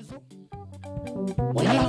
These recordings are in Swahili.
Yesu. Oyala.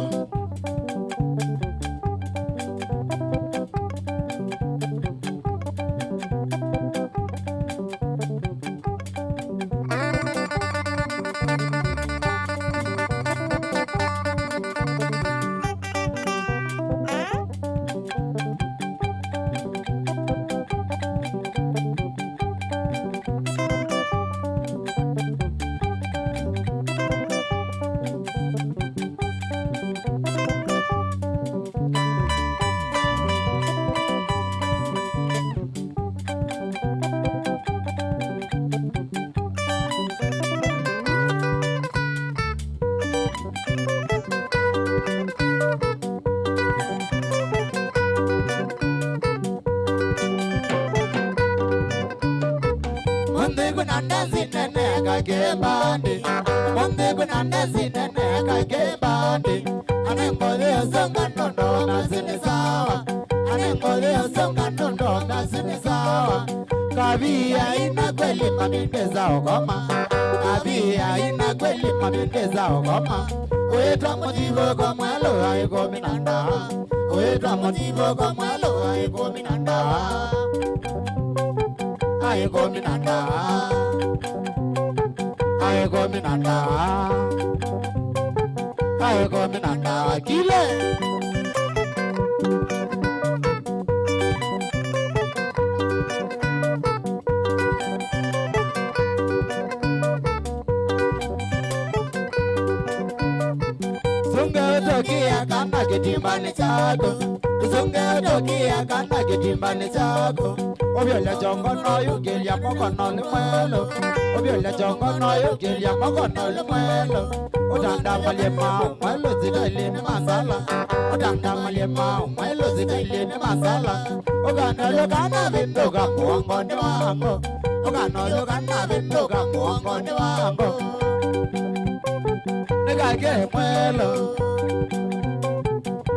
Kavii haina kweli mabindeza ogoma. Kavii haina kweli mabindeza ogoma. Uitwa motivo kwa mwelo haiko minanda. Uitwa motivo kwa mwelo haiko minanda. Haiko minanda. Haiko minanda. Haiko minanda. Kile Tokia kana kitimbani chako. Zunga tokia kana kitimbani chako. Obiole jongo no yugelia moko no limelo. Obiole jongo no yugelia moko no limelo. Odanda malema umelo zidali ni masala. Odanda malema umelo zidali ni masala. Ogana logana vindoga muango ni wango. Ogana logana vindoga muango ni wango. Nigage mwelo.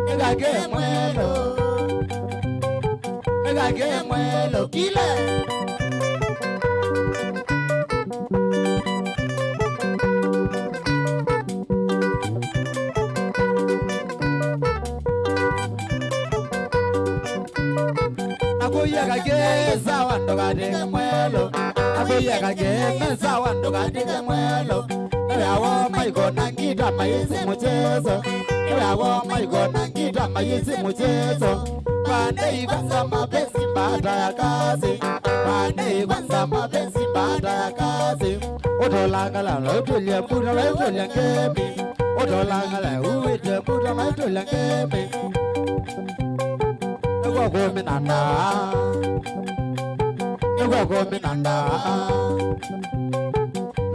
Nigage mwelo. Nigage mwelo. Kile Nakuya kage sawa ndogade mwelo. Nakuya kage sawa ndogade mwelo. Yawo maiko nangita maisi muchezo. Yawo maiko nangita maisi muchezo. Pande kwanza mapenzi baada ya kazi. Pande kwanza mapenzi baada ya kazi. Odolangala lotulia puta lotulia ngemi. Odolangala uite puta lotulia ngemi. Ewa gomi nanda. Ewa gomi nanda.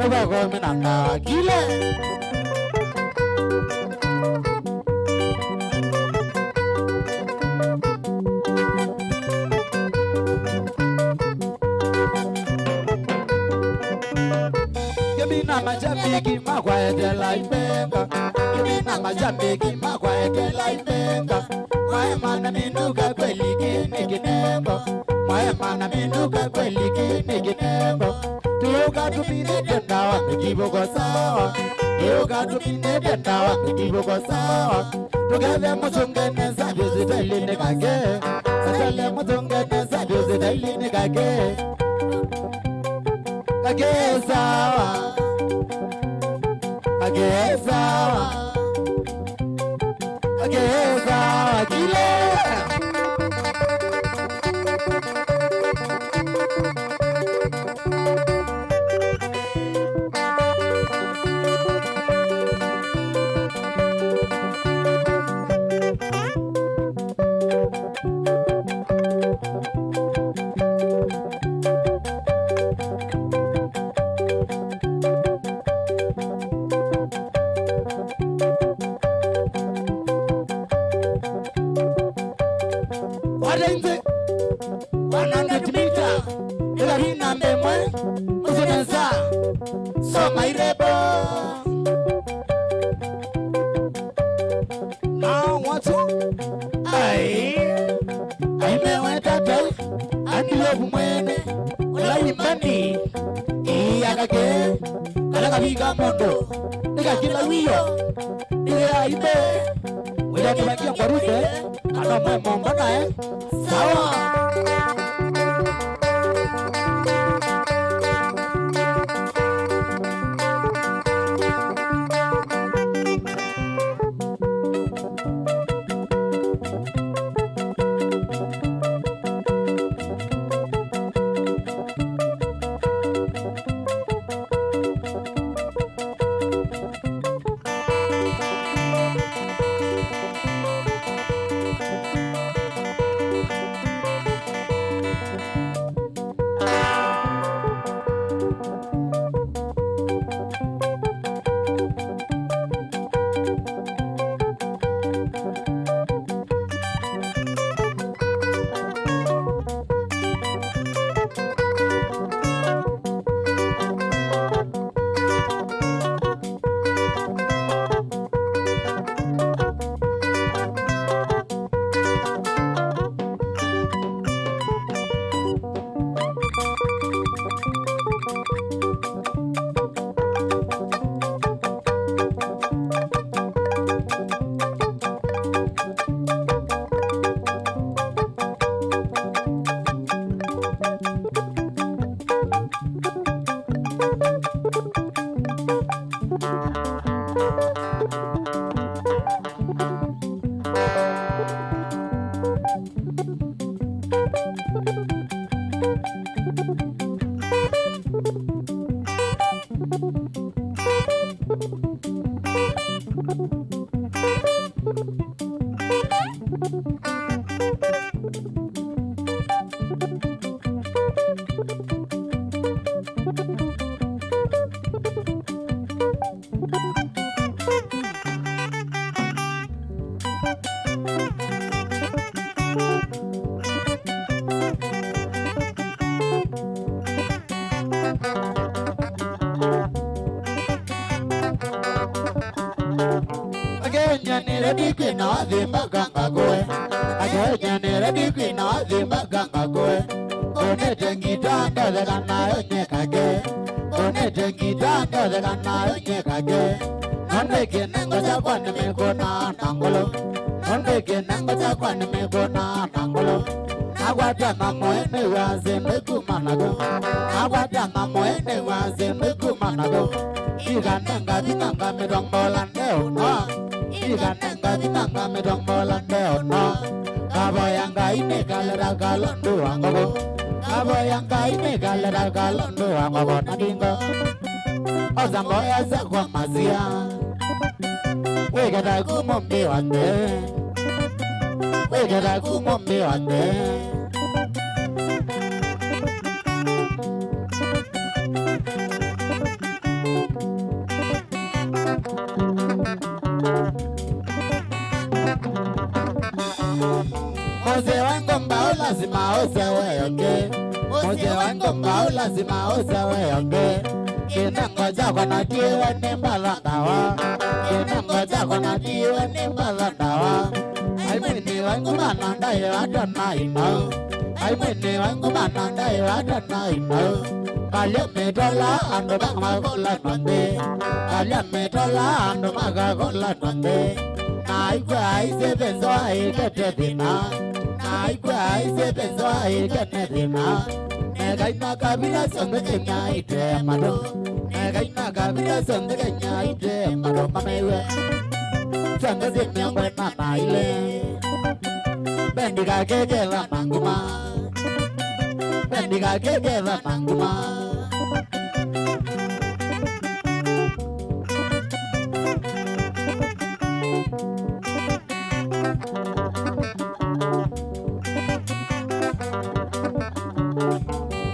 Ewa gomi nanda. Kile Gimina majabiki magwaete laipenga. Gimina majabiki magwaete laipenga. Maemana minuka kweli kini kinembo. Maemana minuka kweli kini kinembo. Tuyoka tupine dendawa mikiboko sawa. Tuyoka tupine dendawa mikiboko sawa. Tugeve mutungene sabyo zitaili kage. Satale mutungene sabyo zitaili kage. Kage sawa. Kage sawa. Kage sawa. Kile Wadenze 100 meter ila hina mbemwe uzenza so mairebo now what ai mewe tata andilo bumwene wala imani iyakake kala kabiga mondo Nika kila wiyo Nika ibe Wila niwangia kwa rute Ano mwe mbona Sawa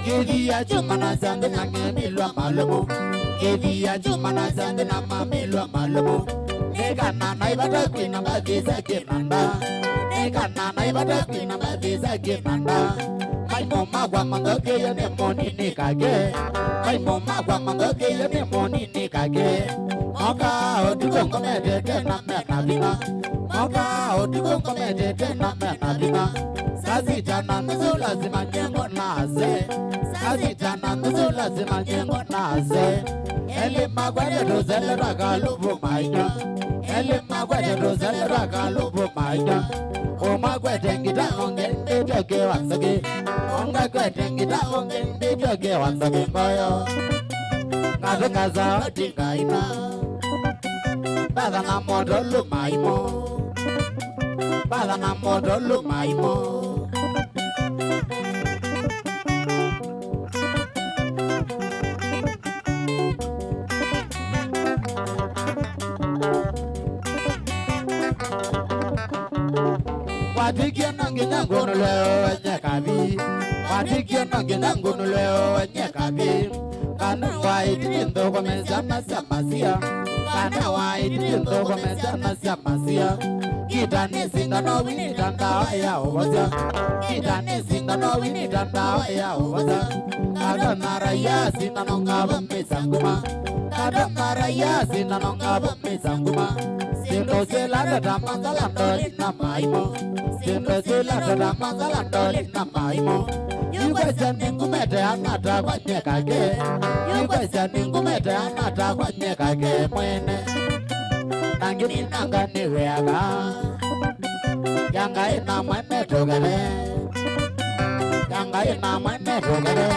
Kevia Jumana Sandana Milwa Malamo, Kevia Jumana Sandana Milwa Malamo, Negana Naibata Queen of Visa Kinanda, Negana Naibata Queen of Visa Kinanda, my mama Wamanga and Moni Nikage, my mama Wamanga and Moni Nikage, Moka, do you come at it and not Navina, Moka, do you come at it and not Navina. Sazijana nuzula zimanyengo naze Sazijana nuzula zimanyengo naze Ele magwede do zele ragalubu maida. Ele magwede do zele ragalubu maida. O magwede ngida ngende joge wansage. O magwede ngida ngende joge wansage boyo. Ngado kaza otinga ina. Bada na modo lu maimo. Bada na modo lu maimo. Wadikia nangi nangono leo wenye Kavii. Wadikia nangi nangono leo wenye Kavii. Kana waitindo kwa meza masamasia. Kana waitindo kwa meza masamasia. Kita nisinda no wini tanda ya owaza. Kita nisinda no wini tanda ya owaza. Kada naraya sinda no ngaba mesanguma. Kada naraya sinda no ngaba mesanguma. Sindo sela dada mangalandoli na maimo. Sindo sela dada mangalandoli na maimo. Yukwesa ningumete anata kwa nyekake. Yukwesa ningumete anata kwa nyekake mwene. Nangini nanga niweaga. Yanga ina mwene togale. Yanga ina mwene togale.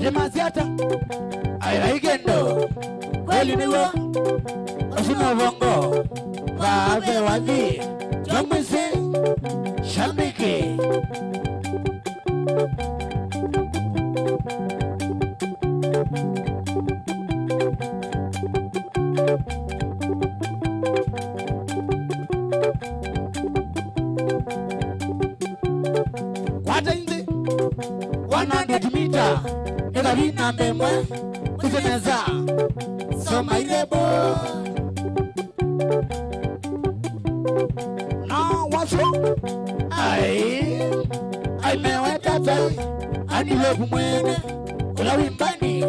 Demasiata aigendo kweli niwo osino bongo babe wazi jomisi shabiki kwata inzi 100 meter Kavii na memwe kusemeza soma ilebo no waso ai meweka tai anile kumwene kula wimbani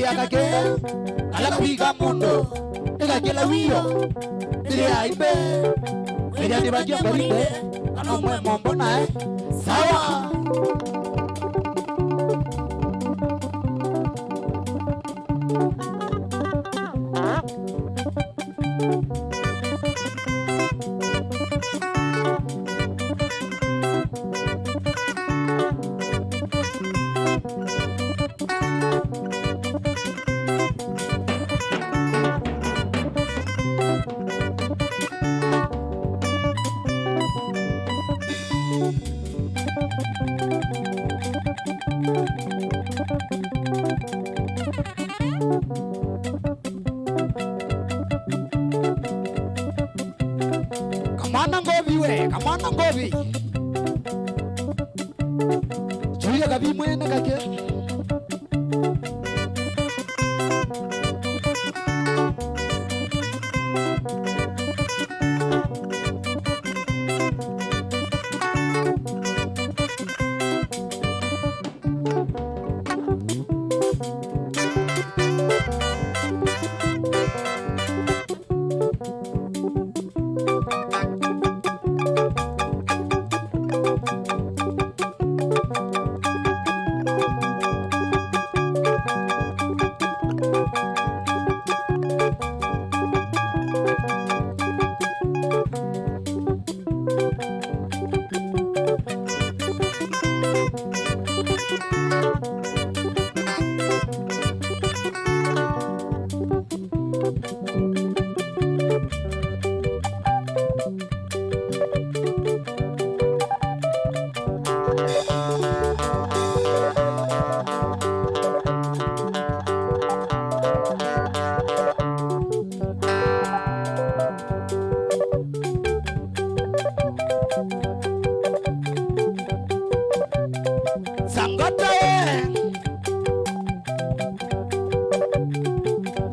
akake alapiga mundo ikakela wiyo ile aibe ile ndibaje baride anomwe mombo nae sawa Come on, Kavii. Julia Kavii mwene kake.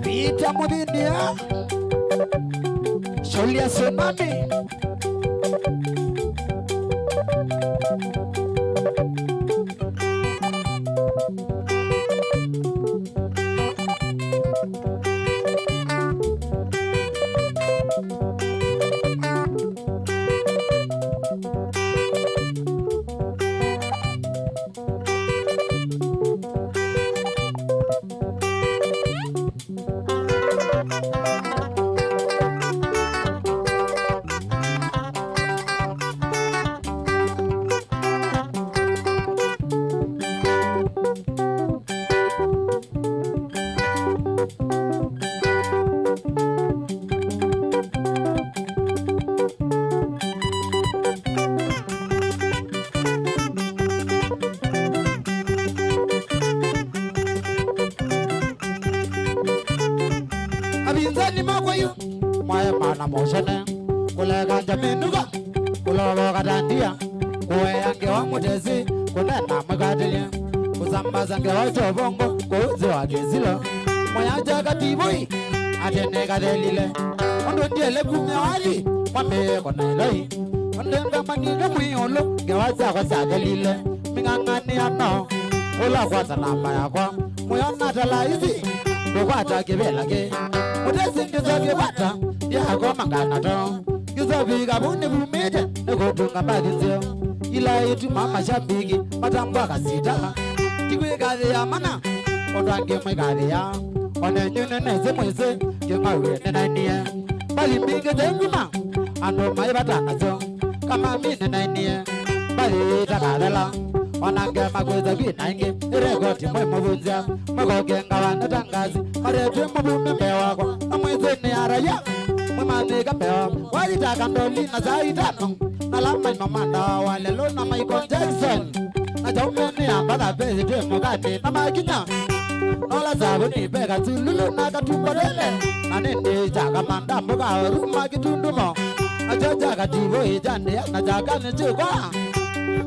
Vita Mudinia Sholia Tsunami Matinzani makwayo Maya mana moshene Kulega jaminuga Kulogo katandia Kuweyange wa mutezi Kunena mkatilia Kusambaza nge wa chobongo Kuzi wa kizilo Maya jaga tiboi Atene kadelile Ondo ndiele kumya wali Mwame kona iloi Ondenga manile mwiolo Nge waza kwa sadelile Mingangani ano Ula kwa tanamba yakwa Muyona tala hizi Kukwata kibelake Mutesi ngizo kibata Yako mangana to Gizo biga buni bumite Nekutunga bagizio Ila itu mama shabiki Matambwa kasita Kikwe kazi ya mana Ondwange mwe kazi ya One nyune neze mwese Kengawe nenainie Bali mbinge zengima Ando maibata nazo Kama mine nainie Bali takadala Wanange makweza vinaingi Iregoti mwe mvunzia Mwekogenga wanatangazi Maretu mbume mbewa kwa Na mweze ni araya Mwemaniga mbewa Walitaka ndoli na zaitano Na lama imamanda walelo na Michael Jackson Na jaumeni ambada pezi tue mugani na makinya Nola zabu ni pega tululu na katumborele Na nini jaga manda mbuga ruma kitundumo Na jaga tivo ijande na jaga nchukwa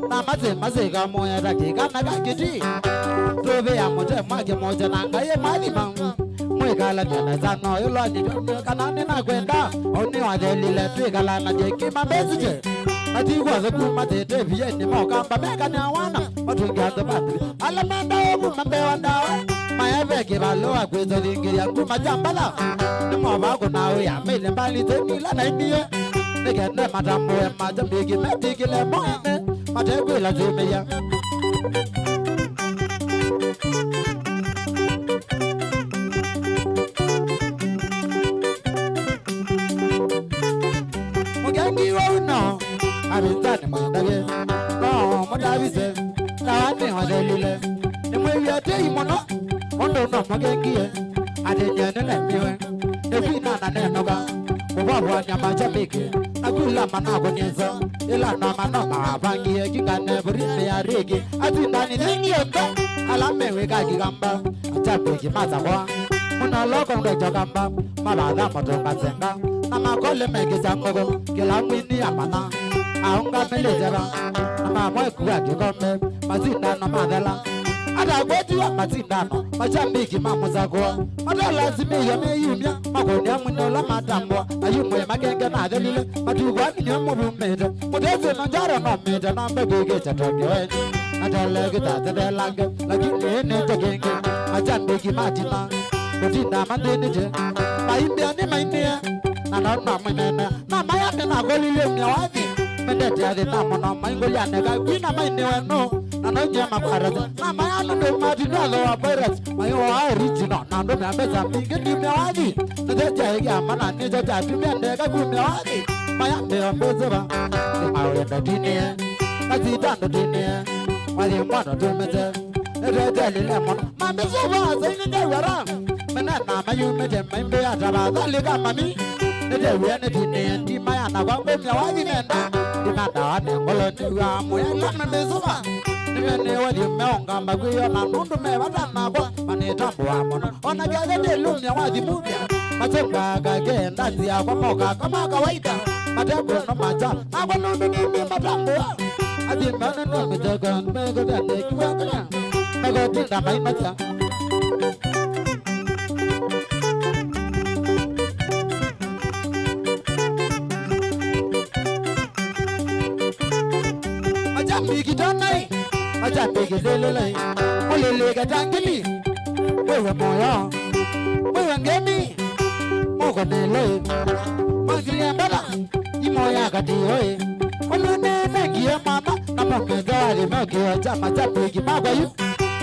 Na maze kamoya dakika na kakiti Tobe ya mote mwake moja na ngaye malima Mwekala nyana zano yolo ni kanani na kwenda Oni wadelile twekala na jeki mambezije Natigwa zeku matete viyeni mokamba meka ni awana Matungianza batili Alamanda obu mambewa ndawa Mayaveke baloa kwezo lingiri yangu majambala Nimo wako nawe ya mele mbali tenila na indiye Nikende matambo ya majambiki metikile moene Matekwila zimeya Mugengi wa uno Abizani mwendage No mudavise Tawani wadelile Nimwe yate imono Ondo no mugengie Adenyene nemiwe Nefina na nenoga Kubawa nyama jambiki Akula manako nyezo Ila na manoma wapangie Kingane burime ya rigi Atindani zengi eka Alamewe kaki gamba Achapiki mazakwa Muna loko ngejo gamba Mabada motonga zenga Na makole megisa ngogo Kila mwini amana Aunga melejera Na mamwe kuwa kikome Mazinda na madela Ata kweti wa mazindano Machambiki mamuzakwa Mata lazimi ya meyumya Makoni ya mwinola matambwa Ayumwe makenge na delile Matugwa kinyo mbumete Mutese nanjaro no mete Na mbegege chatoke wenye Atalege tate lange Lakini ene jagenge Machambiki matina Kutinda mandinije Maimbia ni mainia Na nauna mwenene Na mayane na golile mnyawazi Mendete ya dhina mwana Maingo ya nega Kwina maini weno Na nonye makwaraze Na mayane ndo matinazo wa virus Mayo wa original Na ndo miambeza mingi ni mnyawazi Ndeja higi amana Nijo jatu miandega kumnyawazi Mayambe wa mbezeba Ni mawendo tinie Kazitando tinie Wadi mwano tumete Ndeja lile mwana Mambezeba Zaini ndewara Menena mayumete Maimbe ya tabazali kama mi Ndeja tinie Ndima ya na kwa mnyawazi nenda Ndimanda wane ngolo niwa Mwela mbezeba Nimene wadi meonga Magwiyo na nundu mewatana kwa Manitambu wa mwana Ona gaza delumya wadi mubya Matemba kage ndazi ya kwa moka kama kawaida Mateko no maja Agwa nundu nimi matambu wa Adi mene no miteka Mego dende kiwa kanya Mego tinda maimaja Majambi kitanai Majambi kizelelai Mulele katangili Wewe moyo Wewe ngemi Moko niloi Mangili ambala Imoya kati hoi Ulune mengie mama Na monge zawari mengie Jama jambi kimagwayu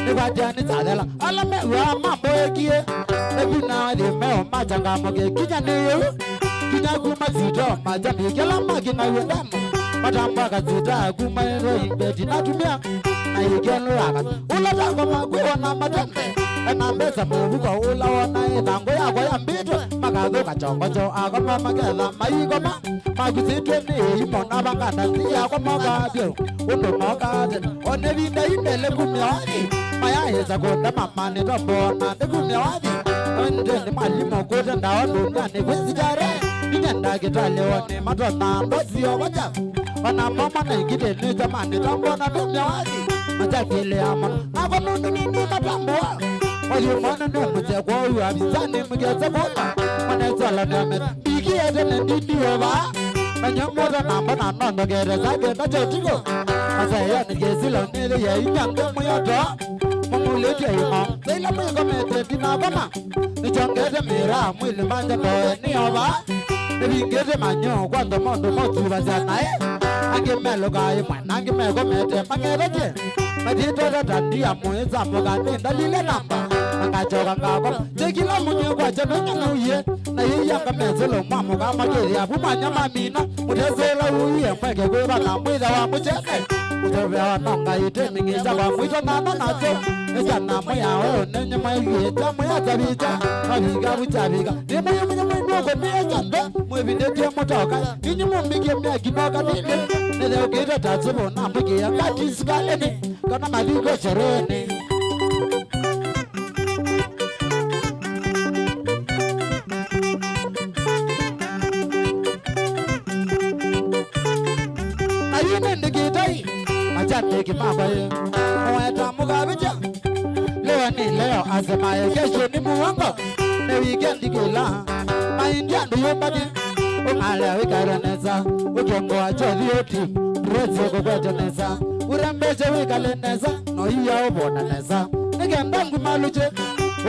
Niwajani zadela Alame wa mambo ekie Nebina wadi meo Majanga moge kinya niyo Kinya kuma zito Majambi kela magina yudamu Matamba kazita kuma niroi Beti natumia Na igenu waka Ula tango magwe wana matambe Enambeza muvuko ula wana Tango ya kwa ya mbito magado kachongocho agoma magela maigoma magusitweni imona bangana tia kwa magadio undo magade onevinda indele kumyani maya heza konda mama ne dobona de kumyani onde malimo koda ndawo ndane kwezidare binyanda kitale one matona mbozio wacha ona mama na ngide ne jamani dobona kumyani majakele ama agonunu ni matambwa oyu mwana ne muje kwa uyu abizane mugeze bona mwana zala ne bigi ede ne ndiyo ba manyamoda namba na nondo gere zage na chotigo asaya ne gezilo ne ye inyange moyoto mamule ke ima sela mwengo mete dinabama ni chongede mira mwili manja boe ni oba ne bingede manyo kwando mondo motu bazanae ange melo gae mwanange mego mete mangereke madito da dandia mweza mogane ndalile namba angachoka ngako tekila munye kwa chenenya na uye na yiyanga mezelo mamo kama kiri abumanya mamina mutezela uye mpeke kweba na mwida wa mucheke utove wa nonga ite mingiza kwa mwito nana nacho eja na mwya weo nenye mwegita mwya tabicha abiga buchabiga ni mwya mwoko mwya chando mwebinete motoka inyi mumbike mya kinoka nile nile ukita tatsibo na mbike ya katiskaleni kana maliko chereni Take him up. Weta Mugabeja. Leo ni leo asemaye kesho ni muongo. Na weekend kila. Maindia ndio badi. Umale wikareneza. Ujongo achodi oti. Reze kukweteneza. Urembeje wikaleneza. No iya ubonaneza. Nigembangu maluje.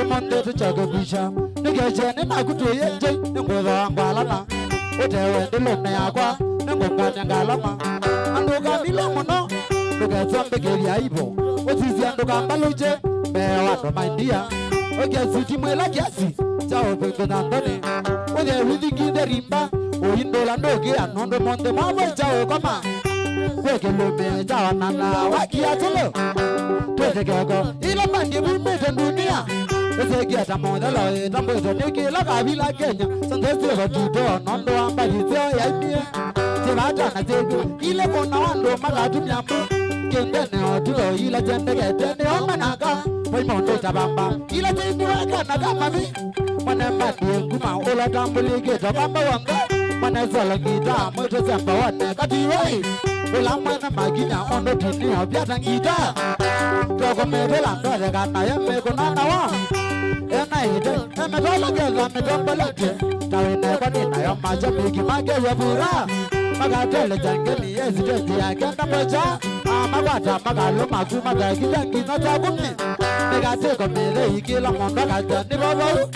Umonde tuchage bisha. Nigeje na kutuye je. Ngozo angwalana. Utewe ndilone yakwa. Ngonganya ngalama. Andoga milomo no. Look sombe keri aibo osisi andoka mbaluje mewa ndo maindia oke suti mwela kiasi chao peke nandone oke widi kinde rimba oindo landoke anondo monde mabo chao kama kweke lume chao nana wakia cholo twete keko ila mandi bumete dunia ese kia tamonda loe tambo eto niki la kabila Kenya santese batuto nondo ambajiteo ya imie sebata na tego ile kona wando magatu miyambu kendene otulo ila jende getene omanaka Boy mondo tabamba ila jende waka naga mami Mwana mbadi nguma ola tambuli gita bamba wanga Mwana zola gita mwito zemba wane katiwai Ola mwana magina ondo tini obiata ngita Toko medela ndore gana yeme kunana wa Ena hide eme tola geza metombolete Tawine kwa nina yo maja bigi mage wabura Magatele jangeli yezi jenti ya kenda moja Magwata magalo maguma gagida ngina chagumi Megateko mele hikila mondo gajani bobo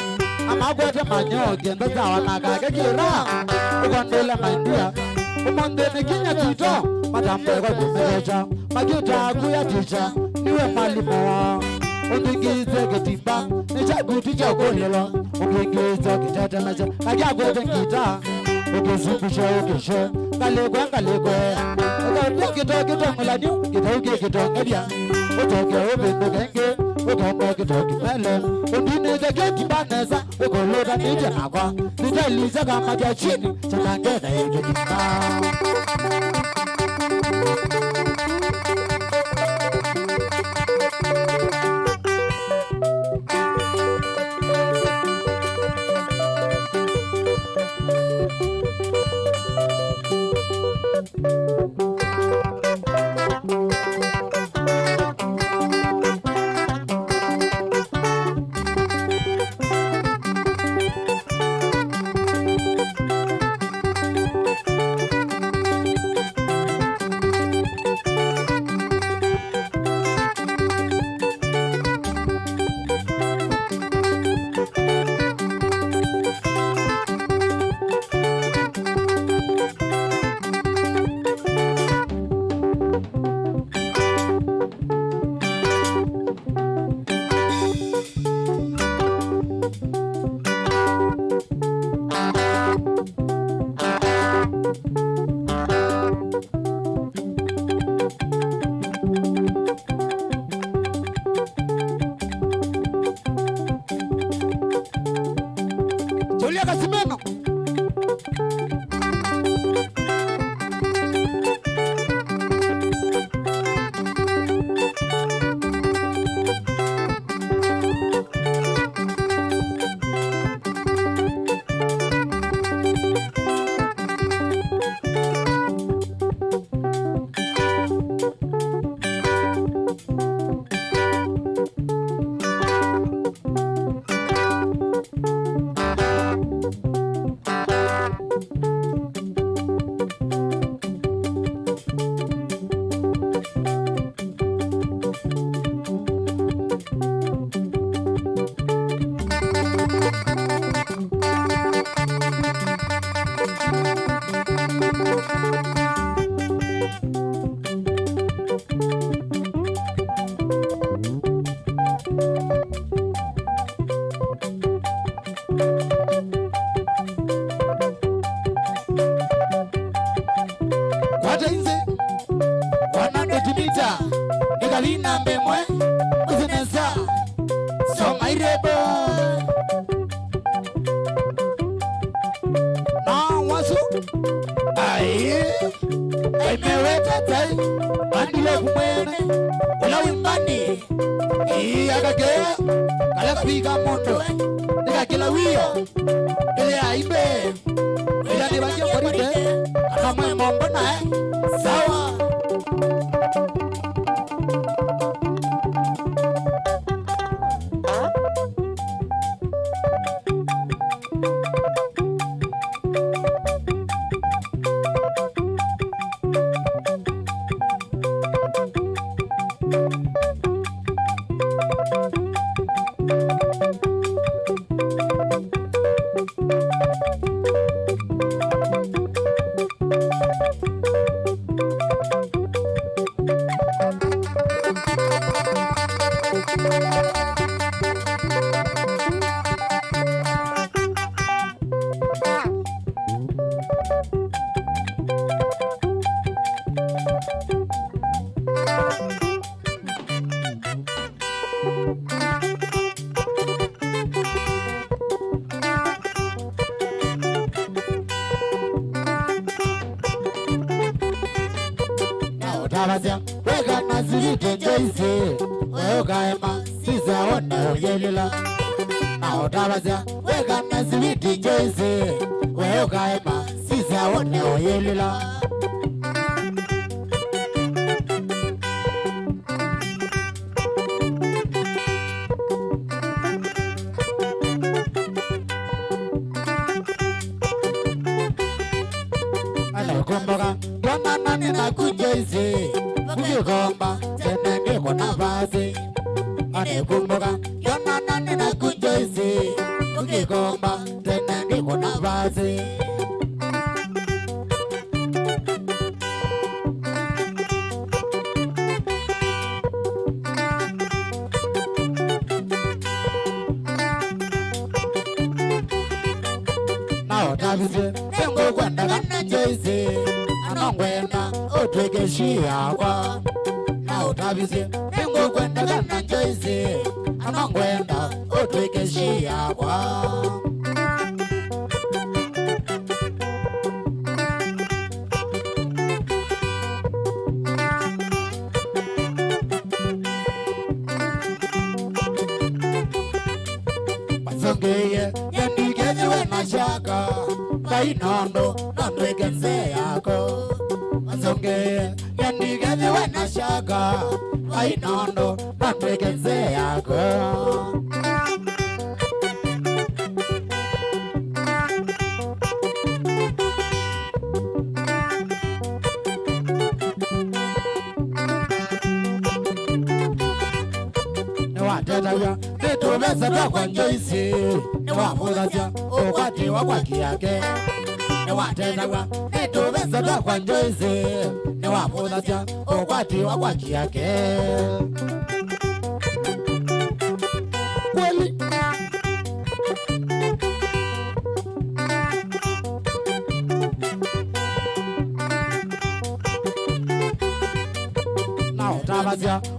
Amagwete manyo gendo zawa nagage kira Ugondole maindia Umondene kinya tito Matambe kwa kumerecha Magita kuya ticha Niwe malimo Ungingize getimba Nichaguti chokolelo Ungingize gitatemecha Kagyagwete ngita Ukizungusha ukishe Ngalegwe Ukitoki mulani Ukitoki Utoke ubindu genge Utoki mele Undine jageti baneza Ukoloda nije nakwa Nitaliza kama kia chini Chakangena hiki jimba Ulia kasimeno.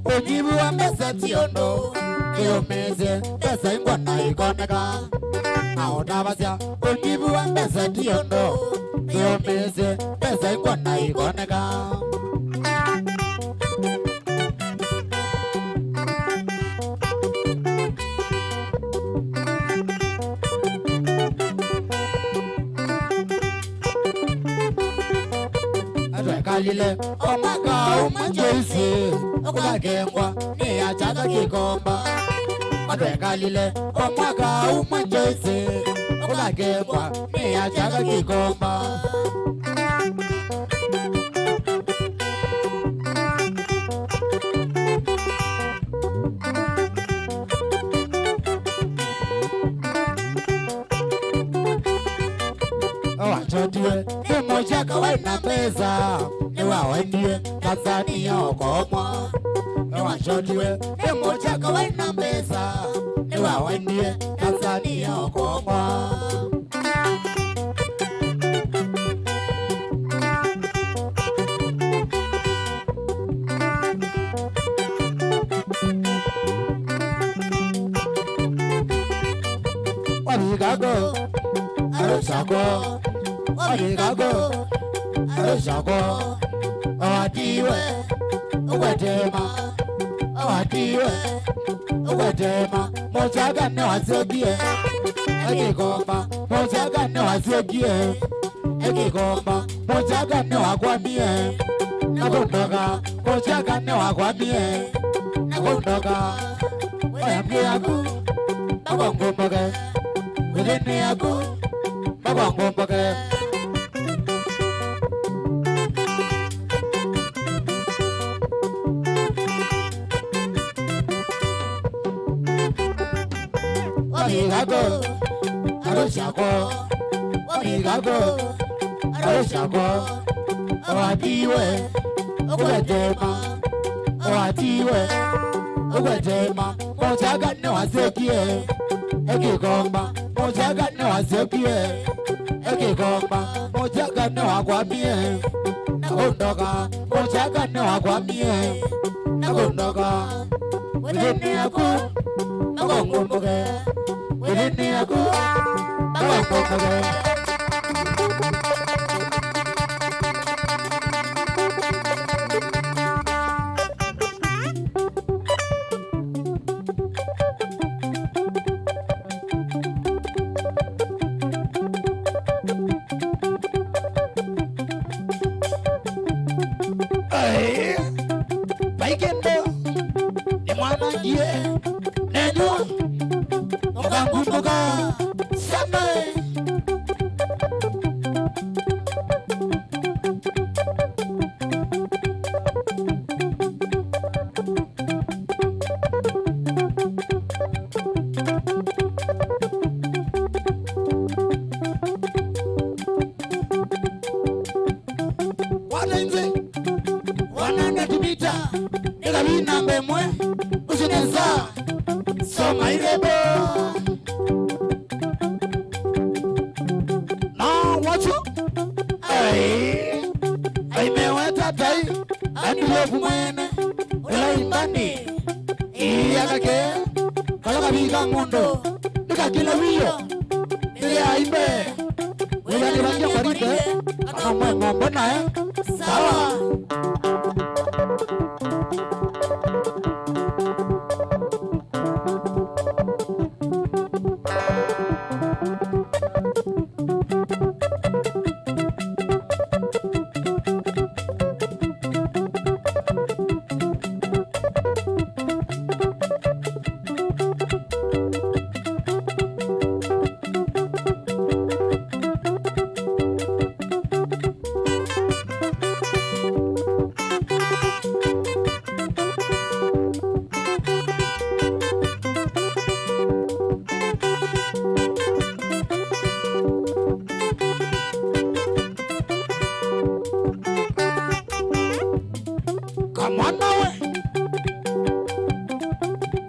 Ojibu wa mesa tiondo, kio meze, pesa ingwa na ikoneka. utabasya unyivu wa mbesa tiondo yomese pesa ikona ikoneka Kalile omaka umanjoisi okagengwa ni achaga kikomba Madwe kalile omaka umanjoisi okagengwa ni achaga kikomba Wachotwe moja kawaina pesa niwaendie Tanzania okomwa Wachotwe moja kawaina pesa niwaendie Tanzania okomwa Warigago Arosako Warigago Arosako Awatiwe Uwetema Awatiwe Uwetema Mojaga ne wazogie Ekikomba Mojaga ne wazogie Ekikomba Mojaga ne wakwamie Nakundoka Mojaga ne wakwamie Nakundoka Wayambi yaku Bagongomboge Wilini yaku Bagongomboge Wamigago Aroshako Wamigago Aroshako Awatiwe Uwetema Awatiwe Uwetema Mojaga ne wazogie Ekikomba Mojaga ne wazogie Ekikomba Mojaga ne wakwamie Nakundoka Mojaga ne wakwamie Nakundoka Wilini yaku Bagongomboge Wilini yaku Bagongomboge Baikendo ni mwana jie Nenyo Mugangumbuga Same Wanenze Wananda tibita Kavii nambe mwe Usineza Soma irebo No wacho Aimeweta tai Andilefu mwene Ula imbani Iyagake Kala Kavii kangundo Nika kila wiyo Nili aimbe Wila nirangia kwarite Kana mwe ngombona Sawa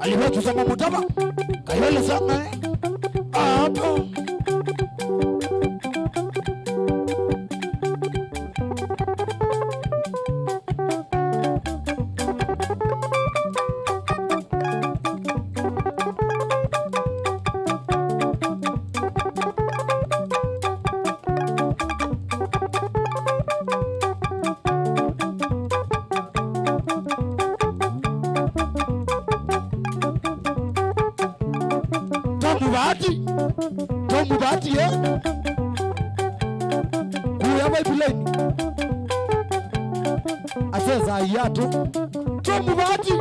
Aliwetu sama mutaba Kayole sana Apo Tomu bati ya kuya Bible aseza yatu tomu bati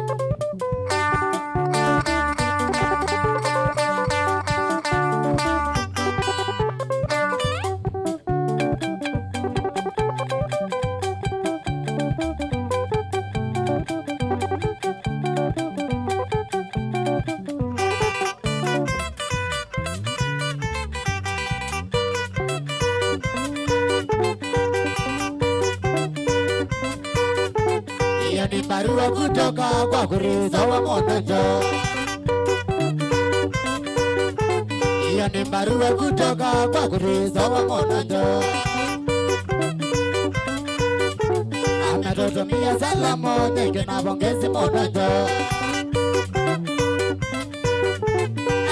barua kutoka kwa kuriza wa monojo. Iyo ni barua kutoka kwa kuriza wa monojo. Ametutumia salamu nyingi na pongezi monojo.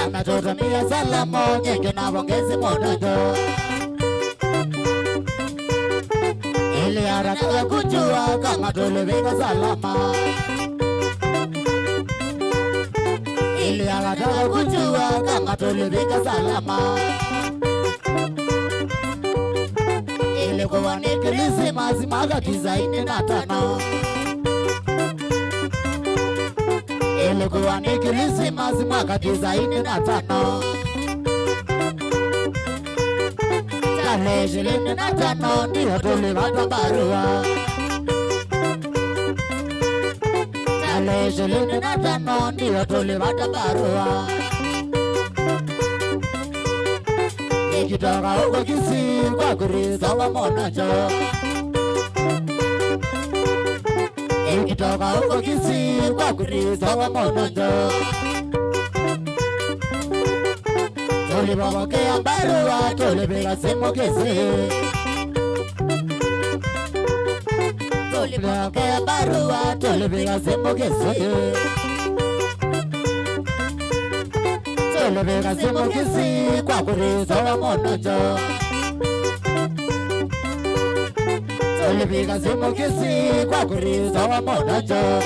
Ametutumia salamu nyingi na pongezi monojo. Ili haraka kujua kama tulifika salama. Ili haraka kujua kama tulifika salama. Ilikuwa ni Krismasi mwaka 95. Ilikuwa ni Krismasi mwaka 95. Tarehe 25 ndio tulipata barua. Tarehe 25 ndio tulipata barua. Nikitoka huko Kisii kwa kuriza wa monojo. Nikitoka huko Kisii kwa kuriza wa monojo. Tulipokea barua tulipiga simu Kisii. Tulipokea barua tulipiga simu Kisii. Tulipiga simu Kisii kwa kuriza wa monojo. Tulipiga simu Kisii kwa kuriza wa monojo.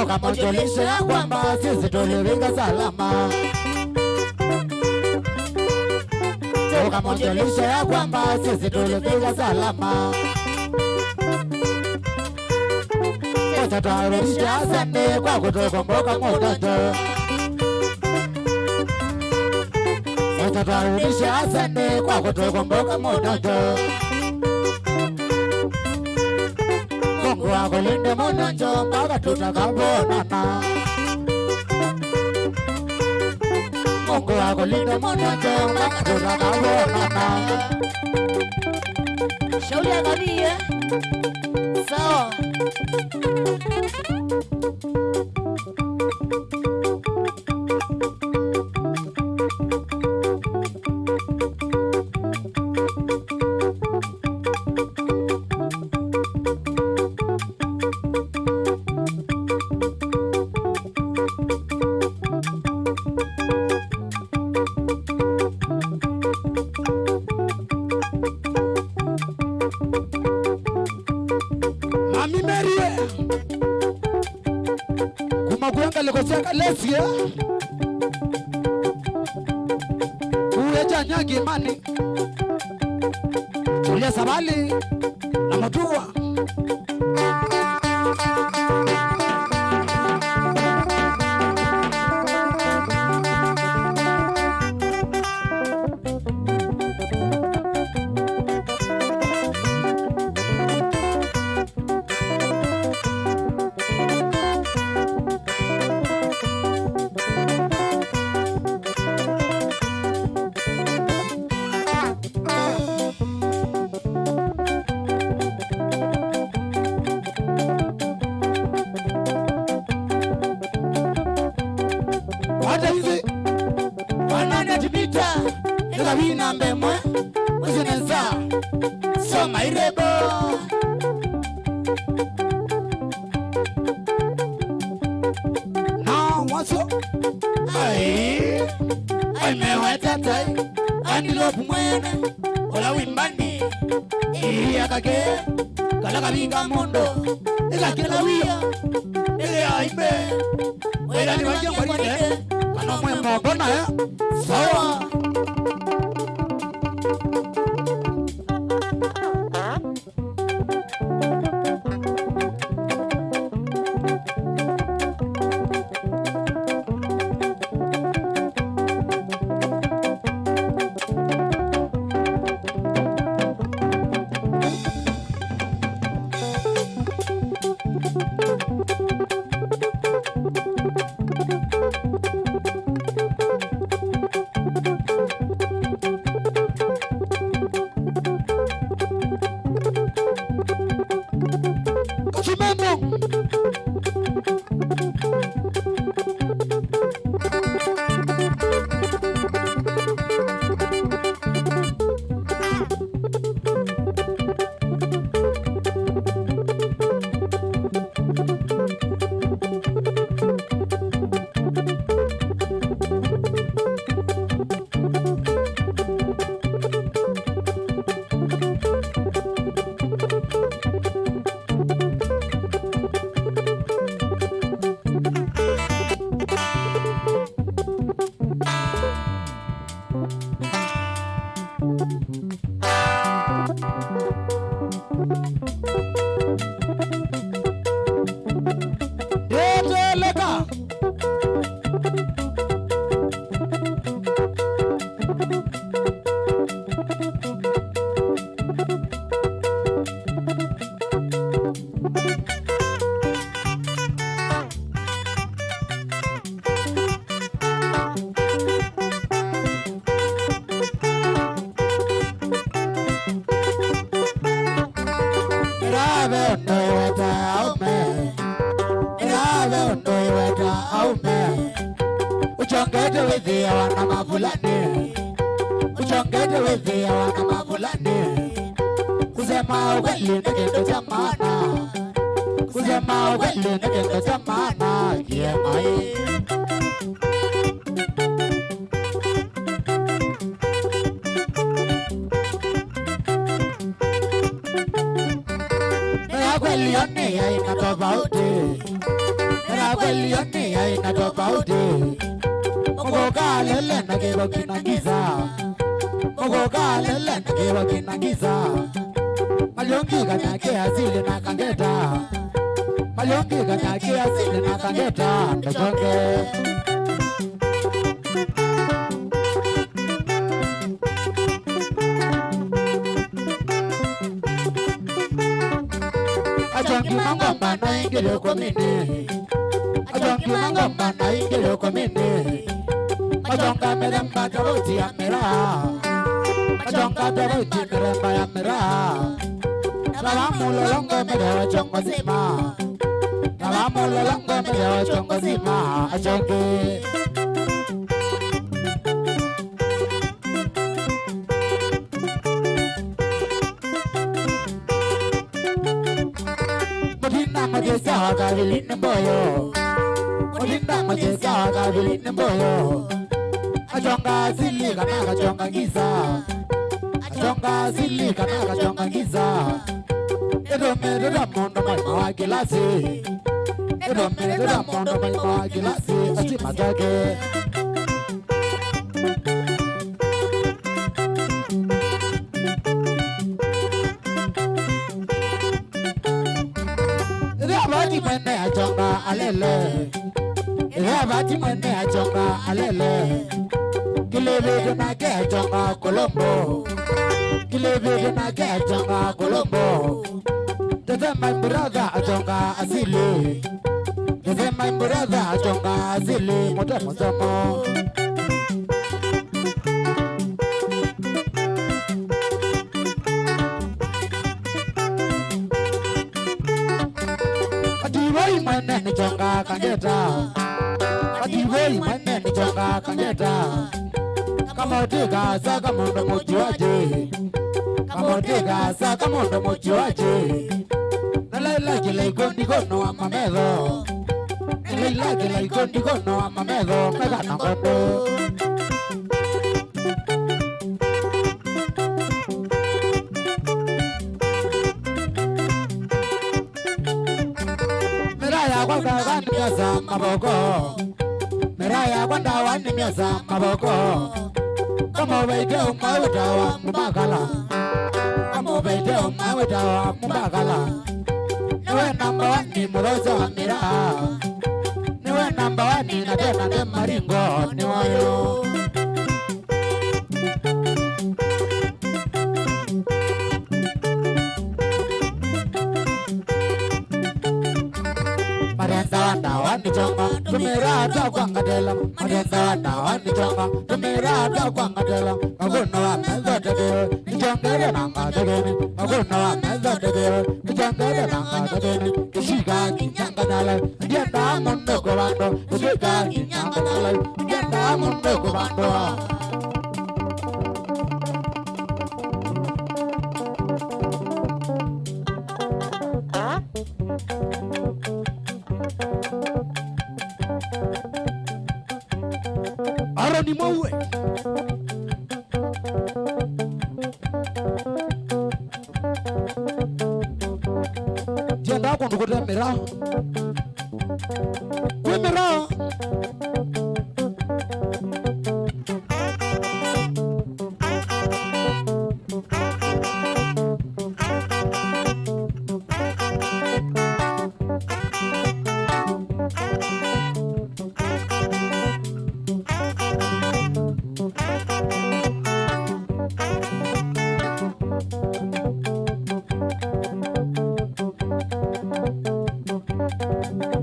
Tukamjulisha ya kwamba sisi tulifika salama. Tukamjulisha ya kwamba sisi tulifika salama. Sasa tuarudisha asante kwa kutukumbuka monojo. Sasa tuarudisha asante kwa kutukumbuka monojo. Mungu akulinde monojo mpaka tutakapoonana. Mungu akulinde monojo mpaka tutakapoonana. Shauri ya Kavii sawa. Kumakuanga likocheka lesia Uweja nyagi mani Julia Sabali na Matua Kavii nambe mwe Uzineza Soma irebo Na waso Ai mewe tatai Andilopu mwene Ola wimbani Iya Kakee Kala Kavii kamondo Ila kila wia Ile aibe wela ni wajia mwaride kana mwe mbona ya sawa mioza maboko Miraya kwanda wani mioza maboko Kama ubeite umawita wa mbakala Kama ubeite umawita wa mbakala Niwe namba wani muroza wa miraa Niwe namba wani na tena ne maringo niwayo Madenda wani chonga tumirata kwangadela Madenda wani chonga tumirata kwangadela Maguna wa meza tegeo Nijongere nanga tegeni Maguna wa meza tegeo Nijongere nanga tegeni Kishika kinyanga nalai Ndienda mundo kubando Kishika kinyanga nalai Ndienda mundo kubando Aroni mwe Tienda kwa ndukote mira Kwe mira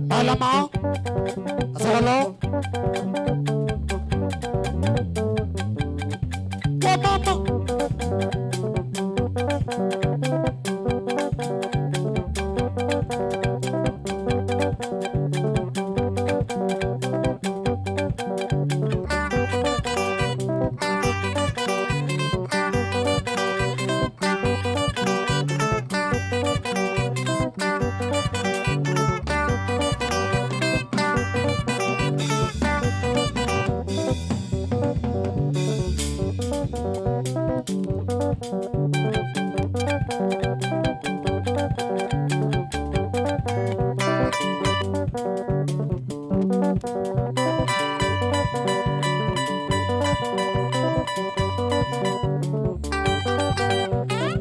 Alama Asalo Mama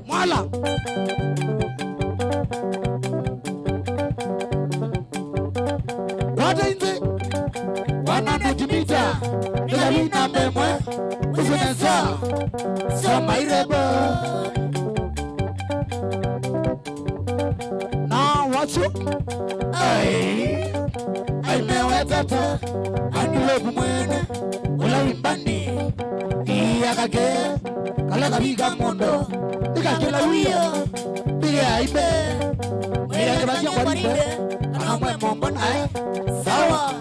Mwala Wada inze Wanandutimita Nilalina memwe Usunesa Soma irebo Na wachu Ay mewe tata Anilobu mwene Ula wimbani Iya kake Kala kabiga mondo Ika kila wio Biga ibe Mwira kebazia kwa ribe Kana mwe mombo nae Sawa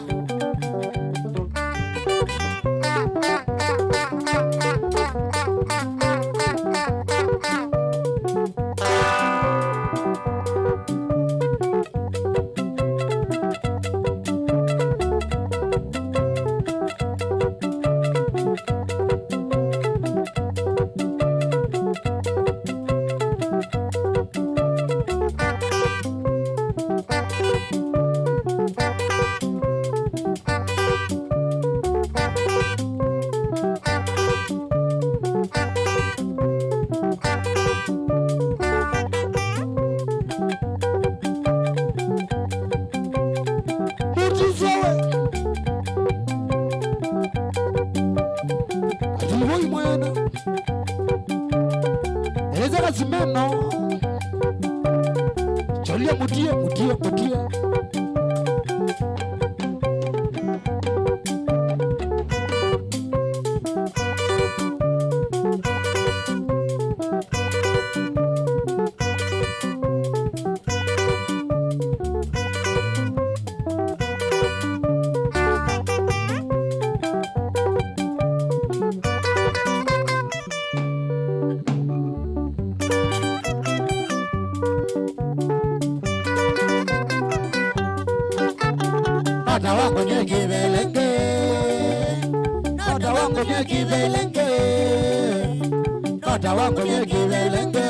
Zimeno Cholia mutia Nota wangu nye kibelenge Nota wangu nye kibelenge Nota wangu nye kibelenge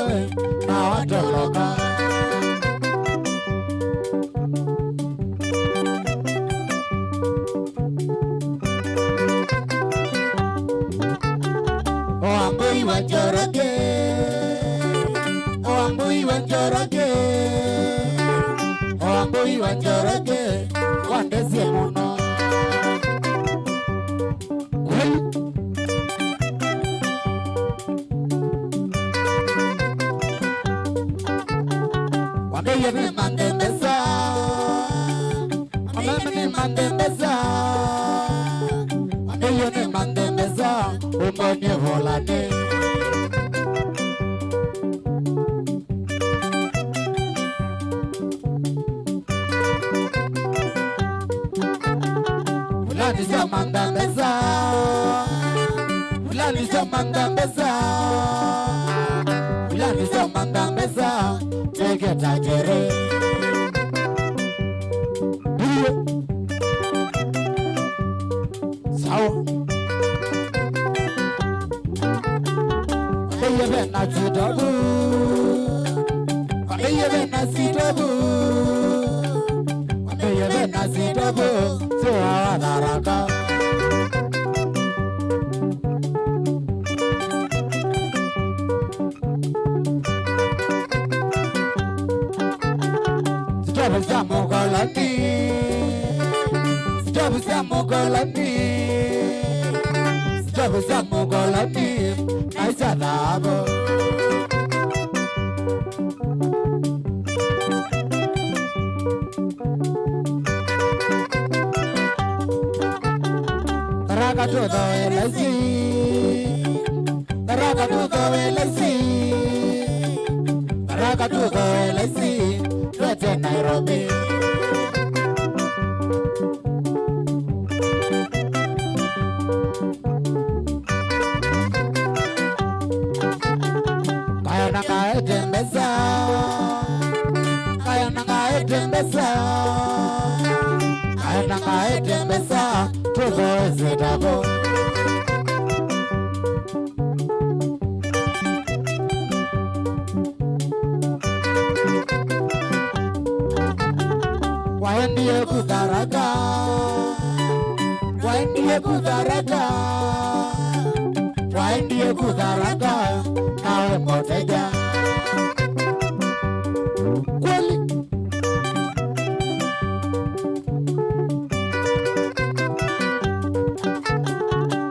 Na watoloka wanjoroge Wambui wanjoroge Wambui wanjoroge Wandezi muno Wambeye me mande mesa Wambeye mande mesa Wambeye me mande mesa Umbonye volane Ulani jamanda mesa Ulani jamanda mesa Ulani jamanda mesa Take it tajere Sawa Wambeye vena chitabu Wambeye vena sitabu Wambeye vena sitabu Sewa daraka Sitabu sa mogolati Sitabu sa mogolati Sitabu sa mogolati Naisa dabo Ragatudo elasi Ragatudo elasi Ragatudo elasi Twete Nairobi Kaya nanga etembeza Kaya nanga etembeza Kaya nanga etembeza Tuzo ezitabo Waendie kudaraga Waendie kudaraga Waendie kudaraga Nawe moteja Kweli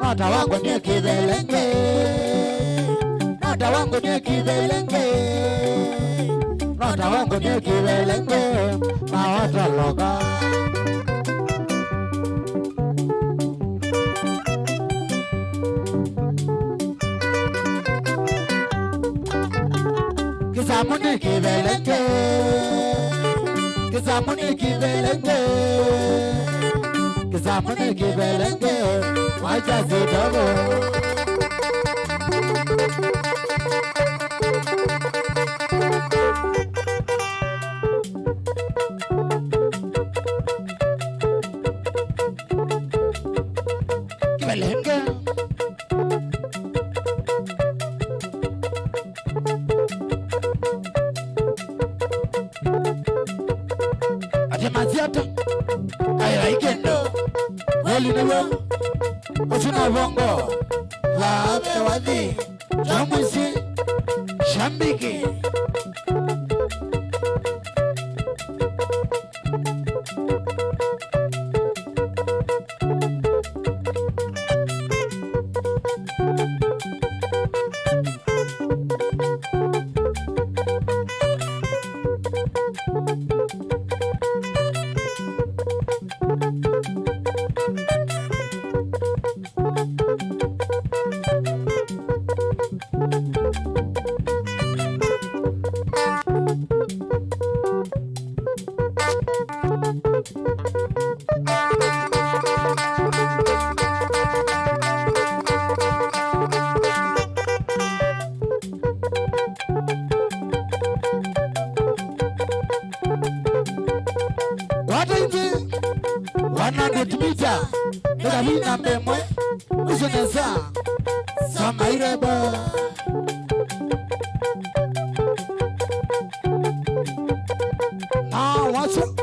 Nota wangu ni kibelenge Nota wangu ni kibelenge Nota wangu ni kibelenge Na wata loga Kisamuni kibelenge Kisamuni kibelenge Kisamuni kibelenge Wacha zitogo Kibelenge Maziata Aira ikendo Weli niwe Osuna bongo Labe wadhi Jamwisi Shambiki Wanangetibita Nagabina mbemwe Usunesa Samaireba Wasu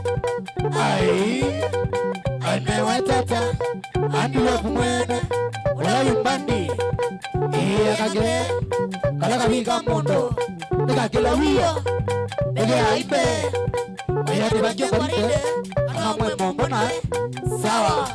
Amewe tata Andiwa kumwene Ula yumbandi Kakee Kakee kala Kavii kamondo nikakila wiyo nige aipe maya tibanjo baride anamwe mombona sawa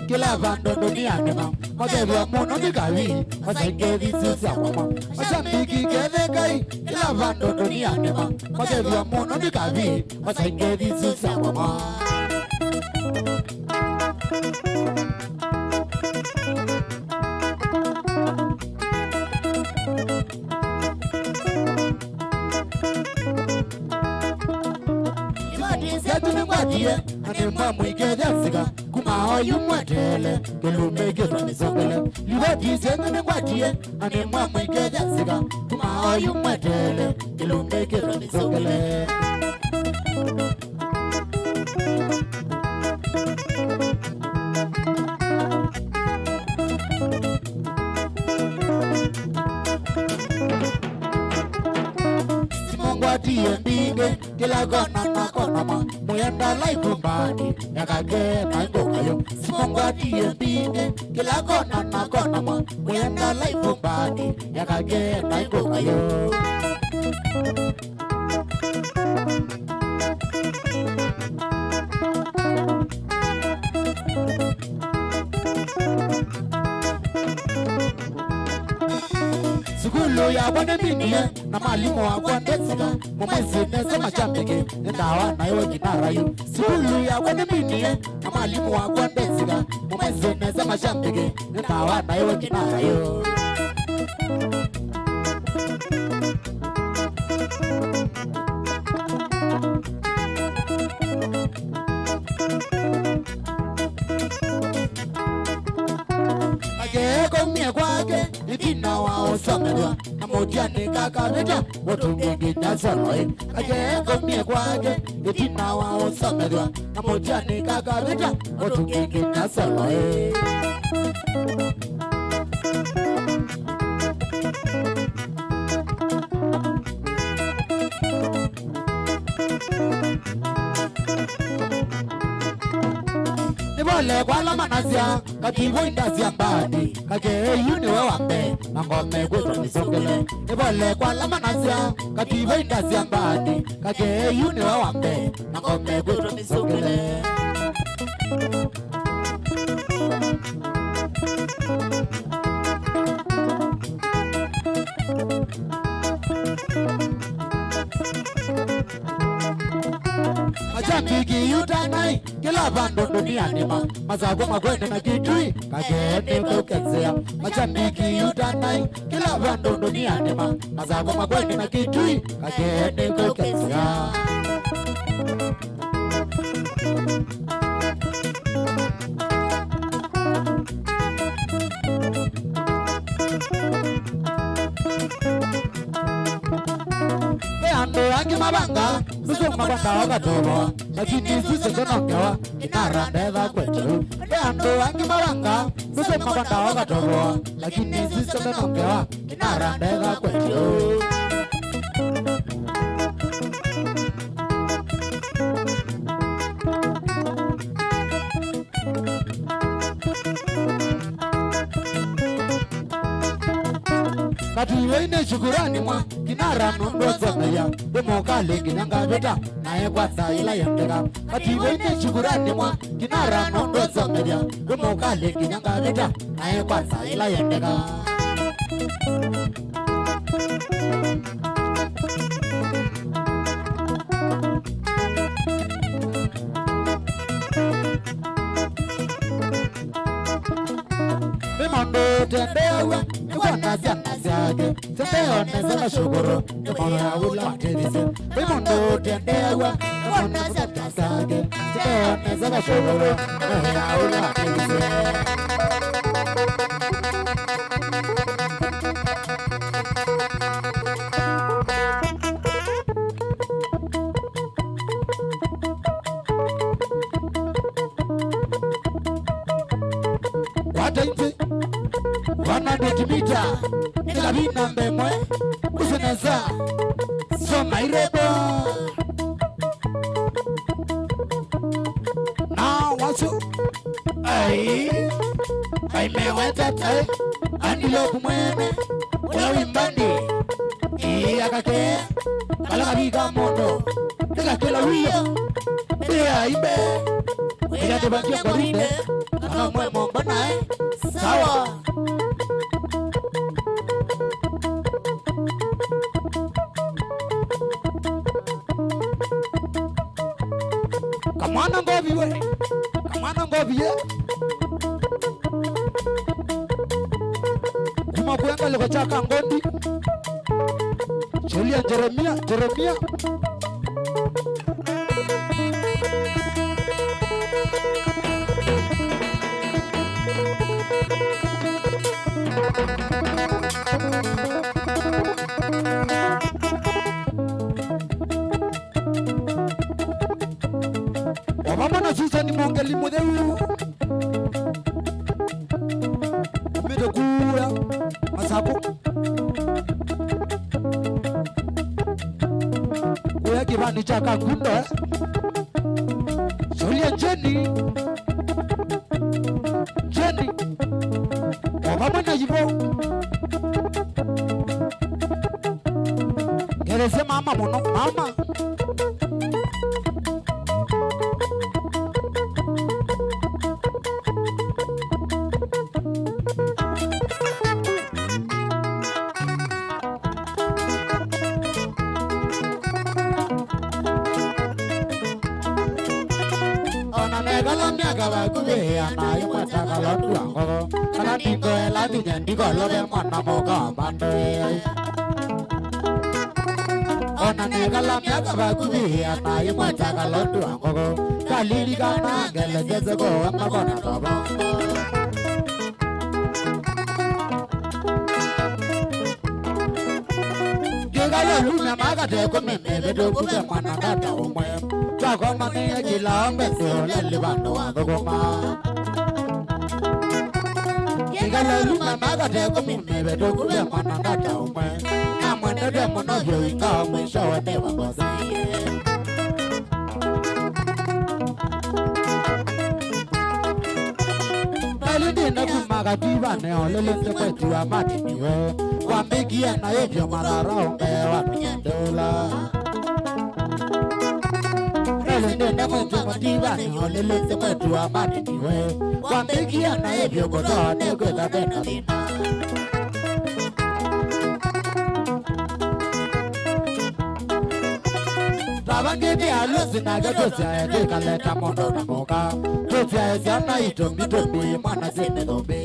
kila vando duniani ma madewa mono ni Kavii KIVISI sawa mashabiki kevekai kila vando duniani ma madewa mono ni Kavii KIVISI sawa ane mamu ikejasiga kuma oyu mwatele kelume kiro misongele liwati sengene kwatie ane mamu ikejasiga kuma oyu mwatele kelume kiro misongele Simongwatie mbinge kila gona na kona ma muyenda laifu mbani yakage na ngokayo Simongwatie mbinge kila gona na kona ma muyenda laifu mbani yakage na ngokayo Sukulu ya wane binie na malimu wa kwandesiga Mumwezi neze machambege ndawa na yo jinara yu Sukulu ya wane binie na malimu wa kwandesiga Mumwezi neze machambege ndawa na yo jinara yu Komie kwake itina wa osamedwa Namotiani kakavita Wotungenge nyasaroi Kakee komie kwake itina wa osamedwa Namotiani kakavita Wotungenge nyasaroi Nibole kwa la manazia Kativo indazia mbadi Kakee yuni wewambe Nangome kwetu nisongele Nibole kwa la manazia Kativo indazia mbadi Kakee yuni wewambe Nangome kwetu nisongele Majambiki yutanai kila vando duniani ma mazago magwende na kitui Kakee kukenzea Majambiki yutanai kila vando duniani ma mazago magwende na kitui Kakee kukenzea Angi mabanga Susu mabanda wakatobo Lakini sisi konongewa Inara ndeva kwetu Ando angi mabanga Susu mabanda wakatobo Lakini sisi konongewa Inara ndeva kwetu Katiwe ine shukurani mwa Kinara nundo zomeya Demo kale kinanga vita Nae kwa saila yendega Katiwe ine shukurani mwa Kinara nundo zomeya Demo kale kinanga vita Nae kwa saila yendega Mimondo tendewa Nikwana zianazia sage Tepeo nezela shuguru Mono ya ula tedise Bimondo tendewa Mono septa sage Tepeo nezela shuguru Mono ya ula tedise Wanadekimita Nikabina mbemwe Useneza Soma irebo Na wasu Ay mewe tata Andilopu mwene Ula wimbandi Iya kake Kalakabiga mondo Nikakela wio Iya ibe Iya tebakia kwa rinde Kaka mwe mbanae Sawa Kamana ngovi we Kamana ngovi ye Kuma kuenga liko chaka ngondi Julia Jeremia Wamama sisa ni mongeli modeu Mede kuya Masapo Kuya kibani chaka gundo Julia Jenny Wamama na jibo Gerese mama mono mama Kavii na yuma takalo tuango kana dingo ela dingo lobe mwana moga bando Ona negala miaka Kavii na yuma takalo tuango kalili kana gele jezo amabona tobo Gala luna magate ko meme do ku be mwana data umwe Kwa mani ya kila mbeso lele bando wagoma Gala luna magate ko meme do ku be mwana data umwe Na mwende de mono yo inga mwisho wa de wagoza Balidi na kumagativa ne olele se kwetu amati niwe Wambigia na yevyo marara umbewa Dola Elende na mwetu mativa ni olele se kwetu amati niwe Wambigia na yevyo kodoa negweza bena dina Tabangiti alusi na gatosi aede kaleta mondo na moka Tosi aezi ana itombi mwana zene dobe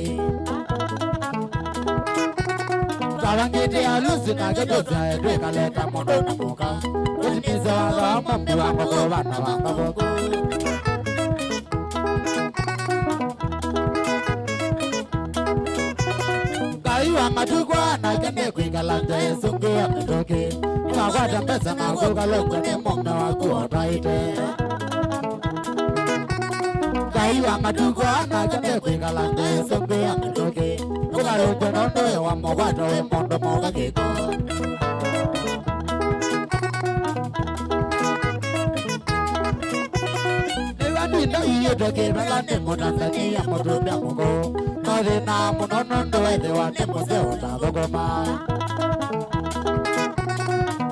Tabangiti alusi na gatosi aede kaleta mondo na moka Ujimize waga mambi wangogo wana wangogo Kaiwa matukwa na kende kuingalanja yesungu ya mitoke Mwagwata pesa na kuka longo ni mome wa kuota ite Kaiwa matukwa na kende kuingalanja yesungu ya mitoke Kuka longo nondo ya wa mwagwata we mondo moga kiko Niwandina hiyo toke melane mo Tanzania mo Rubia Mungo Node na munonondo wede wane mose utagogoma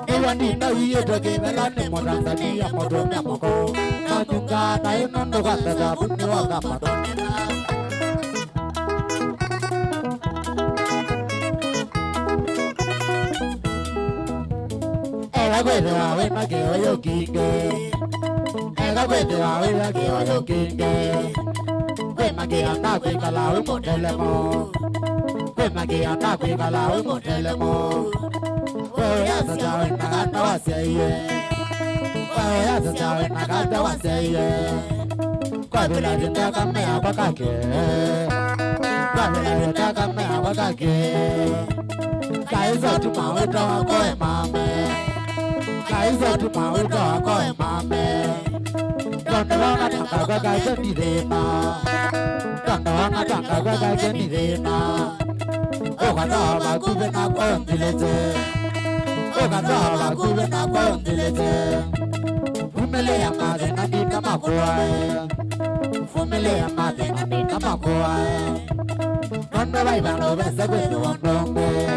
Niwandina hiyo toke melane mo Tanzania mo Rubia Mungo Najunga na inondo kata zabuni waka madonena Ewa kwede wawe mageo yokinge Ega kwede wawe mageo yokinge Kwe magia na kwe kalawe modelemo Magia na kwikala umutelemo Oya sasawe nakata waseye Oya sasawe nakata waseye Kwa bila jitaka mea kwa Kakee Kwa bila jitaka mea kwa Kakee Kaiza tumawita wakoe mame Kaiza tumawita wakoe mame Tondo wana tanga kwa Kakee nidena Tondo wana tanga kwa Kakee nidena Okatoba kube na kondilete Okatoba kube na kondilete Fumele ya made na dita makuae Fumele ya made na dita makuae Wanda baibano besa kwetu wandonge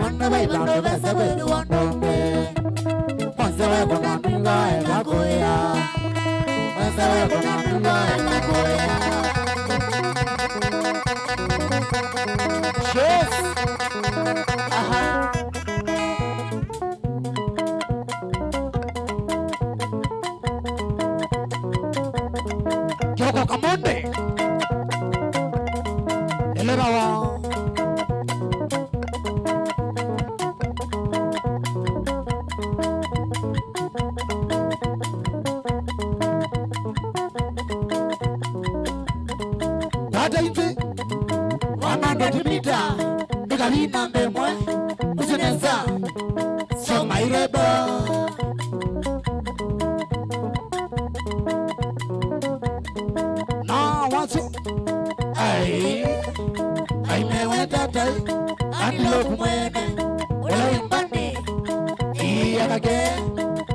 Wanda baibano besa kwetu wandonge Mwansewe kuna minga ega kuya Mwansewe kuna minga ega kuya Yes. Aha. Kyoko kamonde. Eleba wa. Dada hivi. Wanando timita Nikalina mbemwe Usineza Soma irebo Na wasu Ay mewe tatai Andilo kumwene Wala imbani Iya kage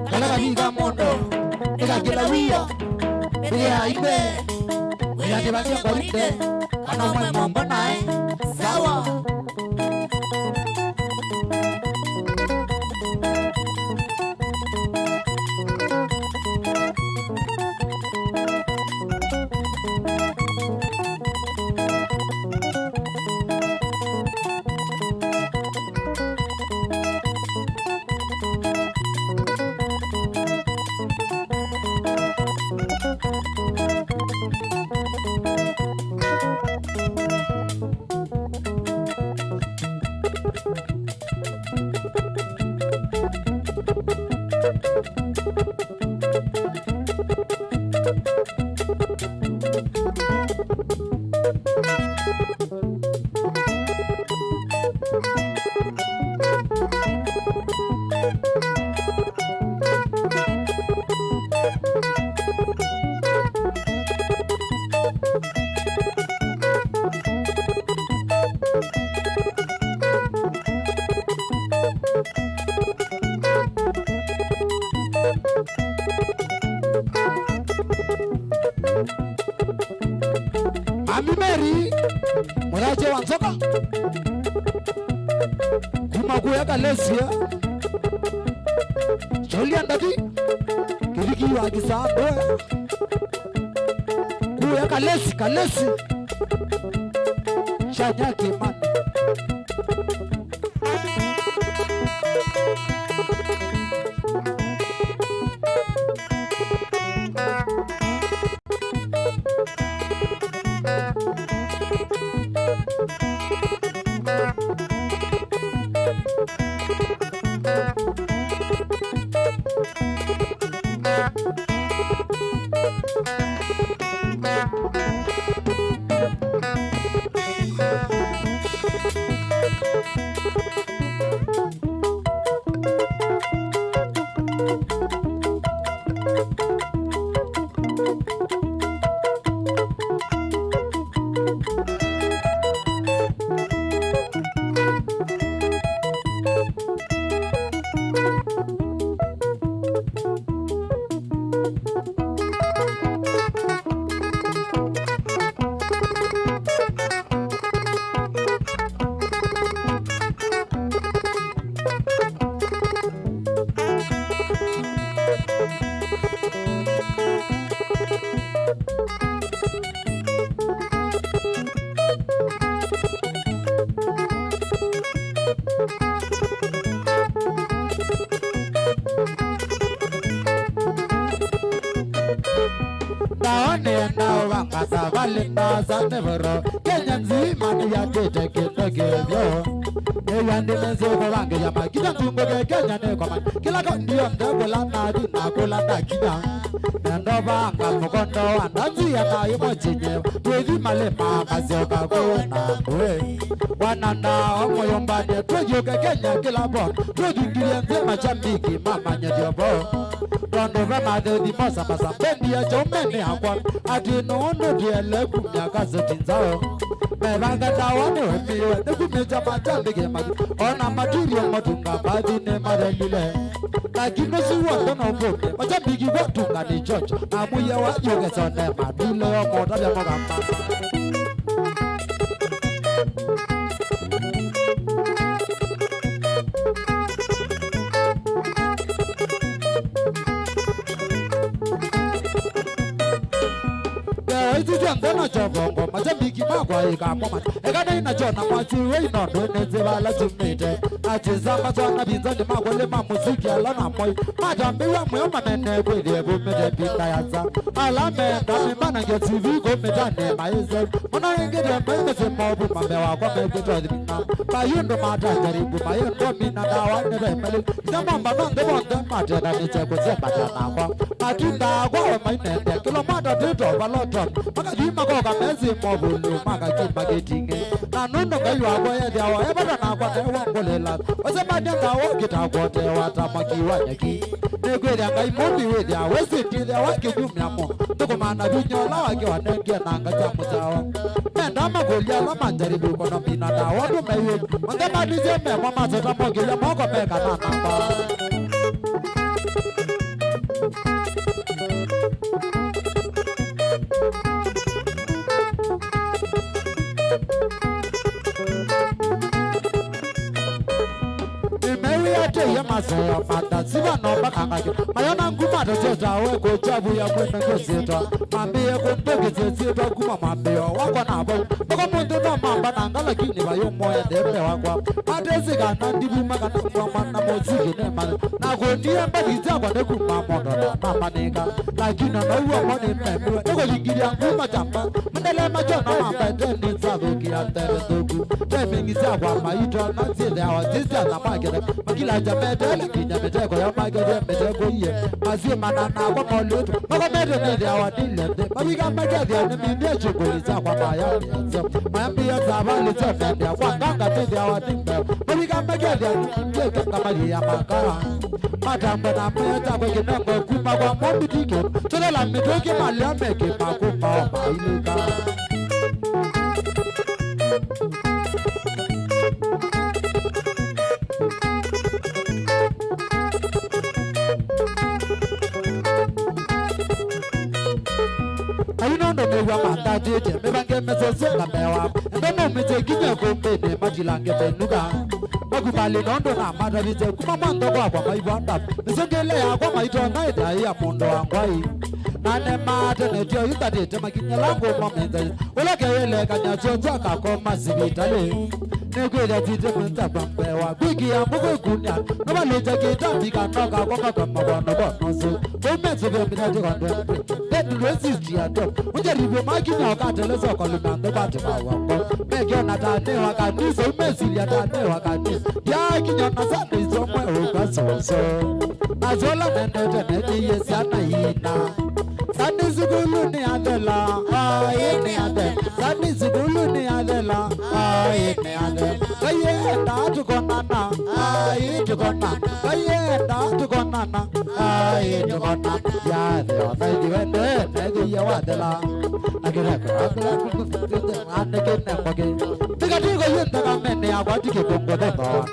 Kala kabiga mondo Ika kila wio Bia ibe Wila tibakia kwa linde Kana mwe mambo nae Sawa Mami Mary Muraje wanzoka Kumakuya kalesia Julian Dadi Kiviki wa kisando Kuya kalesi Shanya kimani Daone na wangasa valina sanevero Kenya nzima ni ya tete kitogevyo Eyandi mezogo wange ya makita tumboge Kenya nekoman Kila kondiyo ndebola nadi na kulanda kida Nendova anga mukondo andanzi ya na imochinye Tuevi malema mazioka kuna kwe Wananda omo yombane Tujuke Kenya kila bon Tujukirie nzima chambiki mama nyediobo Rondo vema de di mosa masa Bendi ya chomene hakwam Ati noono diele kumya kazeti nzao Mevanga dawane wemiwe Nekumija machambiki magi Ona maturio motunga Badine marelile Lakini suwa kono mboke Machambiki watunga ni chocho Amuye wa yoge sone Madile wa moda ya mogamba Ndana chovongo majambiki magwa ikamoma ekana ina chona mwati weino nzevala chimite achizamba chona bizandi magole mamuziki alana moi majambi wa mwema mene kwede bumete pinda yaza alamenda mimana nge TV kometane maize mona ngede mbenge semobu mambe wako mekweto dhina bayundo mata jaribu bayundo mina dawa neremeli zamamba nonde bonde mate na nicheko zembata nakwa matinda kwa mainende kilomata tito baloton Dima koga mezi mobulu maga kimba getinge na nundo kaywa boye diawa ebada na kwa tewa ngolela ose madanga wokita kote watamakiwa nyaki negwede ngai mobi wedi awesi tide wake jumyamo tukomana binyola wake wanenge nanga chamutawa menda magolia la manjaribu kono binada wadu mewe onge madize me mama zota mogelia moko meka na namba Masoya mata siva no bakangajo mayana nguma tata we ko chabu ya kwenda ngoseta mambie ko mpeke zeta kuma mambio wako na bo bako muntu no mamba nangala kini bayo moya debe wako atezi kana ndibu makana kwa mana moziki ne mana na ko ndiye mbadi zakwa ne kuma mondo na mama nega lakini na uwa mone mbe ko ligiria nguma tamba mndele majona mamba tende zago kiatere dogu tebe zakwa maito na zile awazisa na magere makila jamete kinya meteko ya magere meteko ye mazima na kwa moluto bako mede ne ya dilende babiga magere ya minde chukuliza kwa maya nzo mayambi ya zabali tofende kwa nganga tende ya wadimbe babiga magere ya minde kama ya makara matamba na meta kwa kinango kuma kwa mbitike tolela mitoke mali ameke makuma mailika Ayunondo mewa matadete mebange mesosenga mewa ndeno mitekinya kombene majilange benuga Magubali nondo na madavite kuma mando kwa maibanda misongele ya kwa maito naida ya mondo wangwai Nane mate netio yutatete makinyalango mamenze Ulake yele kanyacho chaka koma sivitale Negwede tite mwenta bambewa Kwiki ya mkwe kunya Nova lucha kitambika noka kwa makama wano bonosu Kumetsu vemitaji kondempe Tetu resist ya top Ujaribu makinya wakatelezo kwa lumando bati mawako Mekio natanewa kanisa umesili ya tanewa kanisa Ya kinyona sana isomwe ukasoso Nazola nenete neti yesi anahina Sani zugulu ni adela, ni adela. Sani zugulu ni adela, ni adela. Kayenda tukonana, tukonana. Kayenda tukonana, tukonana. Ya deo, najiwende, najiya wadela. Agireko, anekene koge. Tikatigo yenda kamene akwatike bongo deko.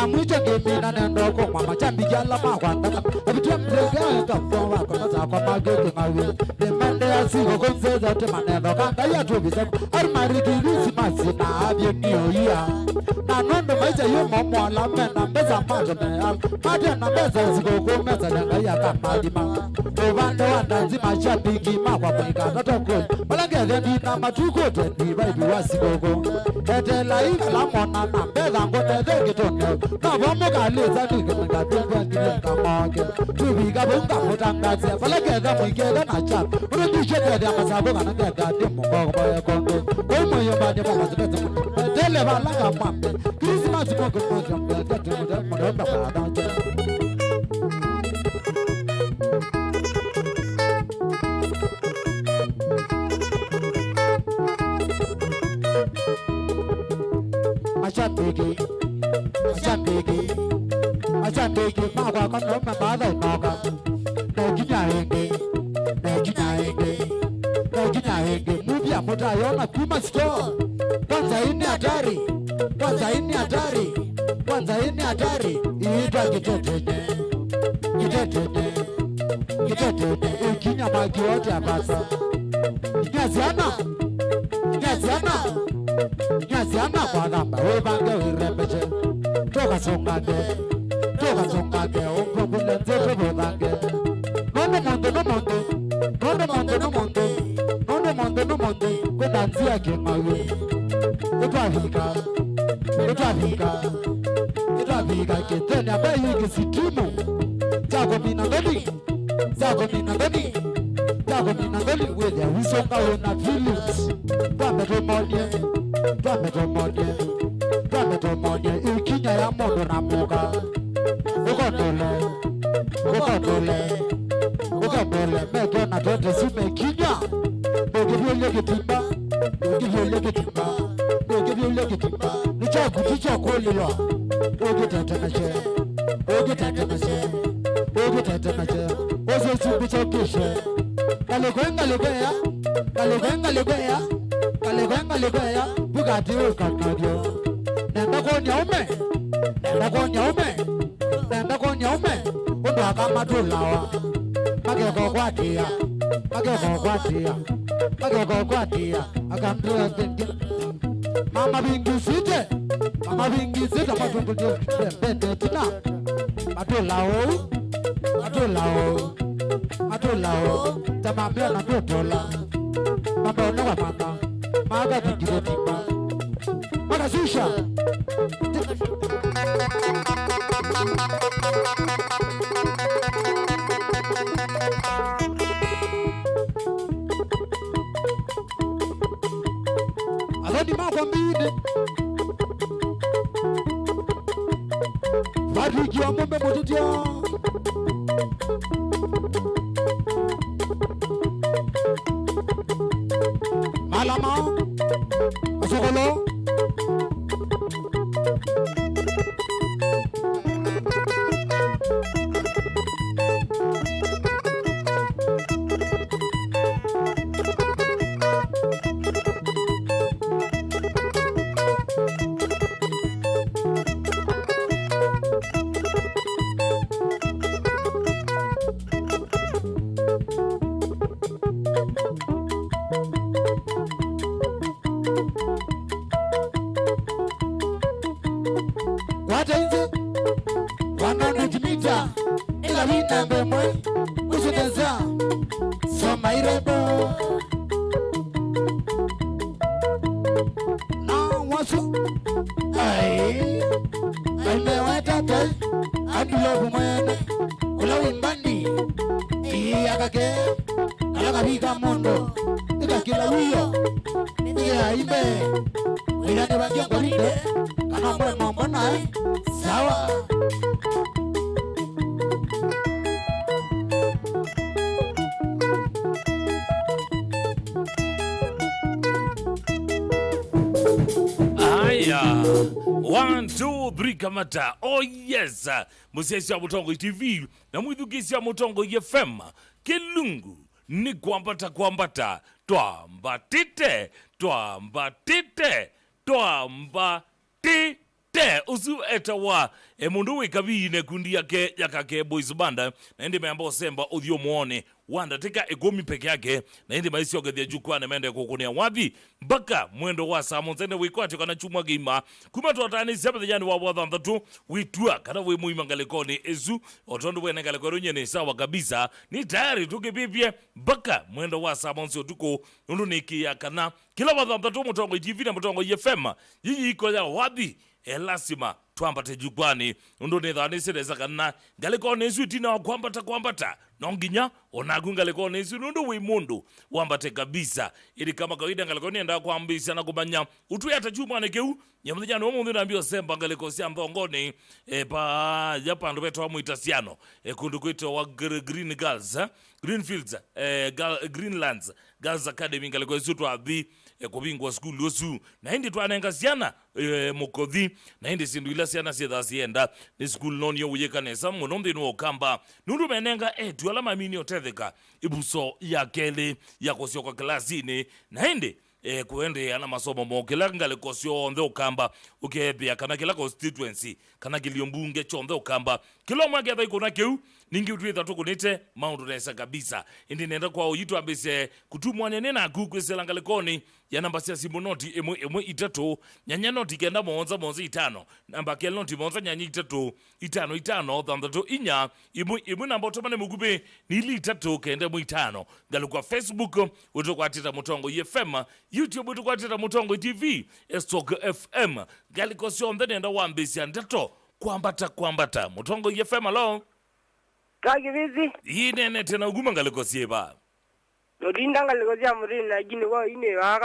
Mwicho kipina nendo kwa mama chambi jala makwanda Abitua mlega kafo wako nasa kwa mageke mawe Demande ya sigo konseza te manendo Kanda ya tubi seko Armariki visi na abye niyo na nondo maisha yo momo la mena mbeza majo me mate na mbeza zikoko meza nyanga ya kamadima obande wandanzi mashabiki makwa mwika katoko balangeze ndi na matuko tendi baibi wasikoko ete life la mona na mbeza ngone zekitone na bomo kaleza nikanga tengwa ngine kamoke tubiga bunga mutangaze balangeze mwikeza na chap urudishete ya masabo kana ngega demo ngoko ya kondo komo yombane mama zibeze tele balanga mwambe Christmas moko moko mbega tumuda mona baba Machambiki, makwa kono mabada inoka. Naginya henge, mubia muda yona kuma store. Kwanza ini hatari, iitwa kitetenye. Ikinya maki wote abasa. Nyaziana kwa gamba, webange wirembeche. Toka songage, umpopule nzeto webange. Nono monde, kwenda nzia kimawe. Itwafika, kitene abayi kisitimu. Zako minangoni, wele usonga wena feelings. Twametomonye, ikinya ya mono na muka. Ukondole, meke na tote sume kinya. Nogivyo lekitimba. Nichako lilwa. Ogitetemeche. Ozo subicho kishe. Kalegwenga, bugati ukanagyo. Nenda konya ume. Undo akamatulawa. Magego kwatia. Akamdua tenge. Mama bingi site. Matumbudio bende tina. Matulao. Tamambia na totola. Mabona wa mama. Maga bingi timba. Magasisha. Aloni makwa mbide. Variki wa mombe motitia. Malama. Asokolo. Watenze wananujimita ila winambe mwe usudeza soma irebo na wasu aimewetate adulobu mwene ulawimbandi iyakake alakavika mondo ikakila wiyo iyaimbe wilane wakiongorinde kana mwe mombona sawa. Aya 1 2 3 kamata. Oh yes, musesi ya Mutongo TV na mwithugisi ya Mutongo FM Kilungu ni Kwambatakwambata. Twambatite te usu etawa mundu we Kavii ne kundi yake ya Kakee Boyz banda na ndi meamba semba uthio muone wanda tika egomi peke yake na ndi maisio gathia jukwa na mende kukunia wathi mpaka mwendo wa saa monzene wikwati kana chumwa gima kuma twatani sebe thani wa watha ndatu witua kana we muima ngalekoni ezu otondo we ngalekoni nyene sawa kabisa ni tayari tukipipye mpaka mwendo wa saa monzio tuko nundu nikia kana kila watha ndatu mutongo TV na mutongo FM yiyi iko ya wathi elasima twambate jukwani ndo ne thani sereza kana galeko nesu tina kwambata nonginya onagu galeko nesu ndo we mundu wambate kabisa ili kama kawaida galeko nenda kwambisa na kumanya utu yata chumane keu nyamujana wo mundu nambio semba galeko sia mbongoni pa japando beto wa muitasiano kundu kwito wa green girls greenfields greenlands girls academy galeko esu twathi kubingwa school yosu na hindi twanenga siana mukothi na hindi sindu ila siana sietha sienda ni school nonio uyekanesa muno mthini wa ukamba nundu menenga tuala mamini otetheka ibuso ya keli ya kusioka klasini na hindi kuende ana masomo mokela ngaleko sionthe ukamba ukethia kana kila constituency kana kiliombunge chonthe ukamba kilo mwake atha ikona keu ningi utwitha tukunite maundu nesa kabisa indi nenda kwa uyitu ambise kutumwa nene na kukwesela ngalekoni ya namba sia simu noti emwe itatu nyanya noti kenda monza itano namba kel noti monza nyanya itano thanthatu inya imwe namba otomane mukupe nili itatu kenda mu itano ngalukwa Facebook utokwatita mutongo FM YouTube utokwatita mutongo TV Stock FM galiko sionthe nenda wambisia ndato kwambata mutongo FM alo KIVISI nene tena uguma ngaliko sieba Nodinda ngaliko sia murina gini wa ine wa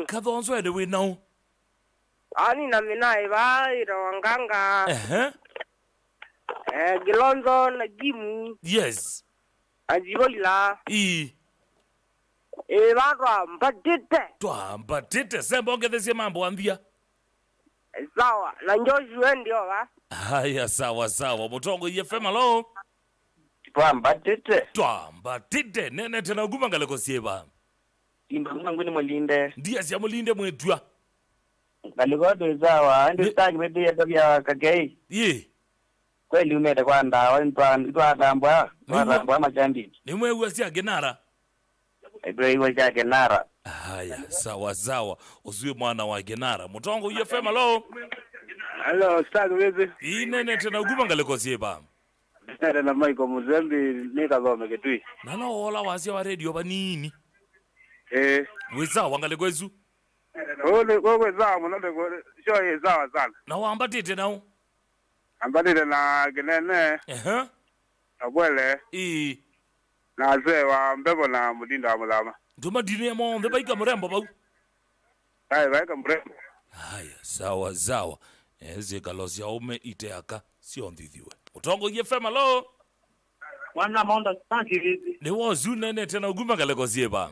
kathonzweni we now ani na mina eba ira wanganga Gilonzo na Gimu yes Ajibolila eba mbatete semba ongethesie mambo anthia sawa na Joshua ndio wa haya sawa mutongo FM alo twambatite nene tena uguma ngaleko sieba imba mwangu ni mulinde ndia sia mulinde mwetua ngaleko dozawa andi staki bede ya tabia Kakee kweli umete kwa ndawa ntwatambwa machambi nimwe uasia genara ebrai wa genara haya sawa usiwe mwana wa genara mutongo FM alo Hello, start with nene tena uguma ngaleko sieba Nere na Michael Muzembi nikathome Kitui. Nano ola wasia wa radio banini. Wisa wangaleko ezu. Ole kwa zamu nande sho yezawa sana. Na wambatite nao. Ambatite na genene. Abwele. Na zewa mbebo na mudinda mulama. Nduma dini mo ndeba ika mrembo bau. Baika mrembo. Haya sawa. Eze kalosia ume iteaka sio ndithiwe. Mutongo FM alo. Wana maunda KIVISI. Ne wozu nene tena uguma ngaleko sieba.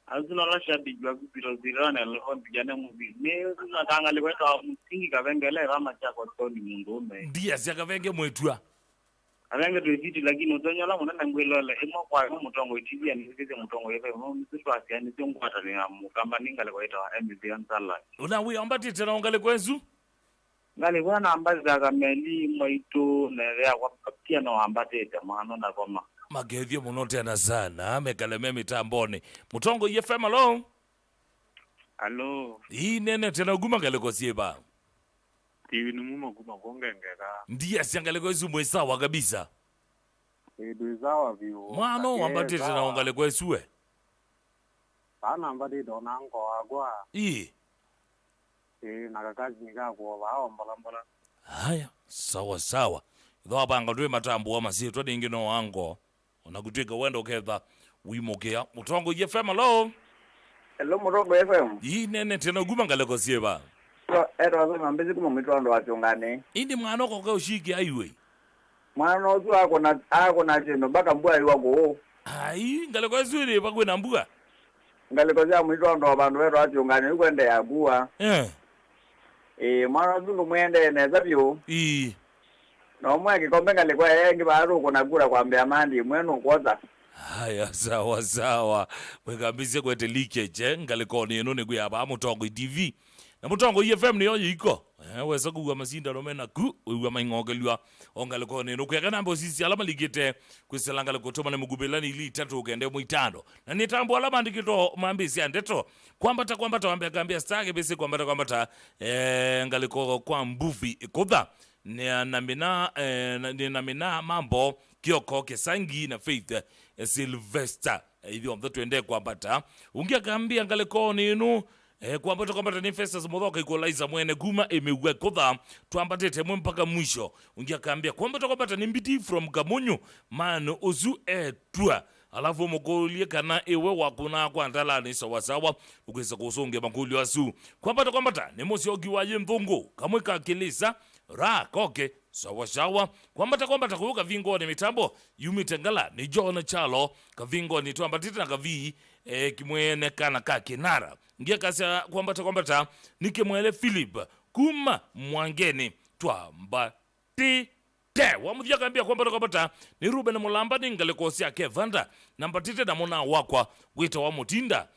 Azuna la shabiki wa kupiro zirana leo bijana mubi. Ne uzuna kanga lekweta msingi kavengele rama chako toni mundume. Ndia sia kavenge mwetua. Avenge tuiti lakini utonyola munana ngwelole imo kwa mutongo TV ani kike mutongo FM msitu asiani tingwata ni kama ningale kwaita MBC ansala. Una wi ambati tena ngaleko ezu. Ngali bwana ambaza kameli mwitu nelea kwa pia no ambate mano na koma magethie muno tena sana amekaleme mitamboni mutongo FM alo nene tena uguma ngaleko sieba TV ni mumo kuma kongengeka ndia siangaleko ezu mwesawa kabisa Duzawa view mano ambate tena ngaleko esuwe sana ambate dona ngo agwa nakakazi nikako waombola haya sawa thoa banga twe matambo wa masi twa dingi no wango onakutwika wenda uketha wimokea mutongo FM alo hello mutongo FM nene tena uguma ngaleko sieba azama mbezi kuma mitwando wachongane indi mwana koka ushiki aiwe mwana ozu ako na cheno baka mbua iwako ai ngaleko ezuri bakwe na mbua ngaleko za mitwando abantu wetu wachongane ukwende yagua mwana zungu mwende neza byo no mweke kombe ngaleko yengi baru kuna gura kwambia mandi mwenu kwoza haya sawa mwekambise kwete leakage ngaleko ni none kuyaba mutongo TV na mutongo FM ni oyo iko wesa kuwa masinda romena ku uwa maingogelwa ongaliko ni nukwega nambo sisi alama ligite kwiselanga likotoma na mugubelani ili 3 ugende mu 5 na nitambo alama ndikito mambisi andeto kwambata wambe gambia stage bese kwambata ngaliko kwa mbuvi kodha namina mambo Kioko Kesangi na Faith Sylvester hivyo mdo tuende kwambata ungia gambia ngaliko ninu kwambata ni Festus Mudhoka equalizer mwene guma emewe kodha tuambatete mwe mpaka mwisho ungia kambia kwambata ni mbiti from Kamunyu man ozu tua alafu mukulie kana ewe wakuna kwa ndala ni sawasawa ukisa kusonge makuli wasu kwambata ni mosiogi waje mthungu kamwe kakilisa ra koke sawasawa kwambata kuuka vingo ni mitambo yumitengala ni John Chalo kavingo ni tuambatite na Kavii kimwene kana kakinara ngia kasi kwambata nike mwele Philip kuma mwangeni tuambati wamuthia kambia kwambata ni Ruben Mulamba ningalikosia Kevanda nambatite na mona wakwa wita wa mutinda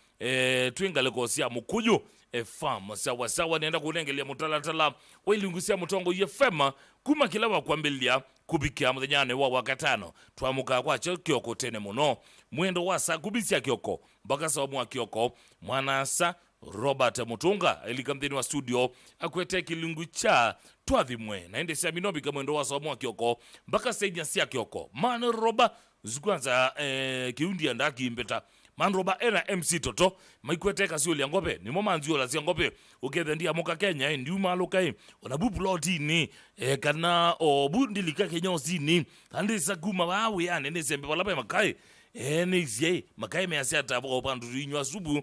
twingalikosia mukuju fam sawa nenda kunengelia mutalatala wailungusia mutongo FM kuma kila wakwambilia kubikia mthenyane wa wakatano twamuka kwa Kioko tene muno mwendo wa saa kubisia Kioko mpaka saa mwa Kioko mwanasa Robert Mutunga elikamthini wa studio akwete kilungu cha twathimwe na ende sia minobi kama mwendo wa saa mwa Kioko mpaka senya sia Kioko man roba zikwanza kiundi andaki mbeta man roba era MC Toto maikwete kasi oli ngope ni moma nzio la sia ngope ukethe ndia muka Kenya ndi umaluka ona buploti ni kana obundi lika Kenya osini andi sakuma bawe yani ne sembe balabe makai nizie makai me asia tabo bandu inywa subu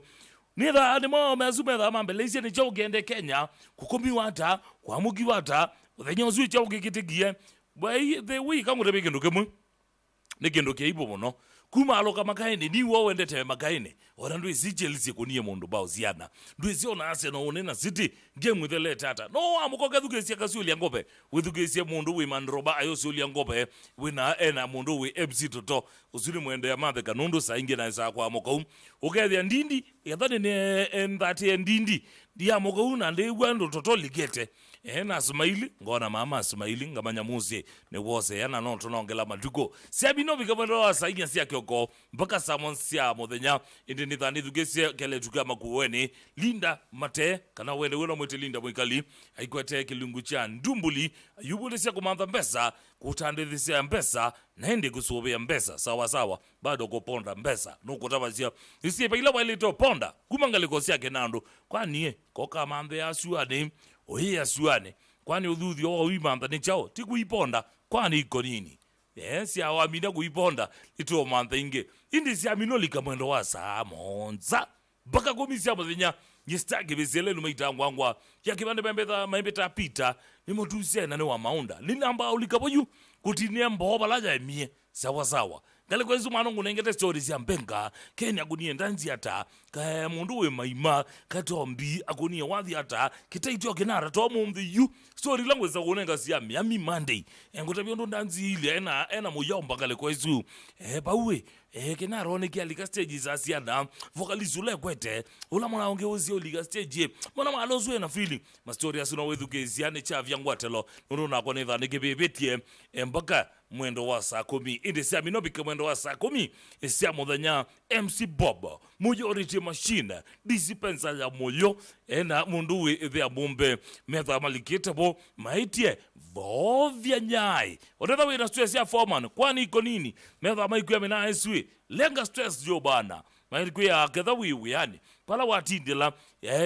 nitha ni mo mezume tha mambe leise ni chogende Kenya kukombi wata kwa mugi wata uthenya ozu chogikitigie by the week kamurebe kindu kemwe ni kindu keibo muno kuma aloka makaini ni wo wendete makaini ora ndu izijelisi kunie mundu bao ziana ndu iziona ase no unena city game with the letata no amukoka thugesia kasuli ngope withugesia mundu we mandroba ayo suli ngope wina ena mundu we MC Toto usuli mwende ya mathe kanundu sainge na isa kwa moko ukethia ndindi yathani ne endati ndindi dia moko na ndewa ndo Toto ligete na Smaili ngona mama Smaili ngamanya muzi ne wose yana no tonongela maduko siabino bikabando sainge sia Kioko mpaka Samon sia muthenya indi nithani thugesia kele tuka makuweni Linda Mate kana wende wena mwete Linda mwikali aikwete kilungu cha ndumbuli ayubulisia kumantha mbesa kutandithisia mbesa naende kusobea mbesa sawa bado kuponda mbesa nukutabazia isi paila walito ponda kumangalikosia kenando kwani koka manthe asuane oye asuane kwani udhuthi o wimantha ni chao tikuiponda kwani iko nini si awamina kuiponda ito mantha inge indi si aminolika mwendo wa saa monza mpaka komisia muthenya yestagi bezele lumaitangwangwa yakibande maembeta pita nimotusena ne wa maunda linamba ulikapoju kutinia mboba laja emie sawa ngale kwezu mwana ngunengete stories ya mbenga Kenya kunie ndanzi ata ka mundu we maima katombi akunie wathi ata kitaityo kinara to mumthi yu story langu za kunenga sia Miami Monday ngotabyo ndo ndanzi ile ena muyomba ngale kwezu bawe kinara oneke alika stage za siana vocalizule kwete ula mwana ongeozi olika stage mwana malozo na feeling ma story asuna wethugeziane cha vyangwatelo ndo nako netha ngebebetie mpaka mwendo wa saa 10 indi sia minobika mwendo wa saa 10 sia muthenya MC Bob majority machine dispenser ya moyo ena mundu we thea bombe metha malikitabo maitie vovya nyai odetha we na stress ya foreman kwani iko nini metha maikwe mena eswi lenga stress jo bana maikwe ya ketha we yani pala watindila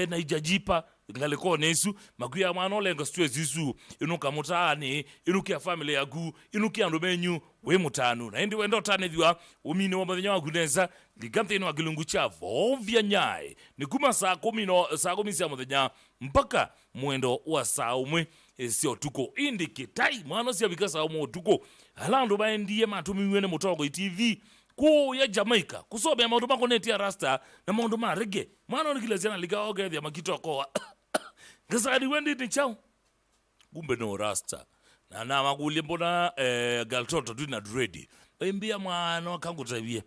na ijajipa ngaliko nesu makuya mwana lenga stress isu inuka mutani inukia family yagu inukia ndo menyu we mutanu na ndi wendo tane dhiwa umini wa mathenya waku neza liganthe ino agilungu cha vovya nyai ni kuma saa 10 sia muthenya mpaka mwendo wa saa 1 sio tuko indi kitai mwana sia bika saa 1 tuko alando baendie matumiwe ne mutongo TV ku ya Jamaica kusobe maundu mako neti ya rasta na maundu ma reggae mwana nikile zana ligaoge ya makitoko ngasadi wendi ni chao kumbe no rasta na maguli mbona galtoto tu na dread embia mwana kangu tabia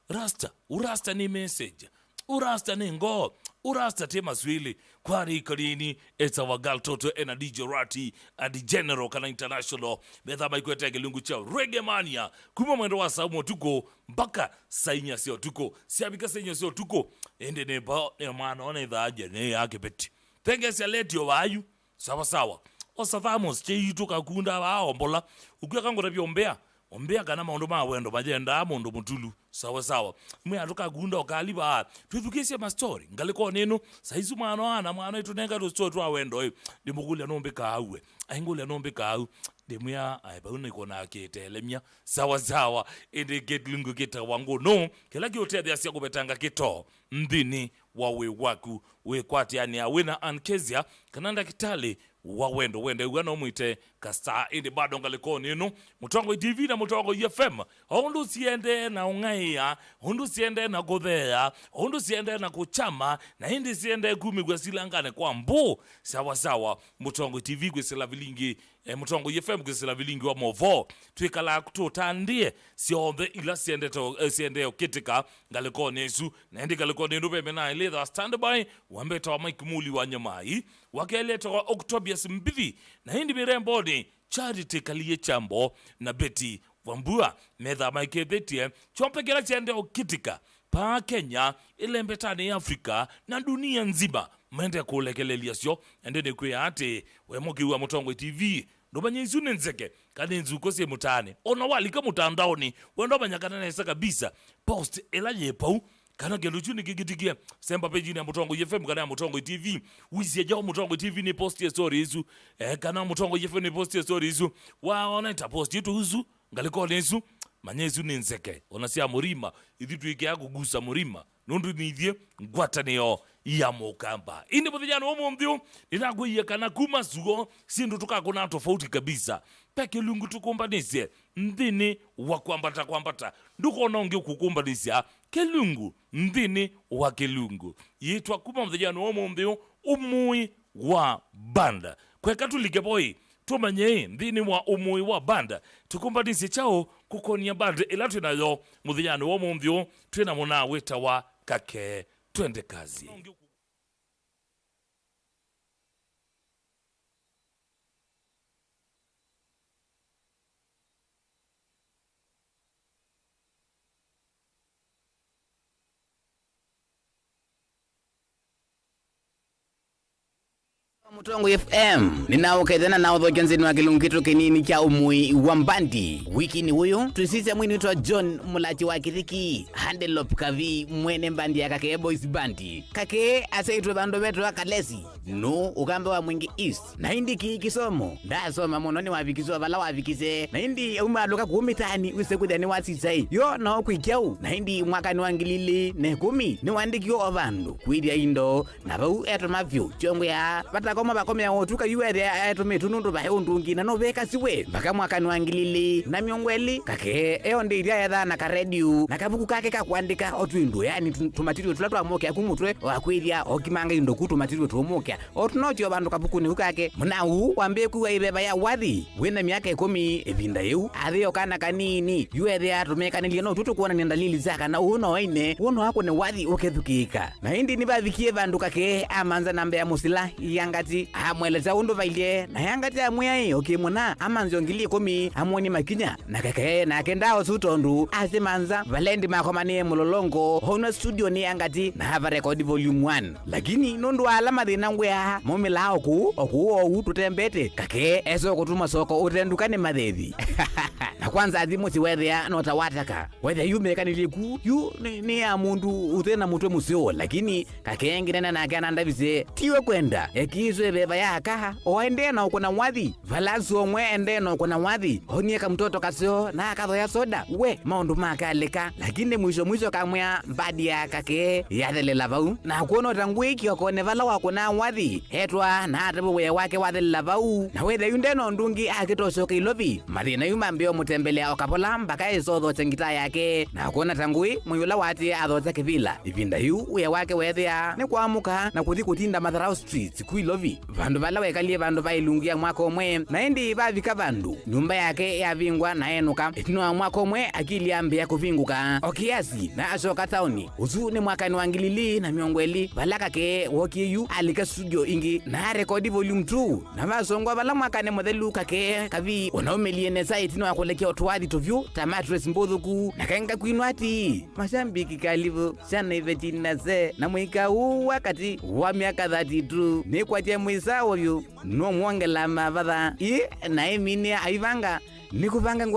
rasta urasta ni message urasta ni ngo urasta tema swili kwari karini it's our girl Toto and DJ Rati and the general kana international betha maikwete gelungu cha reggae mania kuma mwendo wa saumo tuko mpaka sainya sio tuko siabika sainya sio tuko ende ne ba ne mwana ona idhaje ne yake beti tengesi aletio wayu sawa sawa osavamos cheitu kakunda waombola ukiwa ngora byombea ombea kana maondo mawendo majenda mondo mutulu sawa sawa mwe atoka gunda okaliba twithukise ma story ngaliko neno saizu mwana itunenga to story twa wendo ndimugule nombe kawe aingule nombe kawe demya aibaune kona aketelemya sawa sawa ende getlungu kita wangu no kila kiote asia kubetanga kito ndini wawe waku we kwati yani awina ankezia kananda kitale wawendo wende ugana mwite kasta indi bado ngaliko nino mutongo TV na mutongo FM hondu siende na ungaiya hondu siende na godhea hondu siende na kuchama na hindi siende kumi kwa silangane kwa mbo sawa sawa mutongo TV kwa sila vilingi mutongo FM kwa sila vilingi wa movo tuikala kutotandie siombe ila siende to siende okitika ngaliko nesu na hindi ngaliko nino pemena ile standby wambeta wa Mike Muli wa nyamai wakeleta wa Octobius Mbivi na hindi mirembo ni Charity Kalie Chambo na Betty Wambua medha Mike Betty chompekela chende okitika pa Kenya ilembetani Afrika na dunia nzima mende kulekelelea sio endene kwe ate wemoki wa Mutongo TV ndobanye izune nzeke kanenzu kose mutane ona walika mutandaoni wendo banyakana nesa kabisa post elaje pau kana gelo chuni gigitikia semba page ni Mutongo FM kana Mutongo TV wizi ya Mutongo TV ni post story hizo kana Mutongo FM ni post story hizo waona ita post yetu hizo ngaliko nesu manyezu nenzeke onasia murima idhitu yake yakugusa murima nundu nithie ngwatanio ya mukamba indi muthijana omo mthio ninaguia kana kuma sugo sindu tukakona tofauti kabisa peke lungu tukumbanise ndini wa kwambata nduko naonge kukumbanisia kelungu ndini wa kelungu yitwa kuma muthijana omo mthio umui wa banda kwa katulike boy tumanye ndini wa umui wa banda tukumbanise chao kukonia banda ilatu nayo muthijana omo mthio twina mona weta wa Kakee twende kazi. Mutongo FM ninaokethana na udhojenzeni wa kilungitu kinini cha umui wa mbandi wiki ni huyu tusise mwini utwa John Mulachi wa Kithiki Handelop Kavii mwene mbandi ya Kakee Boyz bandi Kakee aseitwe bando betu wa Kalesi no ukambe wa Mwingi East na hindi kisomo ndasoma mononi wavikizwa bala wavikise na hindi umaluka kumitani usekudani wasisai yo na okwikyau na hindi mwaka ni wangilili ne 10 ni wandikyo obandu kwidia indo na bau eto mavyo chongo ya koma bakomya otuka yuere ayetumetu nundu bahe undungi na noveka siwe baka mwakani wangilili na miongweli Kakee eonde iria yatha na karedio na kabuku kake kakwandika otwindu yani tumatirio tulatu amoke akumutwe wakwithia okimanga indo kutumatirio tumoke otunocho bandu kabuku ni ukake munau wambe kuwa ibeba ya wathi wena miaka 10 ebinda yeu athio kana kanini yuere atumeka nilie no tutu kuona ni dalili zaka na uno waine uno wako ni wathi ukethukika na hindi ni bathikie bandu Kakee amanza nambe ya musila yangati amweleza undu vaile na yangati amwe okimuna amanzo ngili 10 amoni makinya na Kakee na kendao sutondu asemanza valendi makomane mulolongo hono studio ni yangati na hava record volume 1 lakini nundu alama dhinangwe ya momila oku tutembete Kakee eso kutuma soko utendukane mathethi na kwanza azimusi wethia nota wataka wethia yumeka niliku yu ni ya mundu utena mutwe musio lakini Kakee ngirena na kana ndavise tiwe kwenda ekizwe beba ya kaha oende na ukona wathi valazo omwe ende na ukona wathi onieka mtoto kasio na akatho ya soda we maundu makaleka lakini mwisho kamwa mbadi ya Kakee yathelela vau na kuona tangwiki okone vala wakona wathi etwa na atabo we wake wathelela vau na wethe yunde no ndungi akitosoka ilovi mathina yuma mbio mutembelea okapola mpaka isotho chengita yake na kuona tangui muyula wati athoza kivila ivinda yu we wake wethia ni kwamuka na kuthi kutinda Matharau Street kuilovi kweli vandu vala wekalie vandu vailungia mwaka omwe naendi vavika vandu nyumba yake yavingwa naenuka itinoa mwaka omwe akili ambia kuvinguka okiasi na asoka taoni uzu ni mwakani wa 2020 valakake wokiyu alika studio ingi na rekodi volume 2 na vasongwa vala mwakani muthelu kake Kavii unaumeliene site no akolekea otwathi tovyu tamatres mbothuku na kenga kwinwati mashambiki kalivo sana ivetina ze na mwika huu wakati wa miaka 32 ni kwatia mwisa ovyo no mwongela mavatha na emine aivanga nikuvanga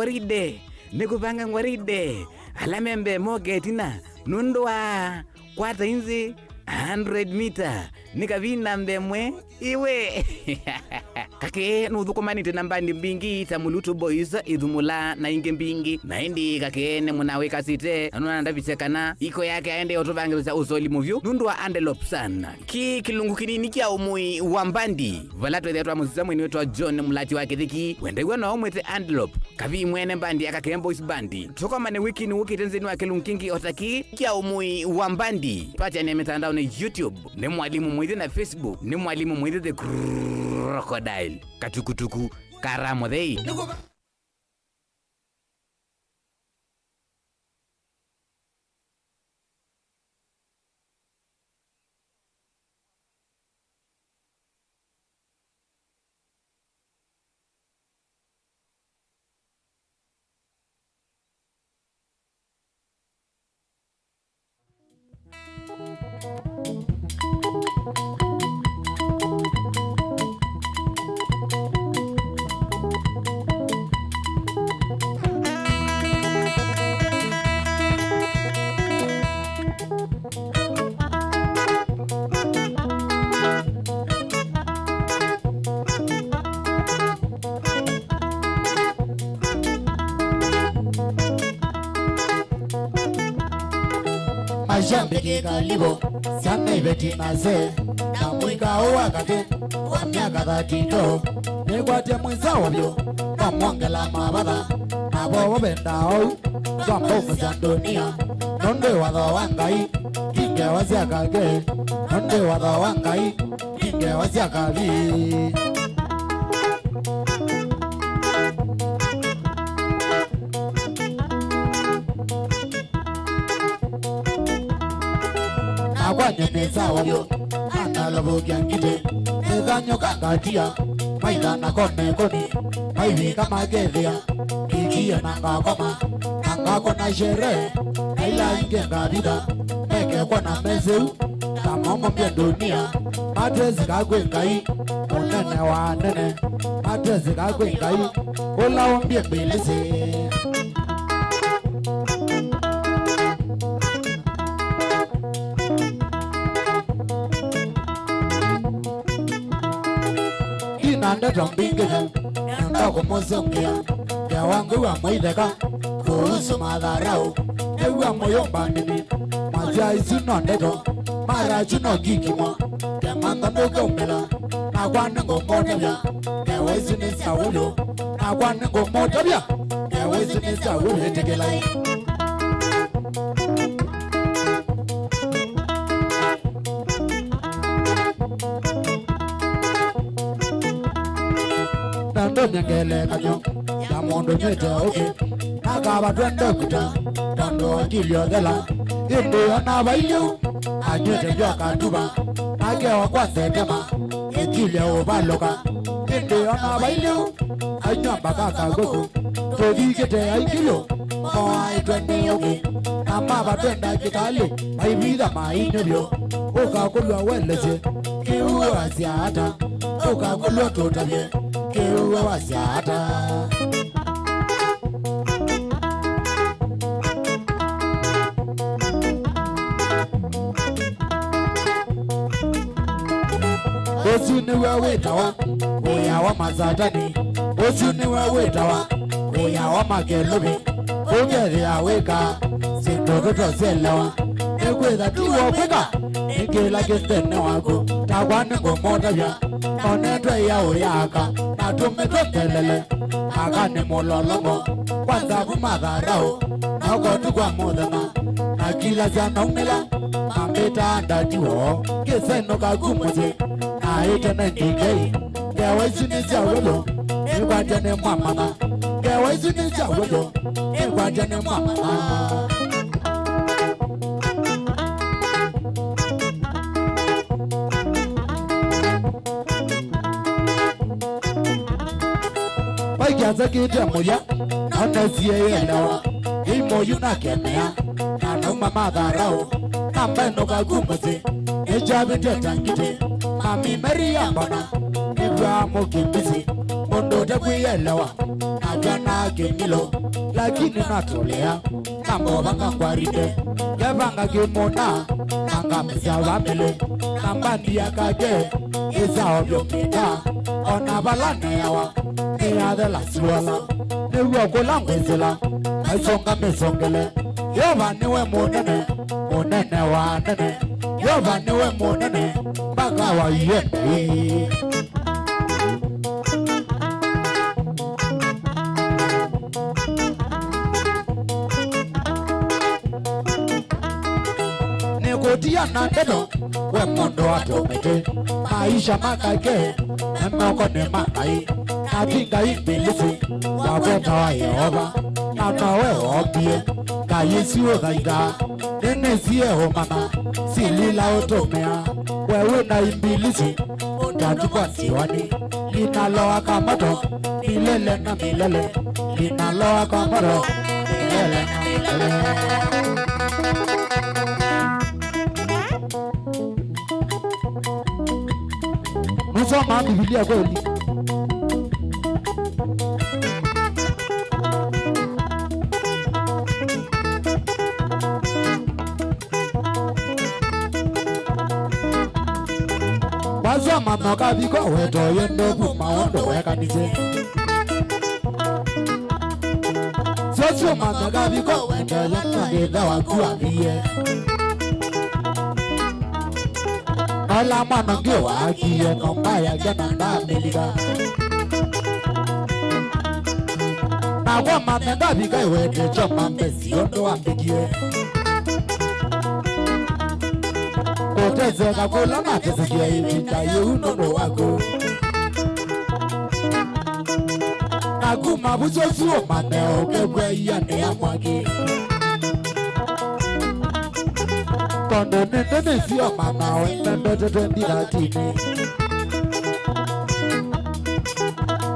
ngwaride alamembe mogetina nundwa kwata inzi 100 meter nikavina mbemwe iwe kake nuthukumanite na mbandi mbingi tamulutu Boyz ithumula na inge mbingi naindi kake ne munawe kasite anuna ndavichekana iko yake aende otuvangiriza uzoli muvyu nundu wa antelope sana kilungu kinini kia umui wa mbandi valato ethiatwa muziza mwini wetu wa John mulati wa Kithiki wenda iwe na omwete antelope Kavii mwene mbandi akake Boyz bandi tukomane wiki ni wiki tenzeni wa kilungu kingi otaki kia umui wa mbandi pacha ni mitandao ni YouTube ni mwalimu mwithi na Facebook ni mwalimu mwithi the crocodile katukutuku karamo dhei Mashambiki kalivo sana ivetina ze na mwika wakati wa miaka 32 nikwatia mwisa ovyo na mwongela mavatha na bobo bendao kwa mbomu za dunia nonde watho wangai kinge wazia Kakee nonde watho wangai kinge wazia Kavii Akwanye neza wabyo Andalobo kiangite Nezanyo kangatia Maida na kone koni Maivi kama gethia Ikia nanga koma Nanga kona shere Naila inge ngabida Meke kona mezeu Kamomo pia dunia Matrezi kagwe ngai Unene wa nene Matrezi kagwe ngai Ula umbie mbilisi Nanda tombingene Nanda kumuzungia Ya wangu wa mwideka Kuhusu madharau Ewa moyo mbandini Mazia isi nondeto Mara chuno kikimo Kemanga mboke umela Na kwanengo motebya Ewa isi nisa ulo Na kwanengo motebya Ewa isi nisa ulo Etekelai Nando nyangele kanyo Ya mondo nyete oke Nakaba twende kuta Nando akilio dela Indi onaba ilio Anyete joka tuba Nagewa kwa setema Ekilio ubaloka Indi onaba ilio Anyamba kaka gogo Togi kete aikilio Moa itwende oke Namaba twende kitali Maibida mainebyo Oka kulwa weleze Kiuwa wasiata Oka kulwa totabye Kiuwa wasiata Osuni wewetawa Oya wa mazatani Osuni wewetawa Oya wa makelobi Ogeri ya weka Sindodoto selewa Ekweza tiwa kweka Nikila kistene wako Tagwane ngomotabya Onetwe ya oyaka Natumetongelele Akane mololongo Kwanza kumadharao Nakotu kwa modema Nakila zya naumela Mambeta andatiwo Kiseno kakumose Maitene Ndikei Kewezini Jawelo Ekwajane Mamana Kewezini Jawelo Ekwajane Mamana Paikiaza Kitamuya Anasia Yelawa Imo Yunakemea Nano Mama Darao Nambeno Kagumase Ejabi Tetangite Mami Maria Bona Ibramo Kivisi Mondo Yelawa Najana Kimilo Lakini Natolea Nambo Banga Kwaride Yavanga Kimona Nanga Mzawa Mele Nambandi ya Kage Isa Obyo Pita Onabalana Yawa Niade la Suala Niwako Langwezela Aisonga Mesongele Yova Niwe Monene Monene wa Nene Yova Niwe Monene Baka wa Yende Nekotia Nandelo We Mondo Atomete Maisha Makake Emoko Nemakai Natinga Ibilisi Wabeta wa Yehova Nanawe Obie Kayesi Ogaida Nene Siye Homana Silila Otomea Wewe na Ibilisi Utatukwa Siwani Linaloa Kamato Milele na Milele Linaloa Kamato Milele na Milele Musoma Biblia kweli Baza mama kabiko weto yendo kuma wondo weka nise Sosio mama kabiko weto yendo nida wakua biye Ala mama ngewa akiye nombaya gena na meliga Na kwa mama kabiko weto choma mbesi yondo wambikie Koteze kakula na tezikia ivita yunono wako Naguma buzozuo maneo kekwe yane ya mwagi Kondo nene sio manao nendo tetendira tini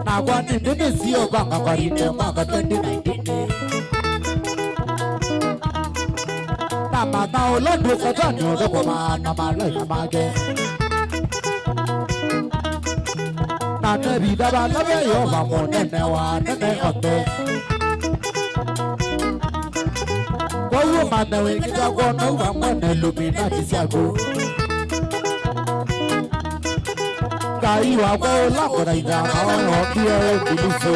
Nagwa nene sio banga kwarine mwaka 2019 Mama Olando Satani Odoko Mana Malaya Mage Nane Vida Balave Yova Monene Wa Nene Ote Koyo Mane Wikita Kono Wa Mone Luminati Siago Kai Wa Kola Kora Ida Kao Kia Biliso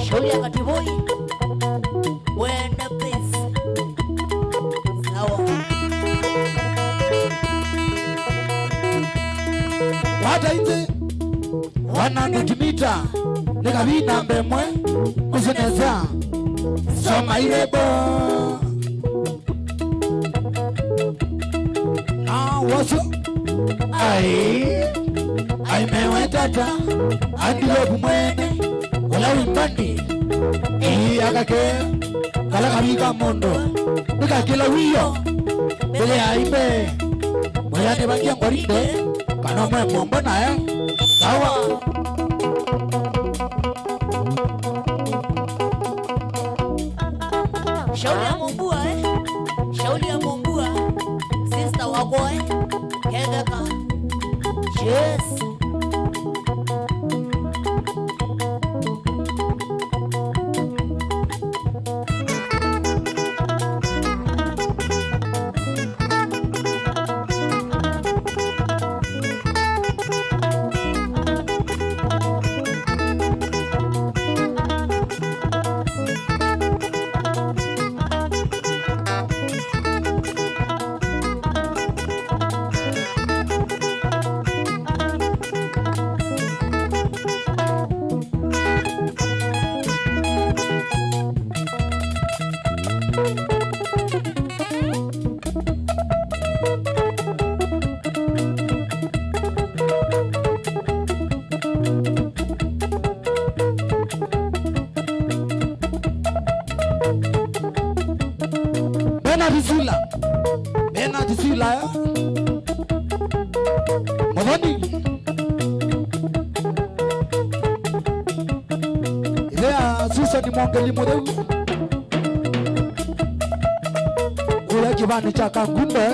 Shauri ya katiboi Wenda please Sawa Wata ite Wananujimita Nikavina mbemwe Kusineza Soma irebo Wasu Ai mewe tata Andilobu mwene Wala wimbandi Akake Kala kabika mondo Nika kila wiyo Bele aibe Mwayane bangia ngwarinde Kana mwe mwombo na Sawa Shauri ya mumbua Shauri ya mumbua Sister wako Kegeka Yes Bena tisila ya Mavani Ilea susa ni mwangeli mudeu Kule kibani chaka ngumbe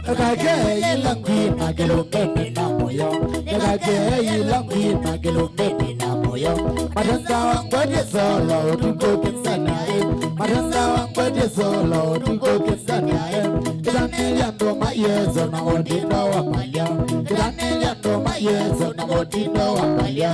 Kakee ilangwi magelumeni na moyo Kakee ilangwi magelumeni na moyo Matanda wangwede solo tuko kisanae Matanda wangwede solo tuko kisanae Kidane yando mayezo na wodindo wa malya Kidane yando mayezo na wodindo wa malya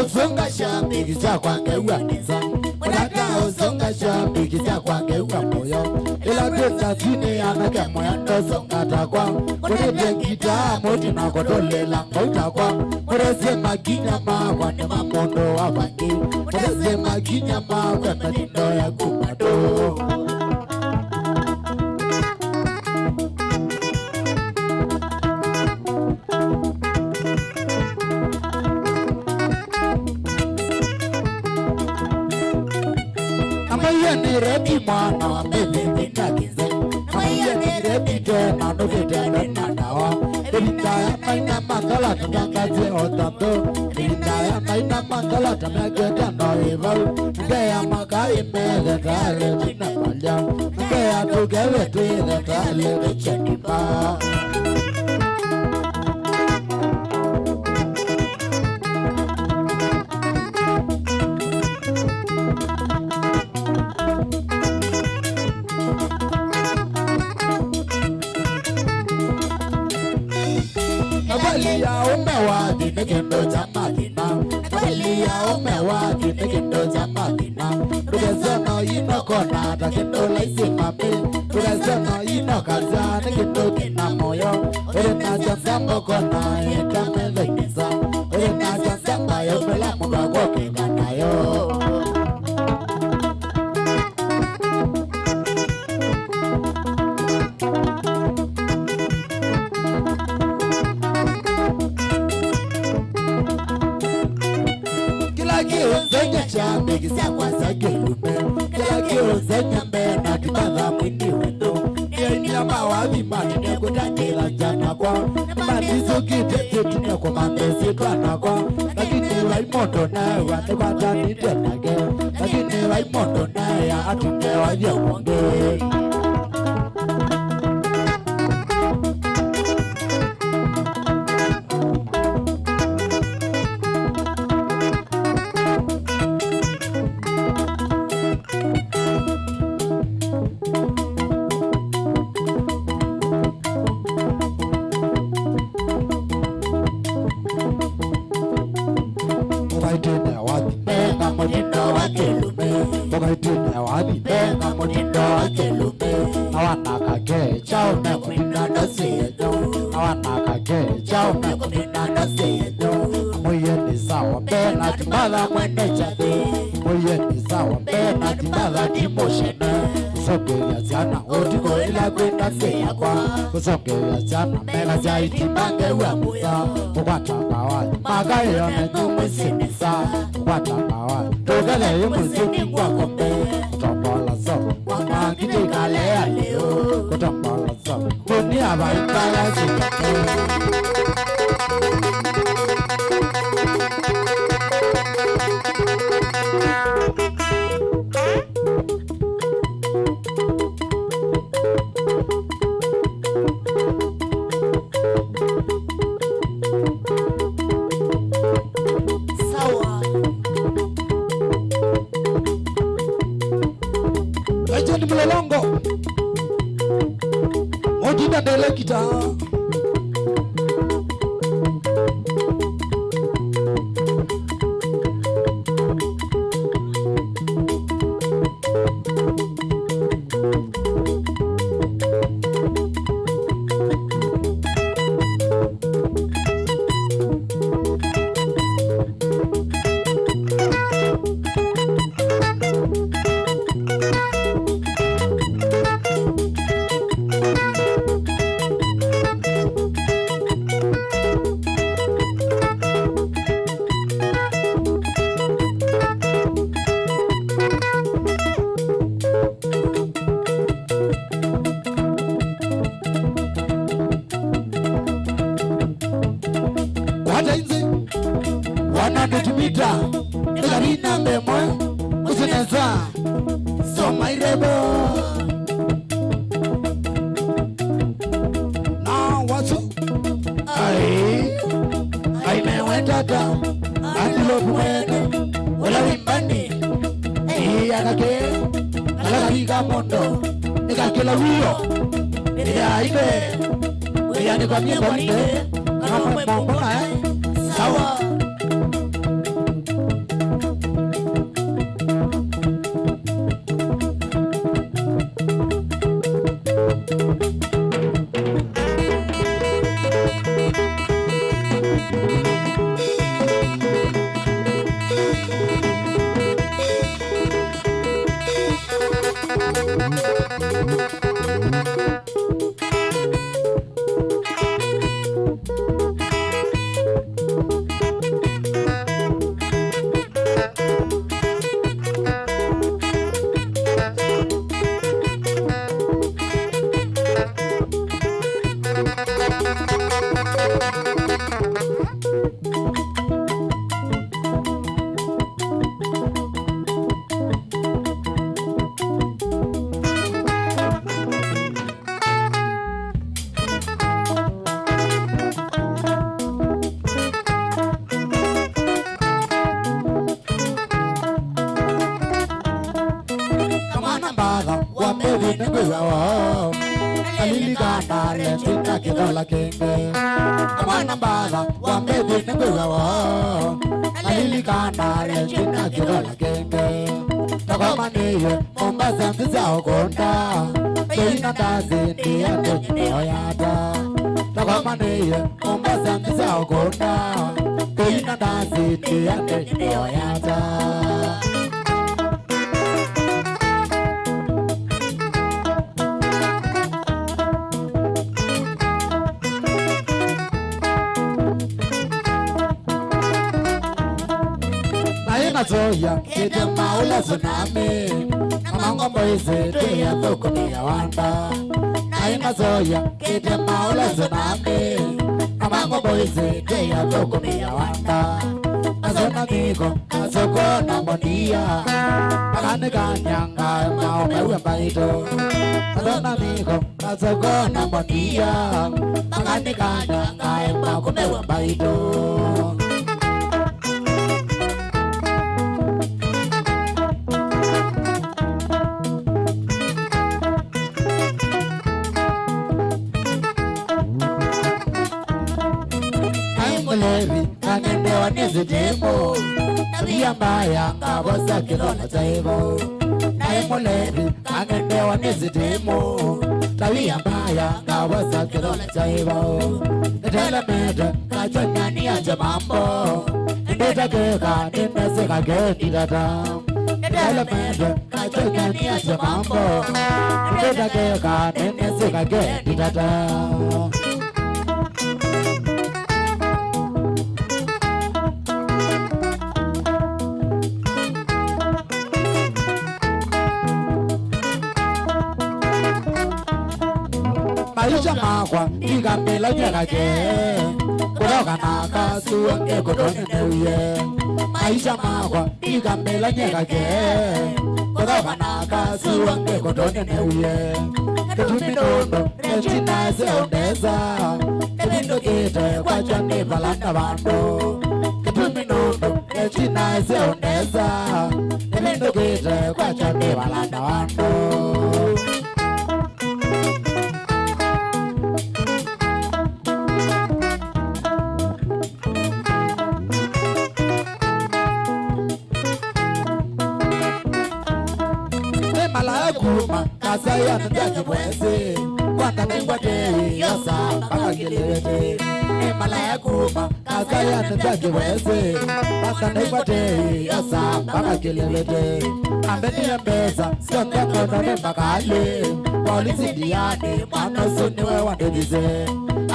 Uzonga shambi kisa kwange uaniza Mwadata uzonga shambi kisa kwange uamoyo Ila tesa zine anake mwendo zonga takwa Mwede kita moti na kodole lango utakwa Mwede maginya mawa ni mamondo wa vangi Mwede maginya mawa menindo ya kumado Rebi mwana wa mbele vina kize Amaya ni rebi tena nuke tena nanawa Elinda ya maina mandala tukangaze otamdo Elinda ya maina mandala tamegede no evil Ngeya magai mele tale vina palya Ngeya tugewe tuile tale vechenipa Nikendo jamakina Kweli ya umewaki nikendo jamakina Tugezono ino kona takendo laisi mapi Tugezono ino kaza nikendo kina moyo Ure na jansambo kona yeka mevenisa Ure na jansamba yopela mugagwo kikanayo Kisa kwa sagelume Kila kio zenya mbena Kibadha mwini wendo Ni ama wavimani Nekutandila jana kwa Matizo kitete Tune kwa mambezi Twana kwa Lakini waimondo na Wanekata nitenage Lakini waimondo na Atunge wavya wonge Kusongea jana mega jaiti bange uamuza Kukwata kawa Magai yone kumisinisa Kukwata kawa Tugale yumusini kwa kombe Kutombola so Wangangiti kale aleo Kutombola so Kuni aba ikala Sawa. Legend Mlolongo Mojida Dele Kita Wata inzi Wanadutumita Nikarina mbemwe Usineza Soma irebo Na watu Aimewetata Andilopu mwene Wala wimbani Iyakake Alakika mondo Nikakila wiyo Iyaibe Iyani kwa mie kwa nide Kama mbona Sawa. Kidola kenge Kamana mbala Wambebi nikuwa wao Alili kanare China kidola kenge Takamaniye Mombasa mbiza okonda Keina kazi ni yando nyineo yada Takamaniye Mombasa mbiza okonda Keina kazi ni yando nyineo yada Zoya, kete maula tsunami Amango Boyz, tuya toko niya wanda Naina Zoya, kete maula tsunami Amango Boyz, tuya toko niya wanda Azona migo, azoko na monia Magane kanyanga, mao mewe mbaito Azona migo, azoko na monia Magane kanyanga, mao mewe mbaito Kangendewa nizidemo Tabia mbaya Kabosa kilola taibo Nae mulevi Kangendewa nizidemo Tabia mbaya Kabosa kilola taibo Nitele mede Kachonya ni aje mambo Ndita keka Nimesika geni dada Nitele mede Kachonya ni aje mambo Ndita keka Nimesika geni dada maisha makwa ikambela nyakake kutoka naka suonge kutone neuye maisha makwa ikambela nyakake kutoka naka suonge kutone neuye ketuminondo nechina seondeza kebindo kete kwa chane balanda bando ketuminondo nechina seondeza kebindo kete kwa chane balanda bando. Kuma kasaya ndanyi mwese kwanda ningwate yosa mpaka kilelete malaya kuma kasaya ndanyi mwese kwanda ningwate yosa mpaka kilelete ambeni mbeza songe kono mbakale polisi diane mano suniwe wandedize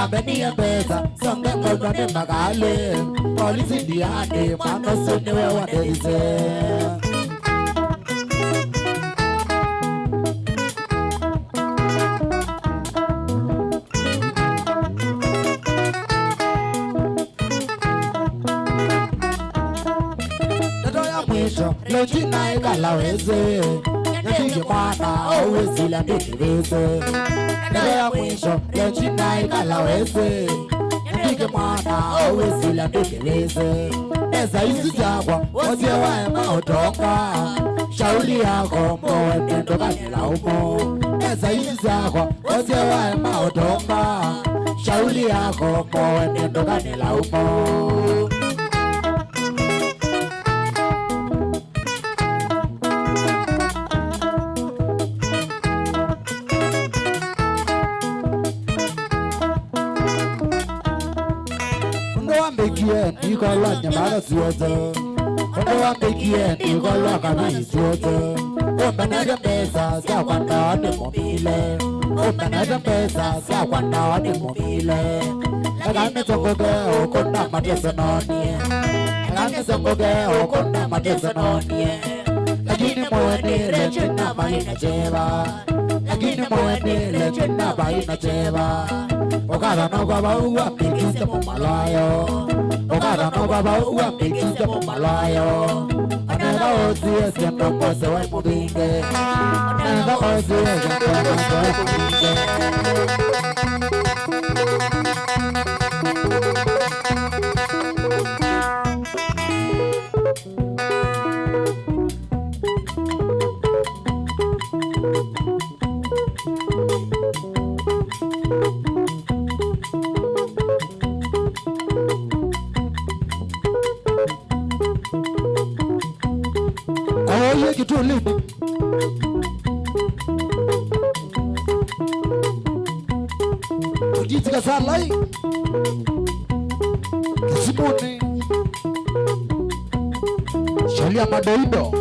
ambeni mbeza songe kono mbakale polisi diane mano suniwe wandedize. Lojina ikalaweze Nyakike mwana owezila mbikibeze Nero ya mwisho Lojina ikalaweze Nyakike mwana owezila mbikibeze Eza isi jakwa Ozie waema otonga Shauli yako mbowe nendo kanila umo Eza isi jakwa Ozie waema otonga Shauli yako mbowe nendo kanila umo. Nikola nyamara suozo Owa mekie nikola Kavii suozo Ombanada pesa sa kwanda wade mobile Ombanada pesa sa kwanda wade mobile Lagame songoge okonda matesa nonie Lagame songoge okonda matesa nonie Lakini mweni lechena maina cheva Lakini mweni lechena maina cheva Okada no baba uwa pikiste momalayo Okada no baba uwa pikiste momalayo Anega ozi esiendo mose wa mubinge Anega ozi esiendo mose wa mubinge. Ujitika salai Kisimuni Shalia madoido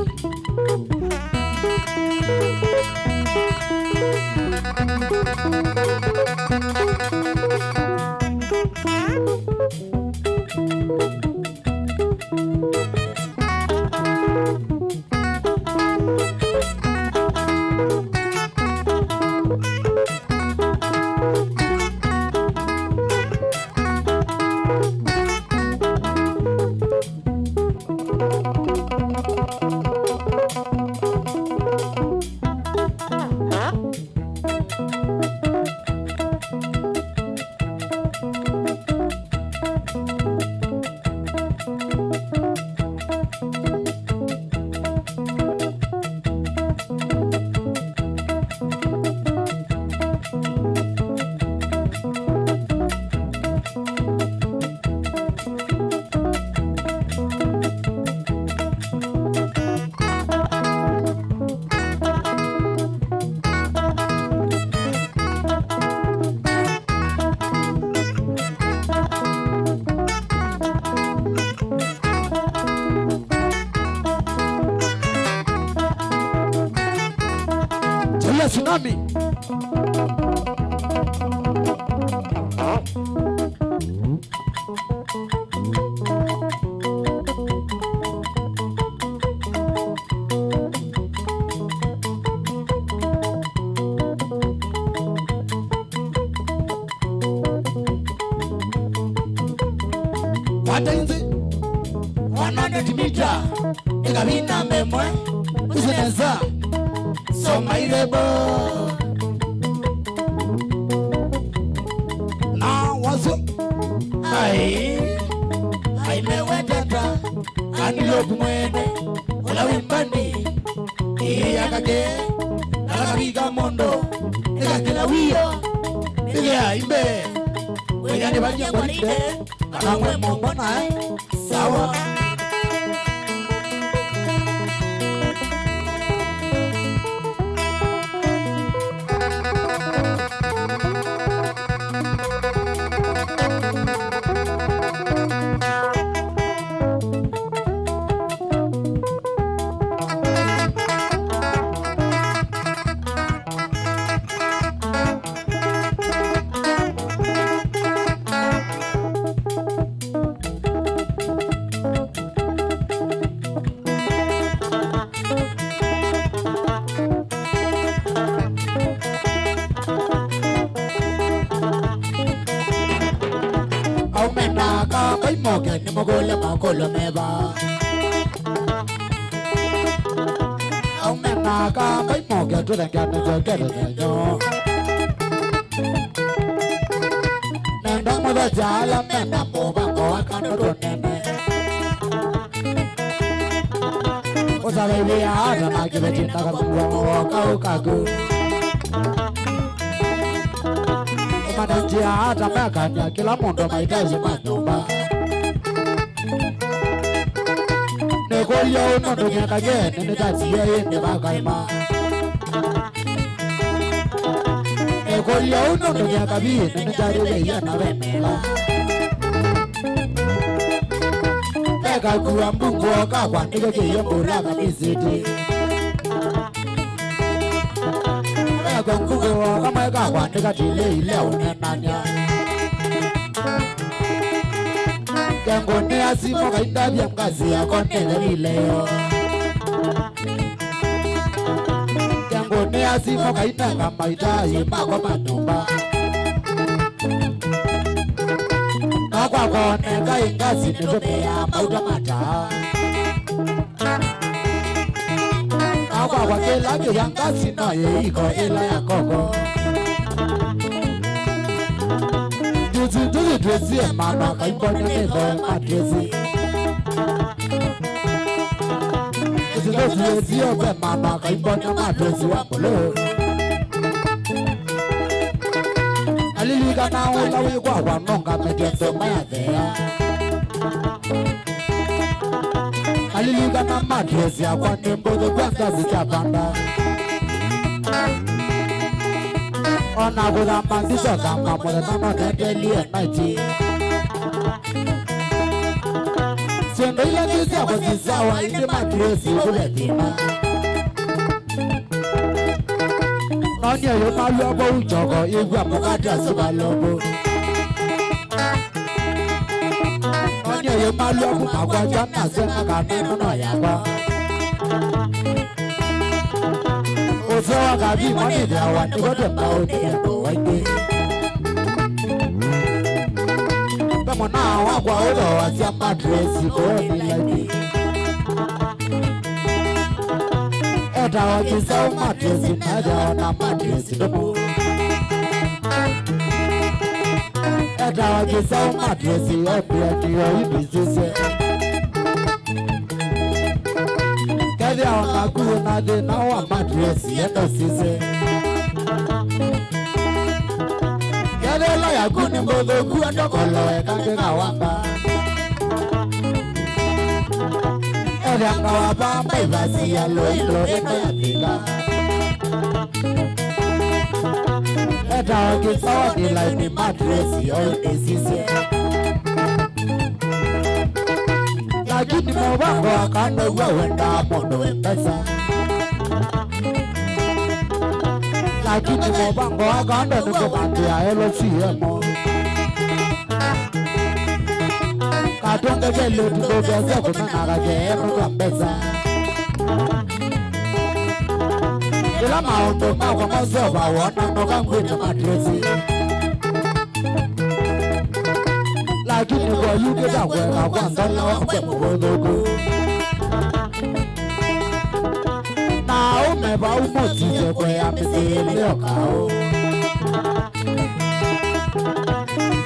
Tsunami. Watenzi 100 meter ikabina memwe usineza soma irebo na wazo ai mewetata anilo kumwene ula wimbani iyakake nakabiga mondo ikakila wiyo ile imbe wejani banye kwalide kanamwe mbona sawa ni mogole makolo meba au mena ka bai moge to da kana jo kere nyo nenda mo da jala mena mo ba ko akano do nene o sa le we a da na ke be tin ta ka mo ka o ka go o ma da jia ta ma ka nya kila mondo mai ta zima nyumba Kolyo no do nyaka gen ne tati ye ne bagaima kolyo no do nyaka bi ne tari ye ya na bemela Ega kuwa mbungu ka kwa nige ke ye mbura ka biziti Ega kuwa kama ka kwa nige tile ile unenanya Kengo ne asimo kaida bya mkazi ya konene ileo Kengo ne asimo kaida kama itaye mako manomba Kwa kone kai ngazi nitopea mauta mata Kwa kela ke ya ngazi na ye iko ila ya koko Tuzi mama kaipone nebo matrezi Tuzi obe mama kaipone matrezi wakolo Aliliga na ula wigwa wanonga mejeto mayadhea Aliliga na matrezi ya kwa nembodo kwa kazi chapanda Ona kuda mandisha kama mwele nama kendelie naiti Sendo ila kizia kwa kisawa indi matresi ule dina Nani ya yona lobo uchoko igwa mukati ya suba lobo Nani ya yona lobo makwa jana sena kaneno no yaba Osewa gabi mani dia wani kote maudi ya kuwaike Kama na wakwa udo wasia matresi kuhoni laidi Eta wakisa matresi naja wana matresi domo Eta wakisa matresi opia niyo ibizise Kaya wakakuwa na de na wa matresi yendo sise Kaya la ya kuni mbodo kuwa ndokolo ekange na wamba Kaya nga wabamba ibasi ya lo ilo eno ya pika Eta wakisawa ni laini matresi yote sise Lakini mwabango wakanda uwa wenda mondo wembesa Lakini mwabango wakanda niko bandi ya LCM Katonga jelo tukogeze kumana kajeno kwa mbesa Ila maondo mako mazoba wana noka ngwita matresi lakini kwa yuke takweka kwanza na wakwe mwodogo na umeba umotije kwe ya misilio kao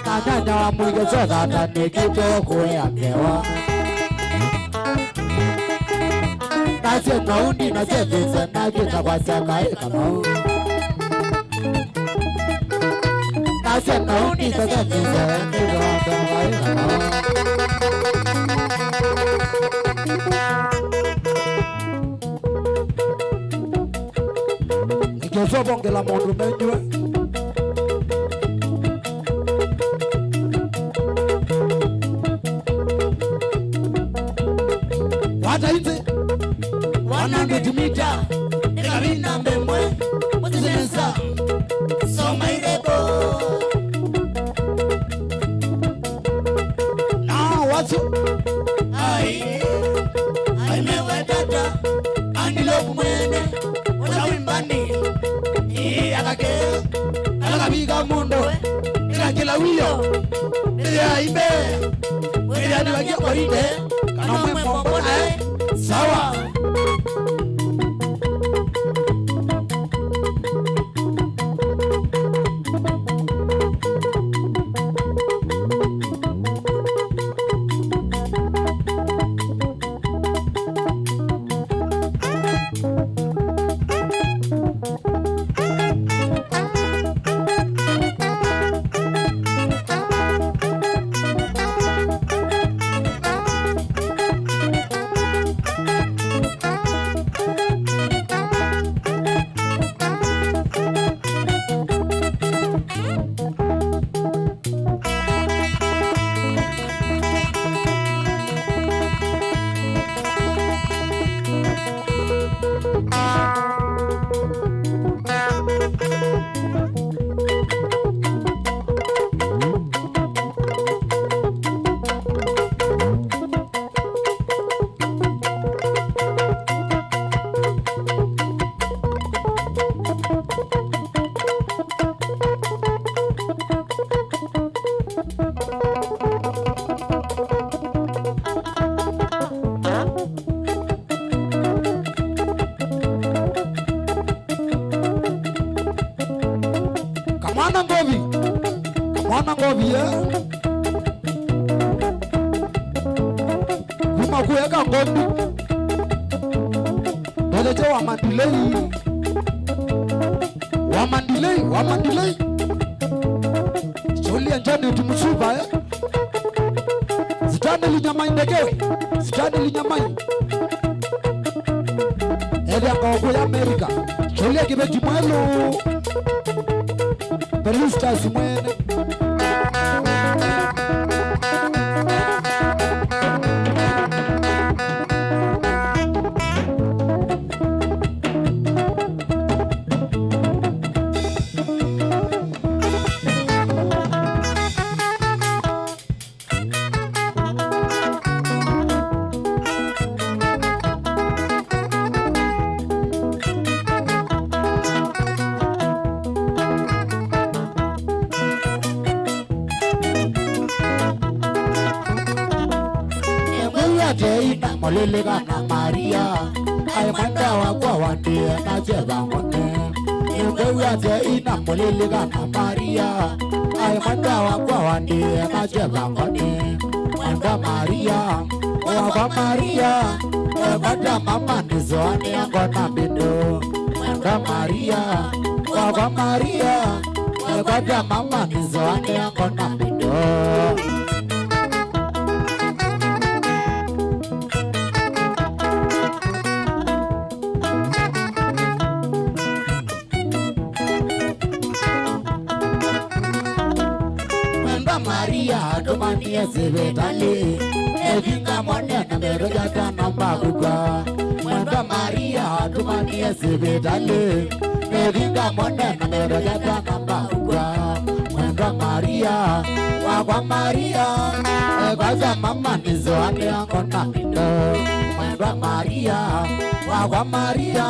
na nyanya wa mwige soda tani kito kwe ya mewa na sena undi na sevise na kita kwa seka ikamau na sena undi na sevise na kita kwa seka ikamau Nikesho bonge la mundu menjwe Wata ite 100 meter Nikabina mbemwe Mutizenesa Soma irebo Na watu Ai mewe dada Andilopu mwene Unawimbani Akake Alakabiga mundo Nikakila wiyo Nilia ime Nilia niwakia kwa rinde Kanomwe mbona Sawa Mwana ngovi ya Kuma kuweka ngovi Doleje Wamandilei Sholi ya njani utumusuba ya Zitani linyamai ndegewe Zitani linyamai Eli anga ya Amerika Sholi ya kibeji mwelo Pelista simwene Moleleka na Maria Ay manda wakwa wande na jeba ngone Ngewa te ina moleleka na Maria Ay manda wakwa wande na jeba ngone Manda Maria Wakwa Maria Manda mama nizoani angona bido Manda Maria Wakwa Maria Manda mama nizoani angona bido Maria domani zebetale Evinga mwana na merojata na mbaguga Mwenda Maria domani zebetale Evinga mwana na merojata na mbaguga Mwenda Maria Wakwa Maria Evaza mama nizoane angona mido Mwenda Maria Wakwa Maria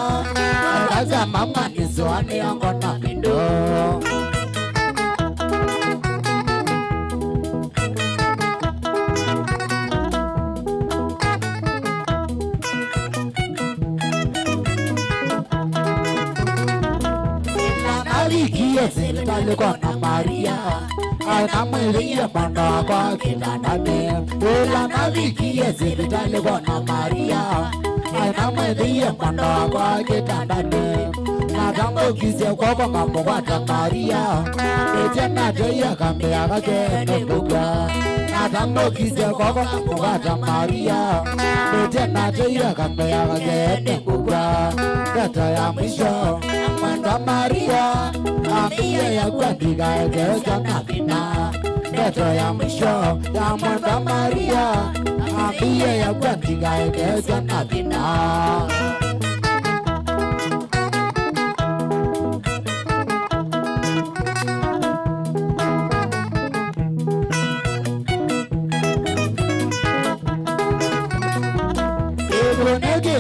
Evaza mama nizoane angona mido vikie sibitali kona Maria anamwirie mwana kwa kitandani ila na vikie sibitali kona Maria anamwirie mwana kwa kitandani natambukize kwako ngamugwata Maria ete nateya kambe akakene mbuga natambukize kwako ngamugwata Maria ete nateya kambe akakene mbuga data ya mwisho mwenda Maria ambie ya kuandika egeza na vina data ya mwisho ya mwenda Maria ambie ya kuandika egeza na vina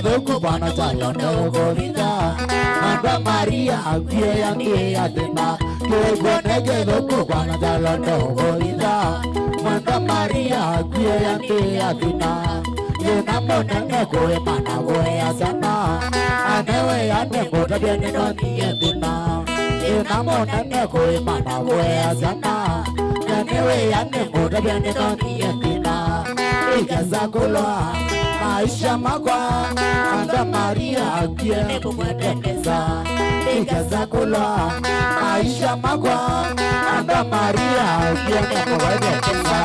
Doku bana chalondo govinda Manda Maria agie yangi yadena Kego nege doku bana chalondo govinda Manda Maria agie yangi yadena Yena monenge goe mana goe asana Anewe yane moda biene noni yadena Yena monenge goe mana goe asana Anewe yane moda biene noni yadena Ikaza kulwa Maisha magwa Manda Maria agie kumwendekeza Ikaza kulwa Maisha magwa Manda Maria agie kumwendekeza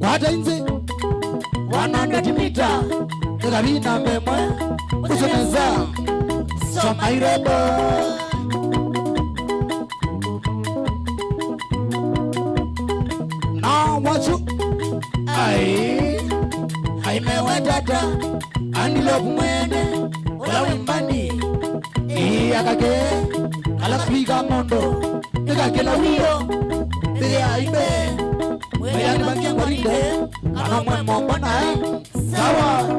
Kwata inzi 100 mita Kavii na memwe Kusoneza Soma irebo Na wachu Ai Haimewe dada Andilopu mwene Ola wimbani Iya kake Kala kupiga mondo Nika kila wio Tige aibe Mweyani bangia ngorinde Ano mwe mbona Sawa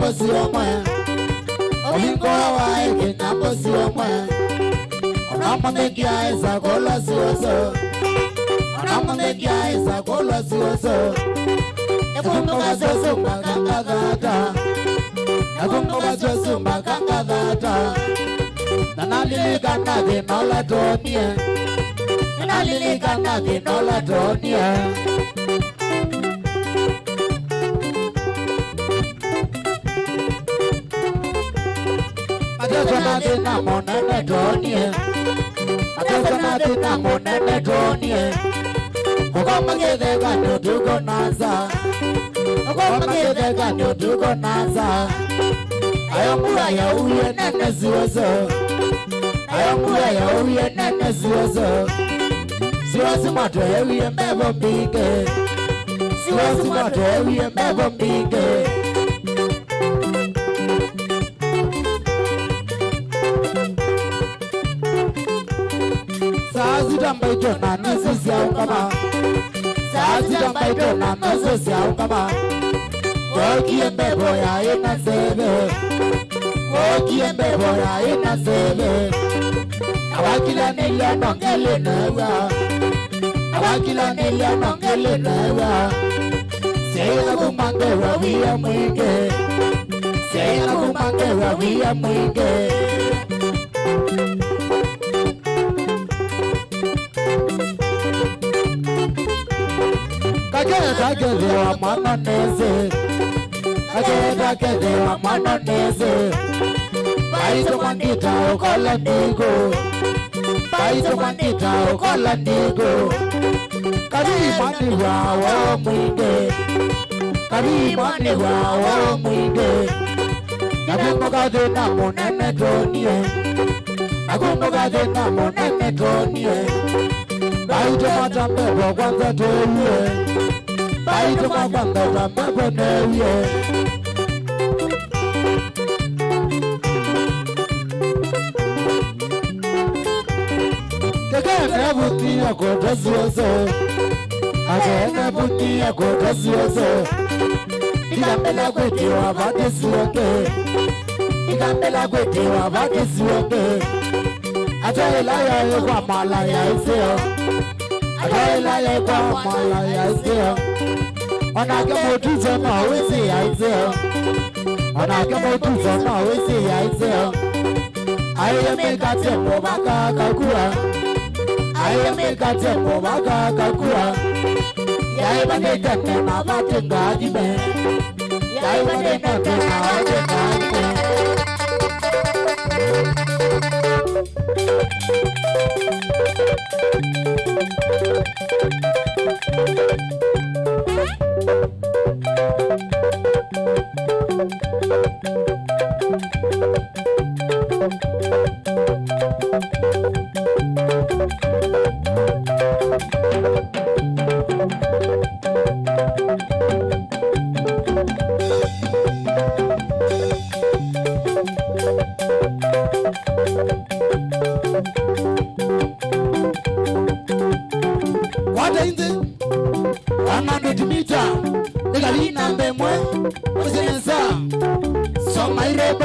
nyambo sio mwe Olingo wa eke nyambo sio mwe Onama mekia eza kola siyoso Onama mekia eza kola siyoso Ekumbuka zosumba kanga dhata Ekumbuka zosumba kanga dhata Nanalilika nage nola tonie Nanalilika nage nola tonie Atesona dina monene tonie Atesona dina monene tonie Okoma kede ganyo tuko naza Okoma kede ganyo tuko naza Ayomura ya uye nene siyoso Ayomura ya uye nene siyoso Siyosi mato ewiye mebo mbike Siyosi mato ewiye mebo mbike Sazita mbaito na nisi ya ungama Sazita mbaito na nisi ya ungama Kokie mbebo ya ina sebe Kokie mbebo ya ina sebe Awakila nilia nongele newa Awakila nilia nongele newa Seyela kumange wawia mwinge Seyela kumange wawia mwinge Kagede wa manoneze Kagede wa manoneze Baito mangita ukola ndigo Baito mangita ukola ndigo Kavii mani wa mwinge Kavii mani wa mwinge Nakumbuka dina monene tonie Nakumbuka dina monene tonie Baito matambebo kwanza tonie Baito makwanza tambebo newie Kagene butia kota siyoso Kagene butia kota siyoso Ikambela kweti wabate siyoke Ikambela kweti wabate siyoke Ato ilaya yekwa malaya iseo Ato ilaya yekwa malaya iseo Onake motuzo na wisi ya iseo Onake motuzo na wisi ya iseo Aye meka tempo baka kakua Aye meka tempo baka kakua Yai bade kete na bate ngajime Yai bade kete na bate ngajime Wada inze Wanando timita Nigalina mbemwe Uzineza Soma irebo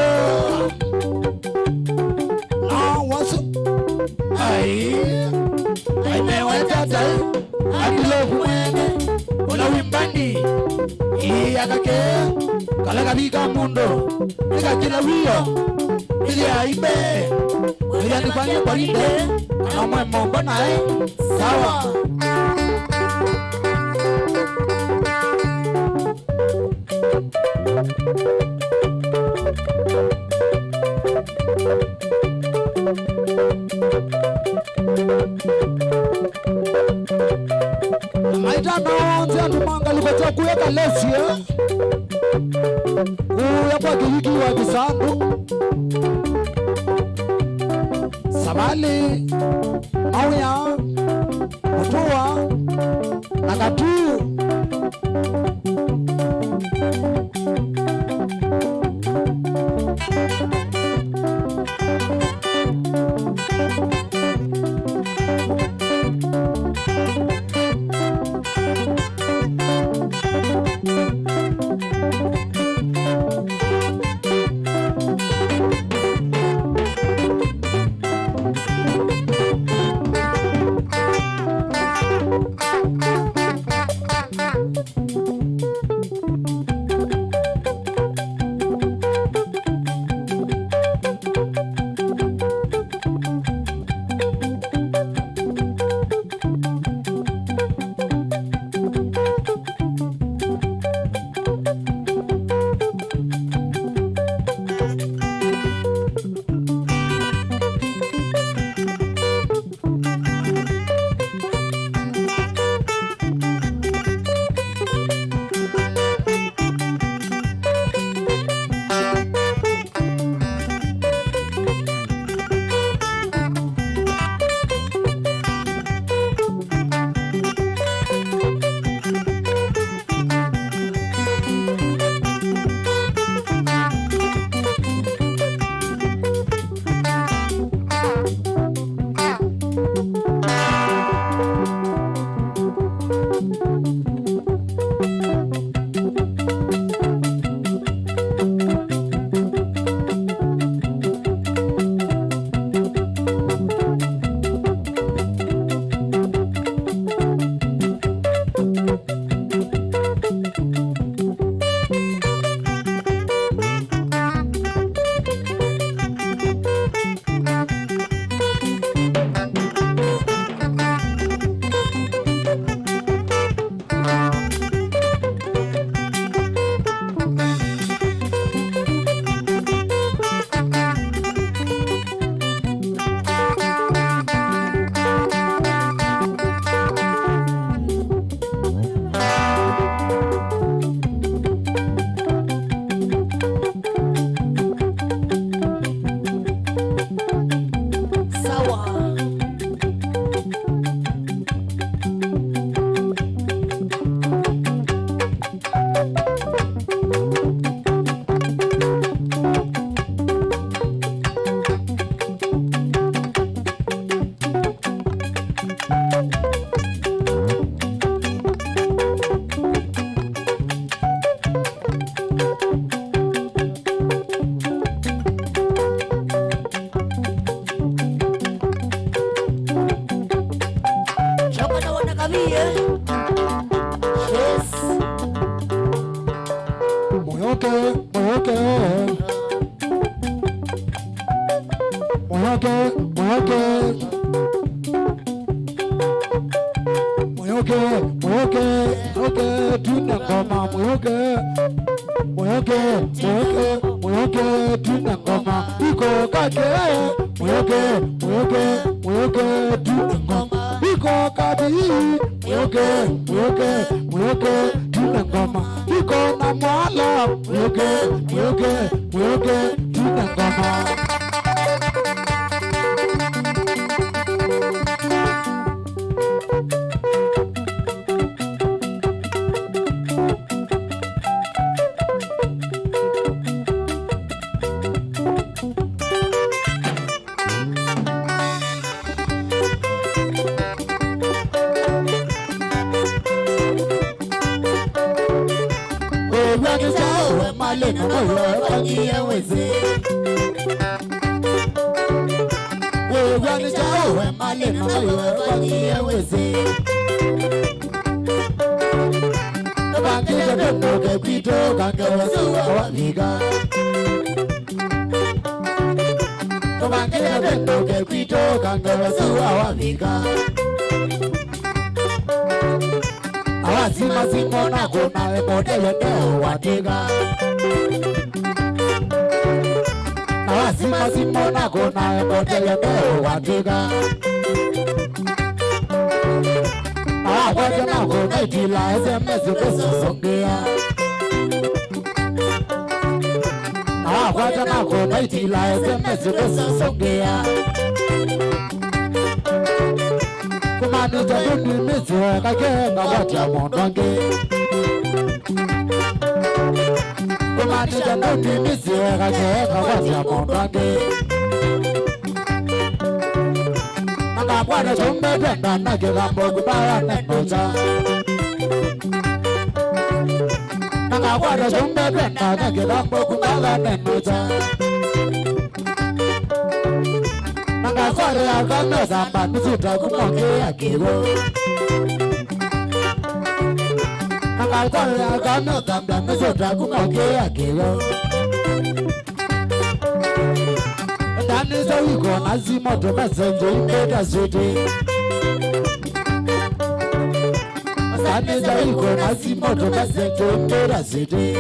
Wasu Aimewe tata Akilofu mwene Una wimbandi Iya kake Kalaga vika mundo Nika kila wio Ili aibe Ili anifanye kwa linde Kana mwe mbona Sawa Maita naonzi atumanga likotia kuyeka lesi Kuya kwa kihiki wa kisandu Sabali Mauya Mutua Nakatu muyoke tuna ngoma muyoke tuna ngoma iko Kakee muyoke tuna ngoma iko Kavii muyoke tuna ngoma iko na mwala muyoke tuna ngoma. Awasima simona kona emote yende watega. Awasima simona kona emote yende watega. Awaje na kona itila SMS pesa songea. Awaje na kona itila SMS pesa songea. Kumani jaduni mizu Kakee na wati ya mondonge. Kumani jaduni mizu Kakee na wati ya mondonge. Nanga mwana chumbe dwenda na kigambo kubaya nenoja. Nanga mwana chumbe dwenda na kigambo kubaya nenoja. Nanga kore agame zamba nusuta kumonge ya kigo. Nanga kore agame zamba nusuta kumonge ya kigo. Ndani za wiko nazimo to messenger imeda city. Ndani za wiko nazimo to messenger imeda city.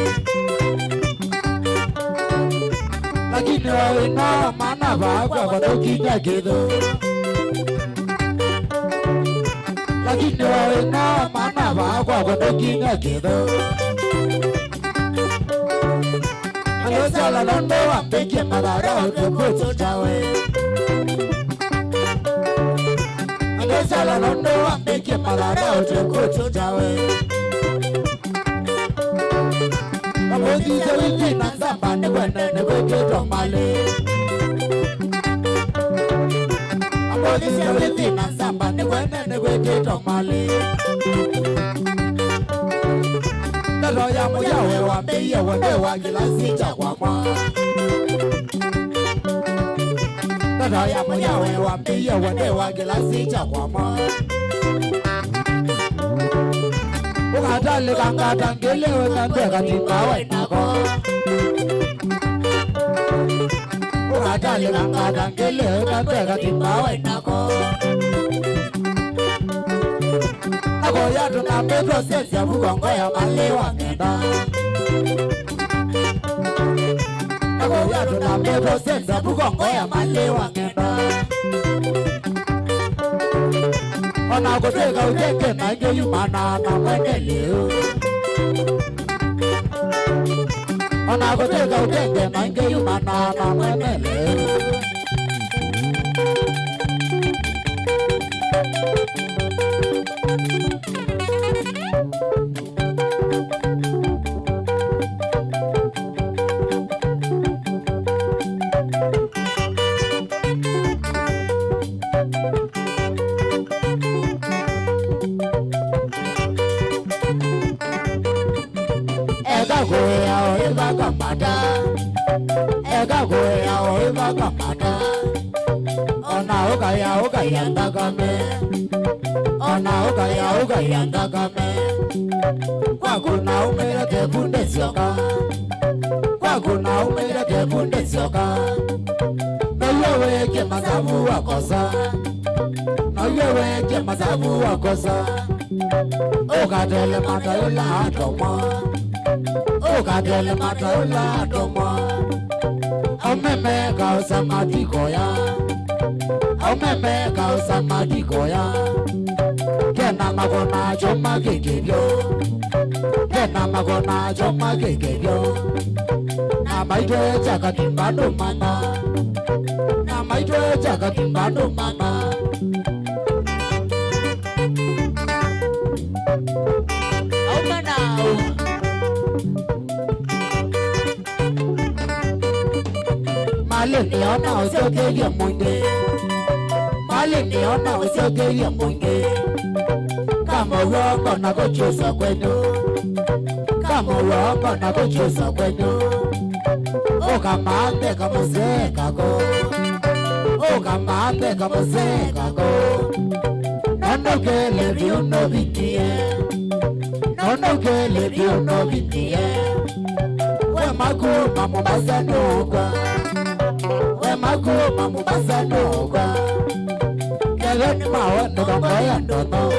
Lakini waina mana bagwa wadokinya kido. Lakini waina mana bagwa wadokinya kido. Alosala londo wambeke madara utokoto chawe. Alosala londo wambeke madara utokoto chawe. Amozi zawiti na zamba nekwene nekweke tomale. Amozi zawiti na zamba nekwene nekweke tomale. Nalo ya muyawe wambeye wende wakilasi chakwama. Nalo ya muyawe wambeye wende wakilasi chakwama. Ukatale kangata ngelewe kandweka timbawe nako. Ukatale kangata ngelewe kandweka timbawe nako. Ako yatu na petro sesi ya bukongo ya malewa ngenda. Ako yatu na petro sesi ya bukongo ya malewa ngenda. Ona kuteka uteke na inge yumana na mwende leo. Ona kuteka uteke na inge yumana na mwende leo. Ega goya oiva kamata. Ona oga yanda game. Ona oga yanda game. Kwa kuna umera te bunde sioka. Kwa kuna umera te bunde sioka. No yewe ke mazabu wakosa. No yewe ke mazabu wakosa. Okatele mataula tomo. Okatele mataula tomo. Omeme kausa matikoya. Omeme kausa matikoya. Kena magona choma kekebyo. Kena magona choma kekebyo. Na maitwe chakatimbado mama. Na maitwe chakatimbado mama. Malini ona usoge ya munge. Malini ona usoge ya munge. Kama uongo na kuchusa kwenu. Kama uongo na kuchusa kwenu. Okamande kama sekako. Okamande kama sekako. Nono kele viuno vitie. Nono kele viuno vitie. We magu mamu basanogwa. We magu mamu basanogwa. Keveni mawe nukongoya ndono.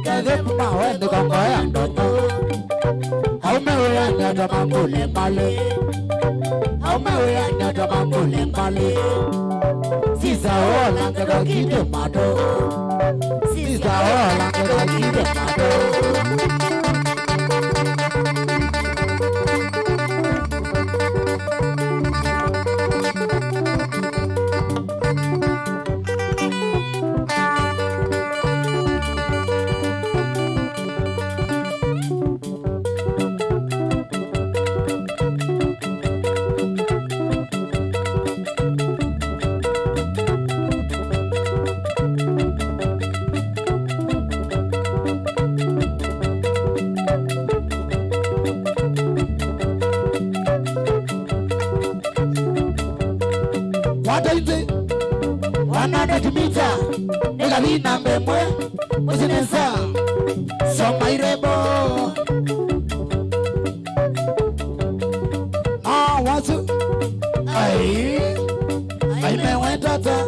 Keveni mawe nukongoya ndono. Haume uya nyata mangule male. Haume uya nyata mangule male. Sisa ola ngego kide mato. Sisa ola ngego kide mato. Wanadatimita Kavii mbemwe Usinesa Soma irebo Wasu Aimewe tata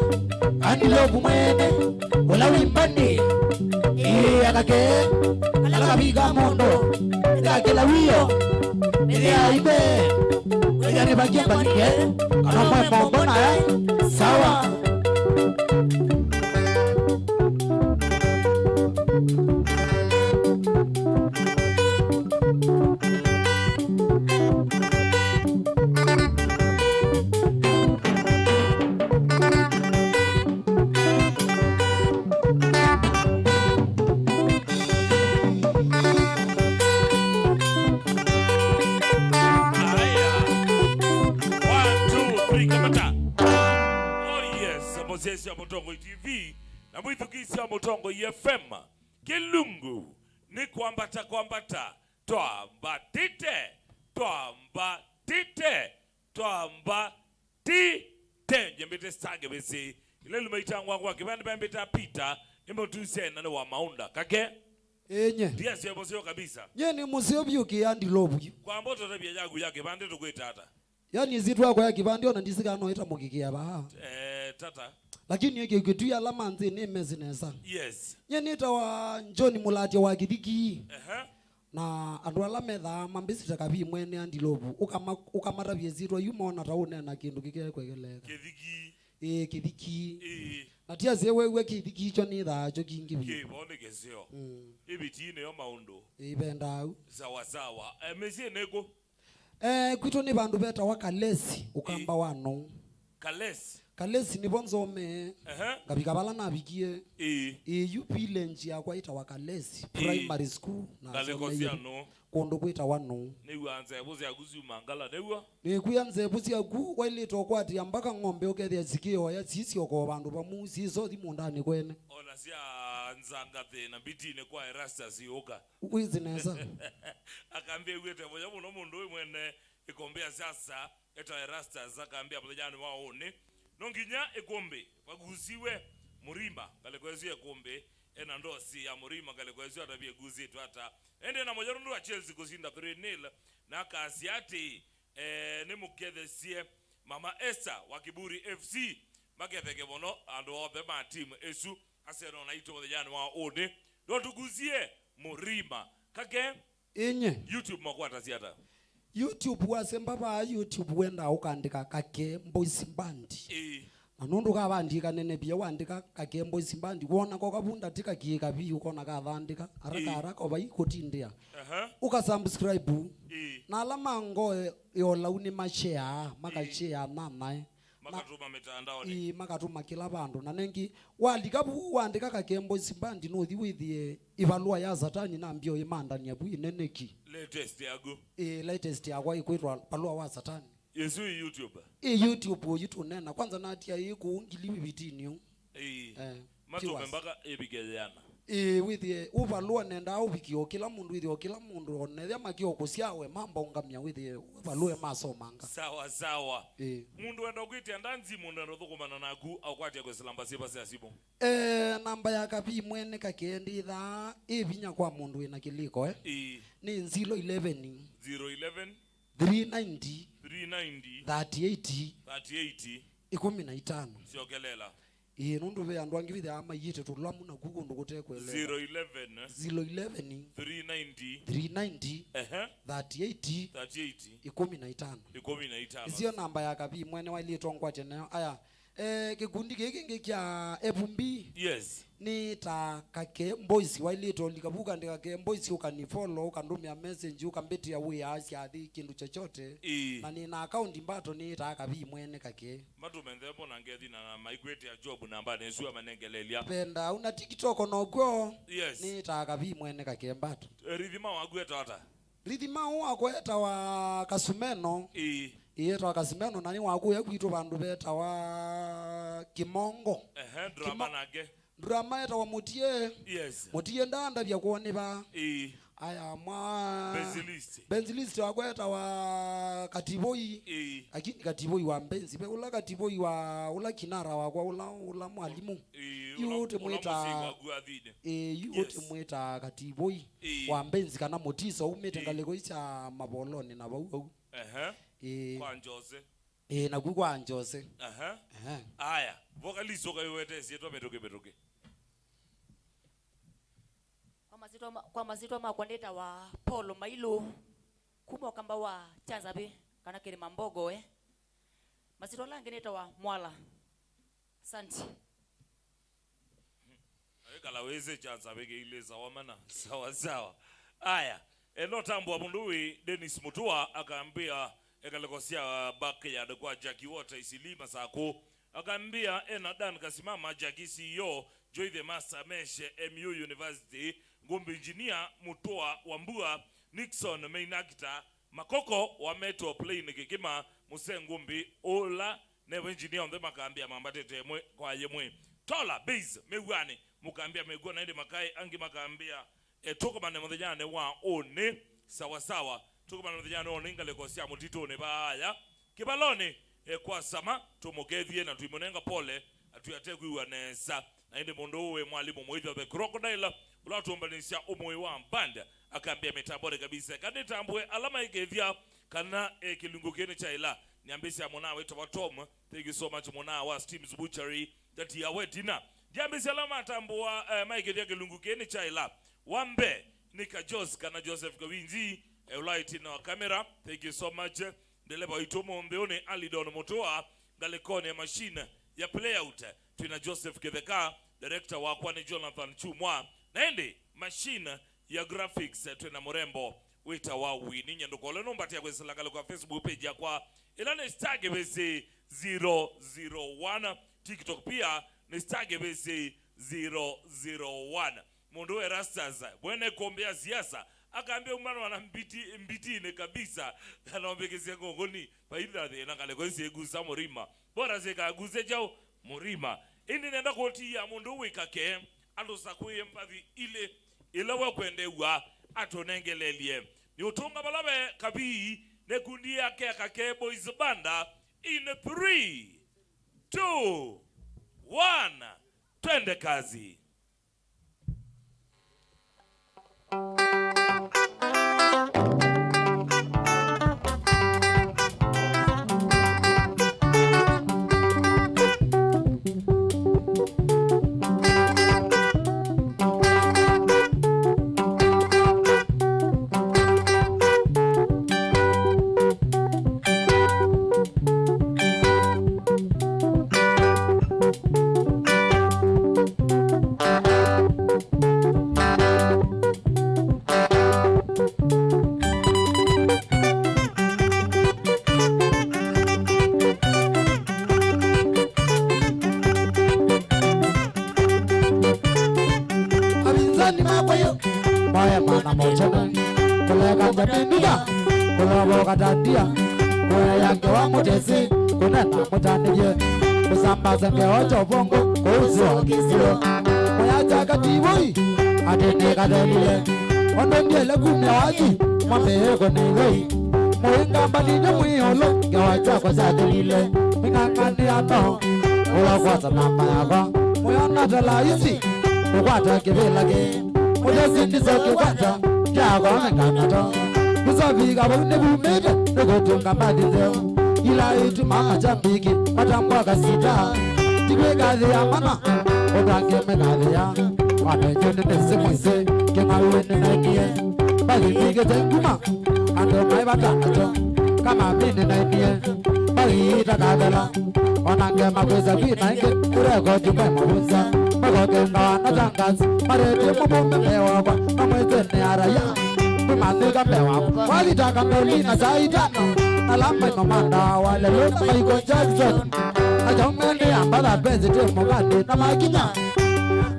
Anilobu mwene Ula wimbandi Akake Alakabiga mondo Akela wiyo Nide aibe Wega nibagia banike Kana mwe mbona Sawa Motongo TV na mwithukisha Motongo FM Kilungu ni Kwambatakwambata twambatite jembete stage bese ile lumaitangwa kwa kibanda bambeta pita imbo tusena wa maunda kake enye ndia sio sio kabisa nyeni musio byuki andi lobu kwa mboto tabia yagu yake bande tukwetata yani zitwa kwa kibandi ona ndisika no ita mukikia ba tata lakini yake kitu ya lamanzi ni mezinesa yes nyeni ita wa John Mulati wa Kivii na andu ala metha mambisi Kavii mwene andi lobu ukamata byezitwa yumona taone na kindu kike kwegeleka Kivii na tia zewe Kivii cho ni tha cho kingi bi bone gesio ibitine yo maundo ibendau sawa mezie nego kwito ni bandu beta wakalesi ukamba wano kalesi ni bonzome ngabikabala nabikie upile njia kwa ita wakalesi primary school na galekosiano kondo kwita wano ni uanze yabuzi yaguzi mangala newa ni kuyanze yabuzi yagu waile tokwati ambaka ngombe okethia zikio ya sisi oko bandu bamuzi zo dimondani kwene ona sia nzanga thina bitine kwa erasta sioka uizineza akaambia wete boya muno mundu mwene ikombea sasa eta erasta zakaambia bajani waone nonginya ikombe baguziwe murima galekwezie kombe ena ndosi ya murima galekwezie atabie guzi tu hata ende na mojorundo wa Chelsea kuzinda 3-0 na Kasiati ne mukethesie Mama Esther wa Kiburi FC magetheke bono ando othe ma team esu asero na ito bajani wa one ndo tuguzie Murima Kakee inye YouTube makwata siata YouTube wasemba ba YouTube wenda ukandika Kakee Boyz Band nanundu kabandika nene bia wandika Kakee Boyz Band wona ko kabunda tika Kavii ukona kathandika araka oba ikotindia ukasubscribe na alama ngo yolauni mashare makashare nanae makatuma mitandaoni makatuma kila bandu na nengi wandika Kakee Boyz Band no thiwithie ivalua ya Satani na mbio imandani ya bui neneki latest yago latest yakwa ikwitwa palua wa Satani Yesu YouTube YouTube nena kwanza natia yiku ngiliwi bitini matume mpaka ebigeliana withie uvalua nenda ubikio kila mundu onethia makio kusiawe mambo ngamya withie uvalue masomanga sawa mundu enda kwitia ndanzi mundu enda thukumana naku au kwatia kwesilamba sipa sia simu namba ya Kavii mwene Kakee nditha ibinya kwa mundu ina kiliko ni 011 390 38 15 siokelela nundu ve andu angi vithe ama yite tulamu na kuko ndo kutekwele 011 390 38 15 isio namba ya Kavii mwene wailitwa ngwate nayo aya kikundi giki ngikya ebumbi ni ta Kakee Boyz wailitwa likabuka ndika Kakee Boyz ukanifollow ukandumia message ukambetia we asiathi kindu chochote na nina account mbato ni ta Kavii mwene Kakee matumendhepo na ngethi na migrate ya job namba nesuwa manengelelia penda una TikTok nogwo ni ta Kavii mwene Kakee mbato rithima wagweta wata rithima wakweta wa Kasumeno Iyetwa Kasumeno nani waku yakwitwa bandu beta wa Kimongo drama nage drama eta wa Mutie Mutie ndanda bya kuoneba aya mwa Benzilist wakweta wa Katiboi akini Katiboi wa Mbenzi be ula Katiboi wa ula kinara wakwa ula mwalimu yote mweta yote mweta Katiboi wa Mbenzi kana Mutiso umete ngaleko icha maboloni na bau kwa Njose na kwa Njose aya vocalist okaiwete sieto betoke kwa mazito makwandeta wa Polo Mailu kumo kamba wa Chanzabe kana kile mambogo mazito lange neta wa Mwala santi kala weze Chanzabe ile zawamana sawa aya enotambo abunduwi Dennis Mutua akaambia ekalekosia backyard kwa Jackie Water isilima sako akaambia Dan kasimama Jackie CEO Joy the Master Meshe MU University ngombe engineer Mutua Wambua Nixon Mainakita Makoko wa Metro Plane kikima Musengumbi Ola never engineer on the makaambia mambatete mwe kwa yemwe Tola base megwane mukambia megona ende makai angi makaambia toko bane mudhejane wa one sawa toko bane mudhejane one ngalekosia mutito ne baya kibalone kwa sama tumogethie na tuimonenga pole atuyategwa nesa na ende mondo we mwalimu mwezo the crocodile ulatumbanisha umwe wa mbanda akaambia metambore kabisa kande tambwe alama igethia kana kilungu kene cha ila niambisi amona wetu wa Tom thank you so much mona wa Steam's Butchery that ya wetina niambisi alama tambwa maigethia kilungu kene cha ila wambe nika Jos kana Joseph Kawinzi ulaiti na kamera thank you so much ndeleba itomo mbeone Alidon Motoa galekone machine ya playout tuna Joseph Keveka director wa kwani Jonathan Chumwa naende machine ya graphics tuna Morembo wita wa wini ndokole nombatia kweselakale kwa Facebook page ya kwa ilane stage bese 001 TikTok pia ni stage bese 001 mundu erastas bwene kombea siasa akaambia umano wana mbitine kabisa anaombekezia ngongoni faida na kale kwa siegusa Murima bora zekaguze jao Murima indi nenda koti ya mundu wikake alusakuye mpathi ile wakwendewa atonengelelie ni utunga balabe Kavii nekundi yake Kakee Boyz Banda in 3 2 1 twende kazi. na mochana kulega jaminiga kulobo katadia kwa yange wa mutesi kuna na mutaniye kusambaza ngeocho bongo kuzo kisiro kwa jaga diwoi adene kadalile ondo ndiele kumya waji mwambe ko niloi moinga mbadinyo mwiolo ngewacha kwa sadilile mingangani ato ola kwa sanamba yako moyona talaisi kukwata kivilage mutesi ndisoke kwata jako menganato kusaviga bune bumete negotunga mbadizeo ila itu mama jambiki matambwa kasita tikwe kazi ya mana odange megazi ya wanejone nese mwise kemawene nainie bali nige tenguma ando maibatanacho kama mine nainie bali itakadela onange makweza kwinaike urego jume mabuza magoge ngawana tangazi marete mubume mewakwa namwezene araya Mumandika mewa walitaka melina zaitano alama inomanda wale luna Michael Jackson na jomeni ambala penzi temo gani na makinya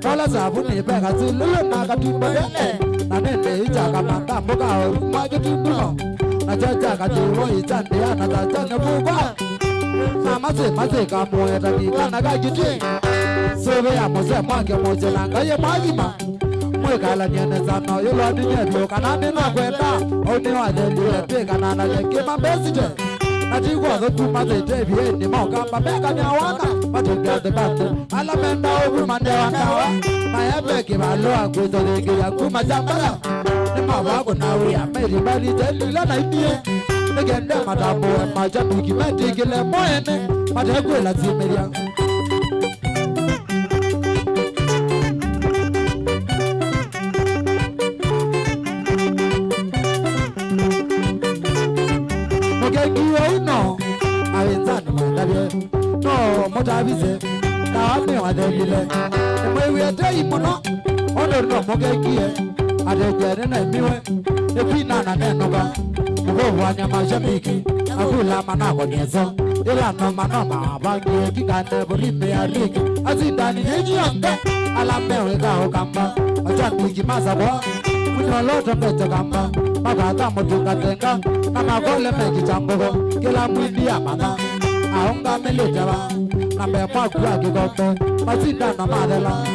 wala sabuni peka silulu na katumba gane na nene ichaka manda mboga oruma kitunduno na chacha kativo ichande ya na tachane buba na mase kamoe takikana kajiti sebe ya mose mwake mose nangaye mwagima mwekala nyene zano yolo adinye bio kanani na kwenda oni wadeliwe peka na naleke mambesite natigwa zotu mazete vieni mokamba peka ni awaka matugya de bande ala menda obu mande wakawa mayabe kibaloa kwezo dege ya kumajambala ni mawako na uya meri bali jelila na inie negende madamu majabu kimeti kile moene mategwe la zimeria no awenzani mwendabye no motabize na ame wadelile mwewiete imono onorino mogegie adejere na miwe epina na nenoga mbovu anyama shabiki akula manako nyezo ila no manoma bangi kikane burime ariki azindani nyiyonde alamewe kao kamba achabiki mazabo kunyoloto mecho kamba magata mutunga tenga na magole meji chambogo kila mwindi ya mana aunga melejaba na mema kwa kigombe mazinda na madela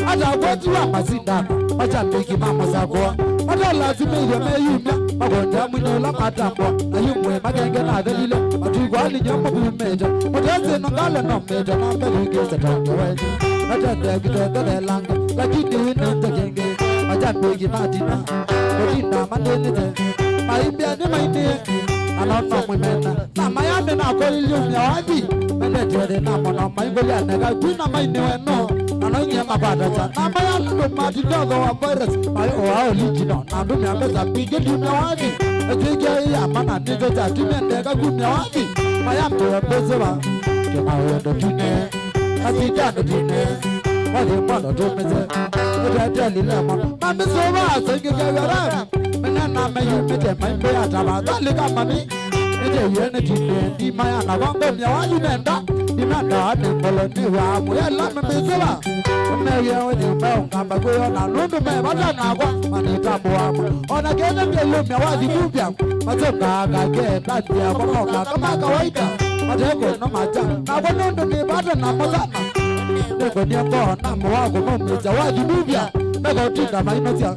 aja watu wa mazinda majambiki mama zakwa Mata lazima ile meyumya magonja mwenyola matambo na yumwe magenge na delile matigwa alinyama bumeja muteze nongala no meja na mbelege satange weje natende kitende langa lakini winende genge majambiki matina kotina mandenete maimbia ni mainie anono mwimena na mayande na kolilumya wapi menete na mono maimbolia nega kuna mainewe no anonye mabada cha na mayande ndo matinogo wa virus mayo wa original na ndo miambeza pige dumya wapi ejige ya mana nito cha tumendega kumya wapi mayambe wa bezeba kema wendo tune asijando tune wale mwana tumeze utete lilema mamisoba sengegegara menana meyumite maimbe ya tabadali kama mi ite yene tune di mayana wango myawanyu nenda imanda ane mbolo wa muyela mimisoba meyewe ni meungamba kuyo na nundu mebata nakwa manitabu wamo ona kene mgelumya wazi kubya mazoka agage ndati ya kwa moka kama kawaida mateko no maja na kwa nundu mibata na mozana neko niembo na mwago mumija wazi kubya neko tinda mainotia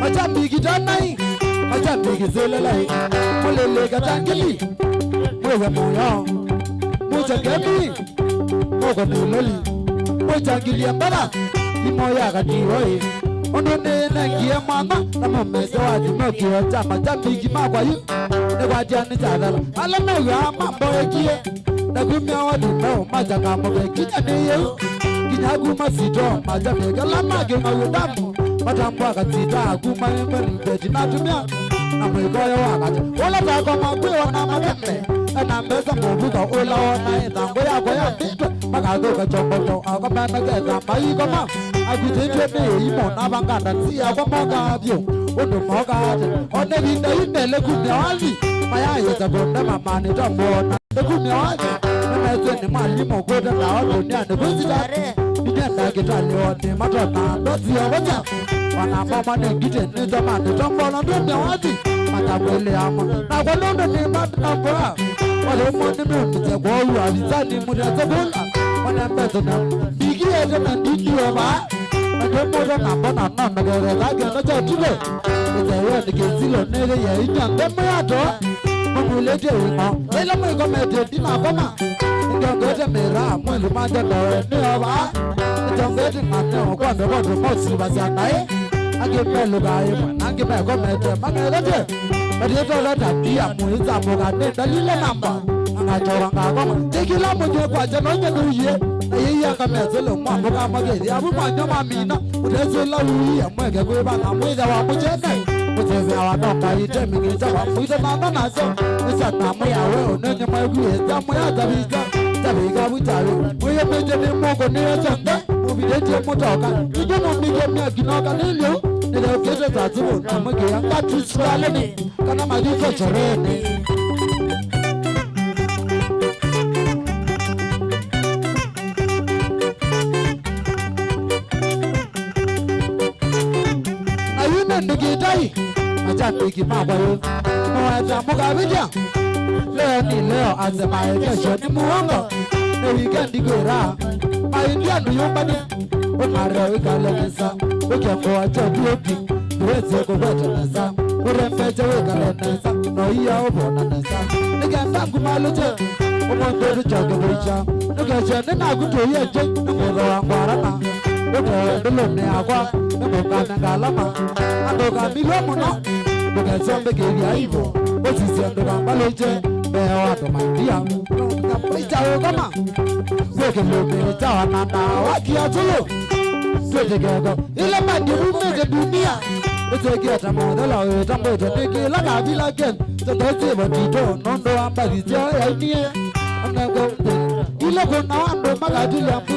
majambiki janai majambiki zelelai mulele katangili mwewe moyo mujangemi mogo niloli mujangili mbala imoya kadioi ondone nangie mama na mameze wazi mokio cha majambiki makwayu negwatiani chadala ala mewa mambo ekie nagumya wadi meo majanga moge kinyaniyo kinyagu masito majambiki lamage mawudamu matambwa katita kuma mbele beji natumia na mwikoyo wakati wala tako magwe wana matembe na mbeza mbuka ula ona itango yako ya vitu maka go chongo ako mana ga mai go ma agujete me imo na banganda si ako moga bio ondo moga one vinda inele kunyali maya yeta bonda mama ni tambona kunyali na tene mali mogo da na ondo ni ane buzidare Nenda kitali wote matona dozi ya wacha wana mama ne gite ni jamani tambona ndio wati matawele ama na kwa londo ni matambora wale mwani mimi kwa huyu alizani mutazabula wana mbezo na bigie tena ndiyo ba ndio na mbona nana gere lage na chatulo ndio nikizilo nele ya ijanga myato mumulete wino ila mwiko mete dina koma ngongete mera mwelu manja nawe ndio ba Jongeti mano kwando kwando mosi bazanae agepelo gae manange ba komete mangelete badieto la tabia muiza moga nenda lile namba angachora ngakoma tekila muje kwa jano nyenuye ayiya kamezelo mambo kama gezi abu manyo mamina utezola uyiya mwege kweba na mwiza wa mujene muteze awatonga ite mingiza wa mwiza nanda naso isa tamu yawe unenye mwegu yeza mwya tabija tabiga butawe mwe mete ni mongo ni chanda ubidete motoka ijono mige mya kinoka nilio nile kete tatubu na mwege yanga tuswaleni kana majuto choreni ayune ndigitai majapiki mabayo mwata mugabija leo ni leo asemaye kesho ni muongo na weekend kwera maindia nduyumbani umare wikalenesa ukiamboa chotuoki uweze kuweteleza urembeje wikalenesa no iya ubonanesa nigenda ngumaluje umondoru chogebucha nugeshe ninagutoyeje numuro wangwarana utoendulune akwa numukamengalama andokamilwe muno nugesombe keria ivo osisiendukambaluje watu maindia kapaita kama weke lobe tawa nanda wakiatulu swetego ile madiru mege dunia etegiata modela tambote nikila kabila ken tete botito nondo ambazio ya inie anako ile kona ando magadile ambu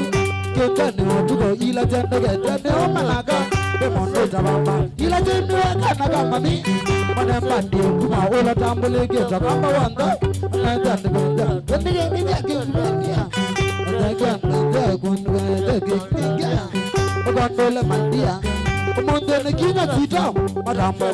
ketane otugo ile tendege tende omanaka bemondo tabamba ile tende kana kama mi mana pandi kuma ola tambole geta kama wanda na tande benda tende ndia kimbia ndia ndia kunwe tege ndia ogondo le mandia omonde ne kina tita madambo